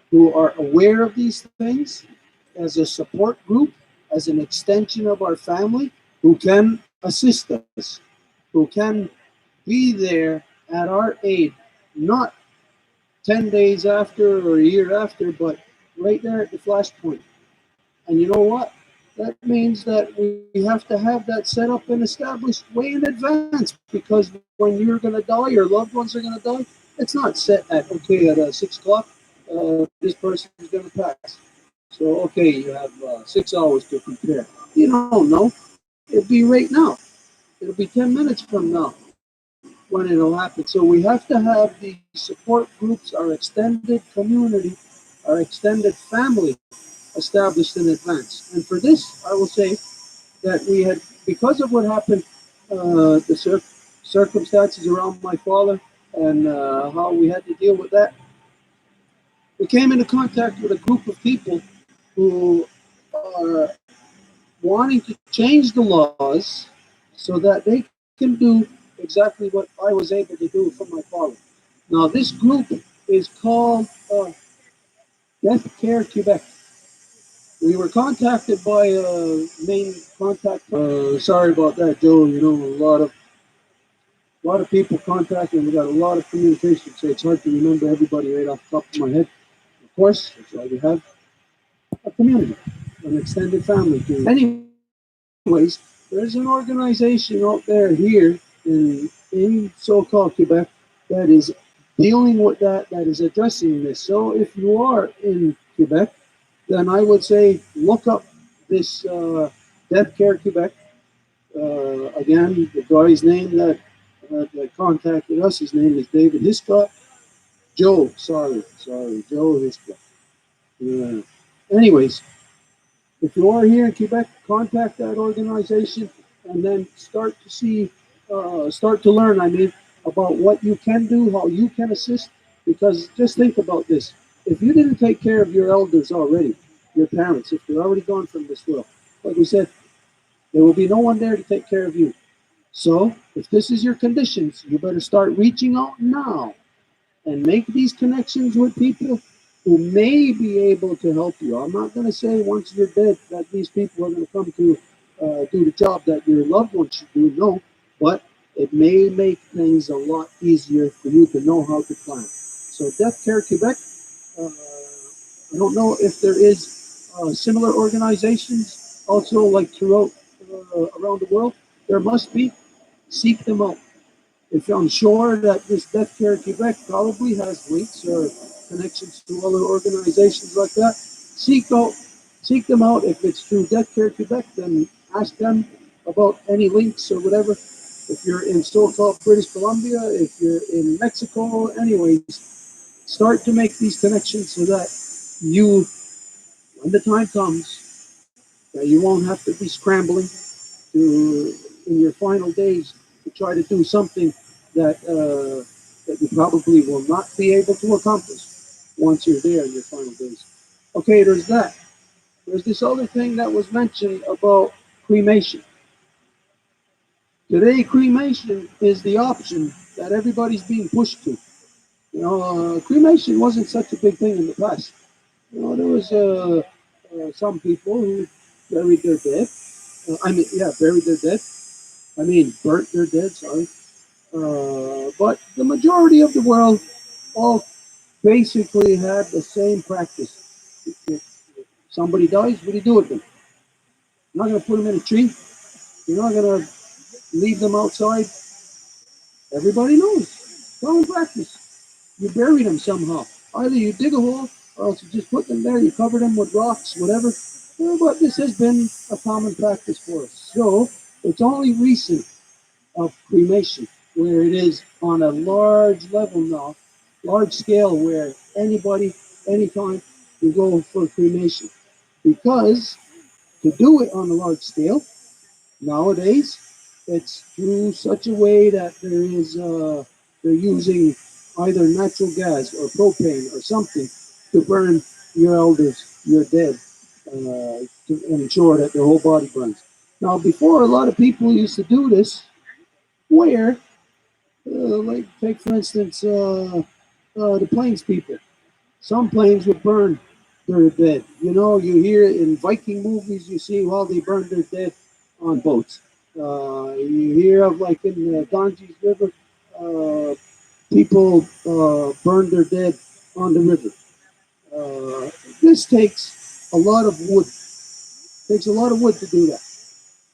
who are aware of these things as a support group, as an extension of our family, who can assist us, who can be there at our aid, not 10 days after or a year after, but right there at the flashpoint. And you know what? That means that we have to have that set up and established way in advance, because when you're going to die, your loved ones are going to die, it's not set at, okay, at 6 o'clock, this person is going to pass. So, okay, you have 6 hours to prepare. You don't know. It'll be right now. It'll be 10 minutes from now when it'll happen. So we have to have these support groups, our extended community, our extended family established in advance. And for this, I will say that we had, because of what happened, the circumstances around my father and how we had to deal with that, we came into contact with a group of people who are wanting to change the laws so that they can do exactly what I was able to do for my father. Now, this group is called Death Care Quebec. We were contacted by a main contact. Sorry about that, Joe. You know, a lot of people contacting. We got a lot of communication, so it's hard to remember everybody right off the top of my head. Of course, that's why we have a community, an extended family. Anyways, there's an organization out there here in so-called Quebec that is dealing with that, that is addressing this. So if you are in Quebec, then I would say look up this Death Care Quebec. Again, the guy's name that contacted us, his name is David Hiscott. Joe Hiscott. Yeah. Anyways, if you are here in Quebec, contact that organization and then start to learn, I mean, about what you can do, how you can assist. Because just think about this. If you didn't take care of your elders already, your parents, if they're already gone from this world, like we said, there will be no one there to take care of you. So if this is your conditions, you better start reaching out now and make these connections with people who may be able to help you. I'm not going to say once you're dead that these people are going to come to do the job that your loved ones should do. No, but it may make things a lot easier for you to know how to plan. So, Death Care Quebec. I don't know if there is similar organizations also like throughout around the world. There must be. Seek them out. If I'm sure that this Death Care Quebec probably has links or connections to other organizations like that, seek them out. If it's through Death Care Quebec, then ask them about any links or whatever. If you're in so-called British Columbia, if you're in Mexico, anyways, start to make these connections so that you, when the time comes, that you won't have to be scrambling to in your final days to try to do something that that you probably will not be able to accomplish once you're there in your final days. Okay, there's that. There's this other thing that was mentioned about cremation. Today, cremation is the option that everybody's being pushed to. You know, cremation wasn't such a big thing in the past. You know, there was some people who buried their dead. Buried their dead. I mean, burnt their dead. Sorry. But the majority of the world all basically had the same practice. If somebody dies, what do you do with them? You're not going to put them in a tree. You're not going to leave them outside. Everybody knows. Common practice. You bury them somehow. Either you dig a hole, or else you just put them there. You cover them with rocks, whatever. But this has been a common practice for us. So it's only recent of cremation, where it is on a large level now, large scale, where anybody, anytime, can go for cremation. Because to do it on a large scale, nowadays, it's through such a way that they're using either natural gas or propane or something to burn your elders, your dead, to ensure that their whole body burns. Now, before, a lot of people used to do this where like take for instance the plains people. Some plains would burn their dead. You know, you hear in Viking movies, you see, well, they burned their dead on boats. You hear of like in the Ganges River, uh, people burn their dead on the river. This takes a lot of wood. Takes a lot of wood to do that.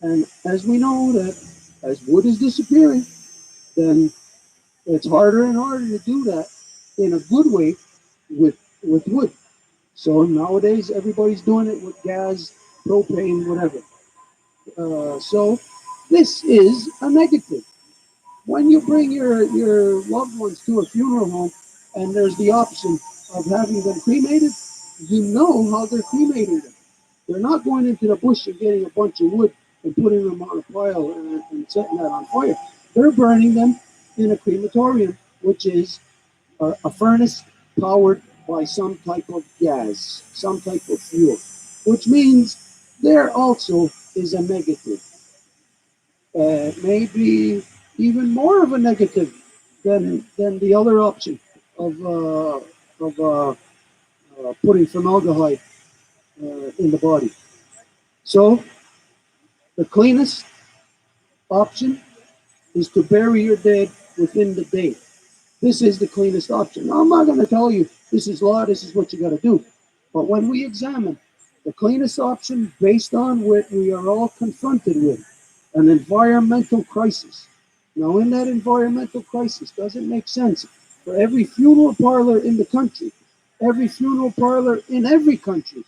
And as we know that as wood is disappearing, then it's harder and harder to do that in a good way with wood. So nowadays everybody's doing it with gas, propane, whatever. So this is a negative. When you bring your loved ones to a funeral home and there's the option of having them cremated, you know how they're cremating them. They're not going into the bush and getting a bunch of wood and putting them on a pile and setting that on fire. They're burning them in a crematorium, which is a furnace powered by some type of gas, some type of fuel, which means there also is a negative, maybe even more of a negative than the other option of putting formaldehyde in the body. So the cleanest option is to bury your dead within the day. This is the cleanest option. Now, I'm not going to tell you this is law, this is what you got to do. But when we examine the cleanest option based on what we are all confronted with, an environmental crisis. Now, in that environmental crisis, does it make sense for every funeral parlor in the country, every funeral parlor in every country,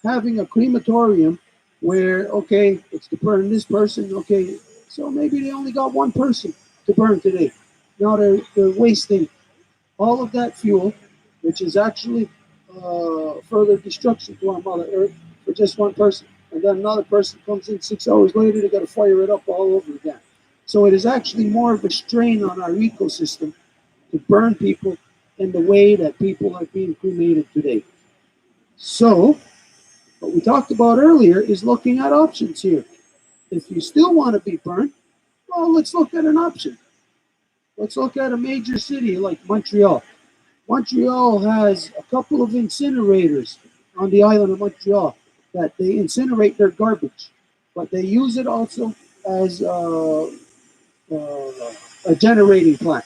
having a crematorium where, okay, it's to burn this person, okay, so maybe they only got one person to burn today. Now they're wasting all of that fuel, which is actually further destruction to our Mother Earth for just one person. And then another person comes in 6 hours later, they got to fire it up all over again. So it is actually more of a strain on our ecosystem to burn people in the way that people are being cremated today. So, what we talked about earlier is looking at options here. If you still want to be burned, well, let's look at an option. Let's look at a major city like Montreal. Montreal has a couple of incinerators on the island of Montreal that they incinerate their garbage, but they use it also as a generating plant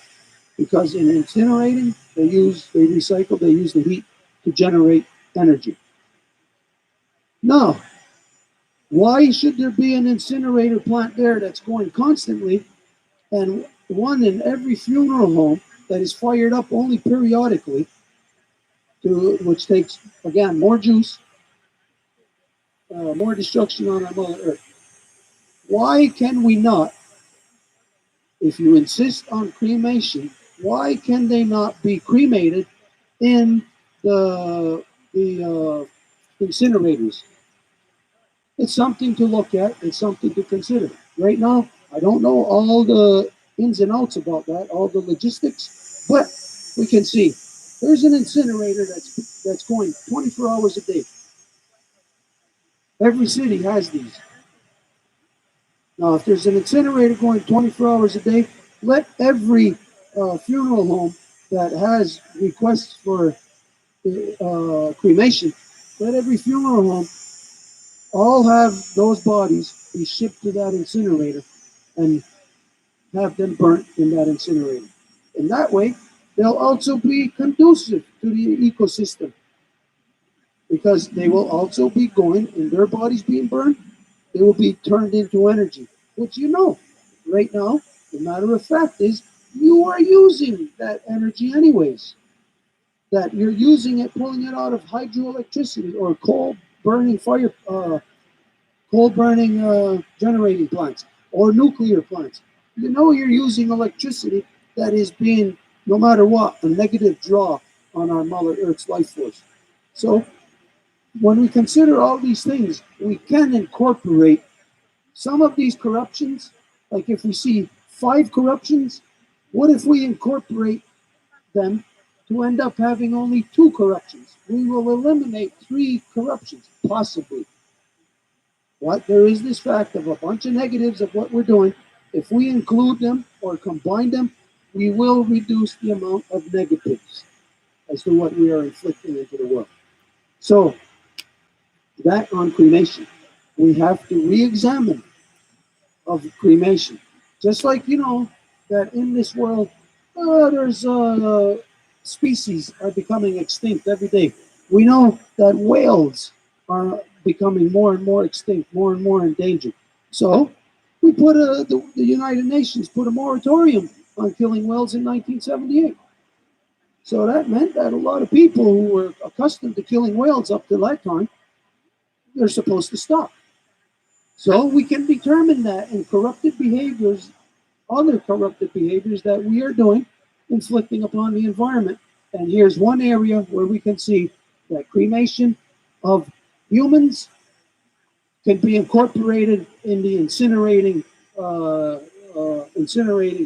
because in incinerating they recycle, they use the heat to generate energy. Now, why should there be an incinerator plant there that's going constantly and one in every funeral home that is fired up only periodically, which takes, again, more juice, more destruction on our Mother Earth? Why can we not, if you insist on cremation, why can they not be cremated in the incinerators? It's something to look at. It's something to consider. Right now, I don't know all the ins and outs about that, all the logistics, but we can see there's an incinerator that's going 24 hours a day. Every city has these. Now, if there's an incinerator going 24 hours a day, let every funeral home that has requests for cremation, let every funeral home all have those bodies be shipped to that incinerator and have them burnt in that incinerator. In that way, they'll also be conducive to the ecosystem because they will also be going, in their bodies being burned, they will be turned into energy, which right now, the matter of fact is you are using that energy anyways. That you're using it, pulling it out of hydroelectricity or coal burning generating plants or nuclear plants. You're using electricity that is being, no matter what, a negative draw on our Mother Earth's life force. So when we consider all these things, we can incorporate some of these corruptions. Like if we see 5 corruptions, what if we incorporate them to end up having only 2 corruptions? We will eliminate 3 corruptions, possibly. But there is this fact of a bunch of negatives of what we're doing. If we include them or combine them, we will reduce the amount of negatives as to what we are inflicting into the world. So, that on cremation, we have to re-examine of cremation. Just like, that in this world, there's species are becoming extinct every day. We know that whales are becoming more and more extinct, more and more endangered. So we put the United Nations put a moratorium on killing whales in 1978. So that meant that a lot of people who were accustomed to killing whales up to that time, they're supposed to stop. So we can determine that in corrupted behaviors, other corrupted behaviors that we are doing, inflicting upon the environment. And here's one area where we can see that cremation of humans can be incorporated in the incinerating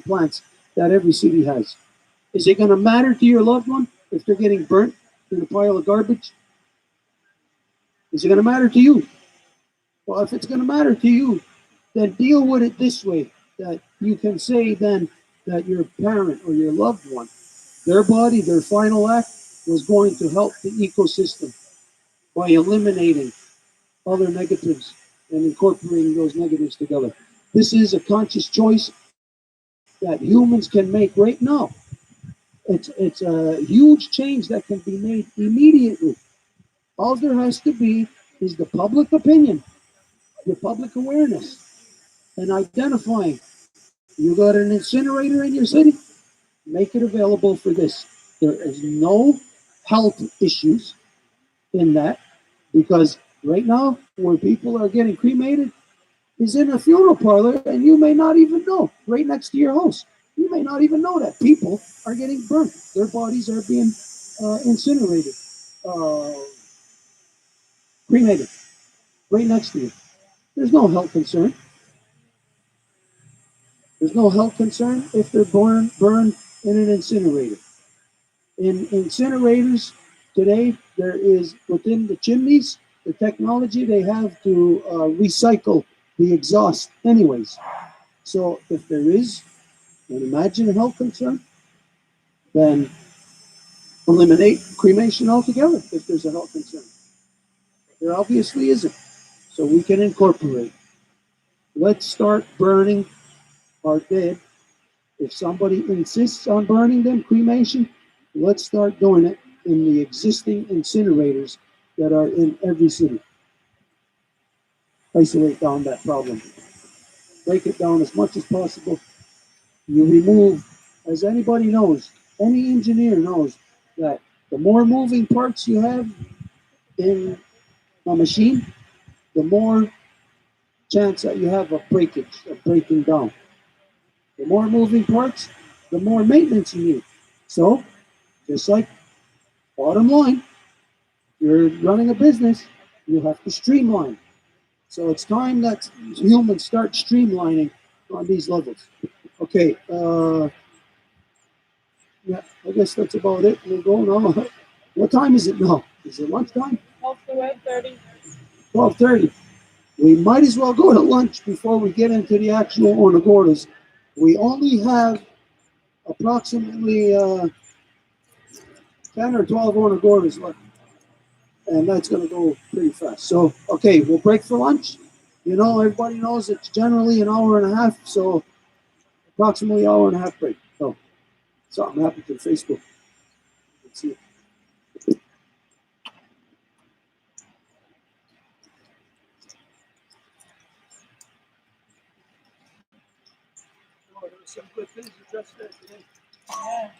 plants that every city has. Is it going to matter to your loved one if they're getting burnt in a pile of garbage? Is it going to matter to you? Well, if it's going to matter to you, then deal with it this way, that you can say then that your parent or your loved one, their body, their final act was going to help the ecosystem by eliminating other negatives and incorporating those negatives together. This is a conscious choice that humans can make right now. It's a huge change that can be made immediately. All there has to be is the public opinion, the public awareness, and identifying. You got an incinerator in your city? Make it available for this. There is no health issues in that because right now, where people are getting cremated is in a funeral parlor, and you may not even know, right next to your house. You may not even know that people are getting burnt. Their bodies are being incinerated, uh, cremated, right next to you. There's no health concern. There's no health concern if they're burned in an incinerator. In incinerators today, there is within the chimneys the technology they have to recycle the exhaust, anyways. So if there is an imagined health concern, then eliminate cremation altogether if there's a health concern. There obviously isn't. So we can incorporate. Let's start burning our dead. If somebody insists on burning them, cremation, let's start doing it in the existing incinerators that are in every city. Isolate down that problem. Break it down as much as possible. You remove, as anybody knows, any engineer knows, that the more moving parts you have in a machine, the more chance that you have of breakage, of breaking down. The more moving parts, the more maintenance you need. So, just like bottom line, you're running a business, you have to streamline. So it's time that humans start streamlining on these levels. Okay, yeah, I guess that's about it. We'll go now. What time is it now? Is it lunchtime? 12:30. 12:30. We might as well go to lunch before we get into the actual Ornagoras. We only have approximately 10 or 12 Ornagoras left, and that's going to go pretty fast. So, okay, we'll break for lunch. You know, everybody knows it's generally an hour and a half, so approximately an hour and a half break. So, something happened to Facebook. Let's see. Oh, there were some good things addressed there today. Yeah.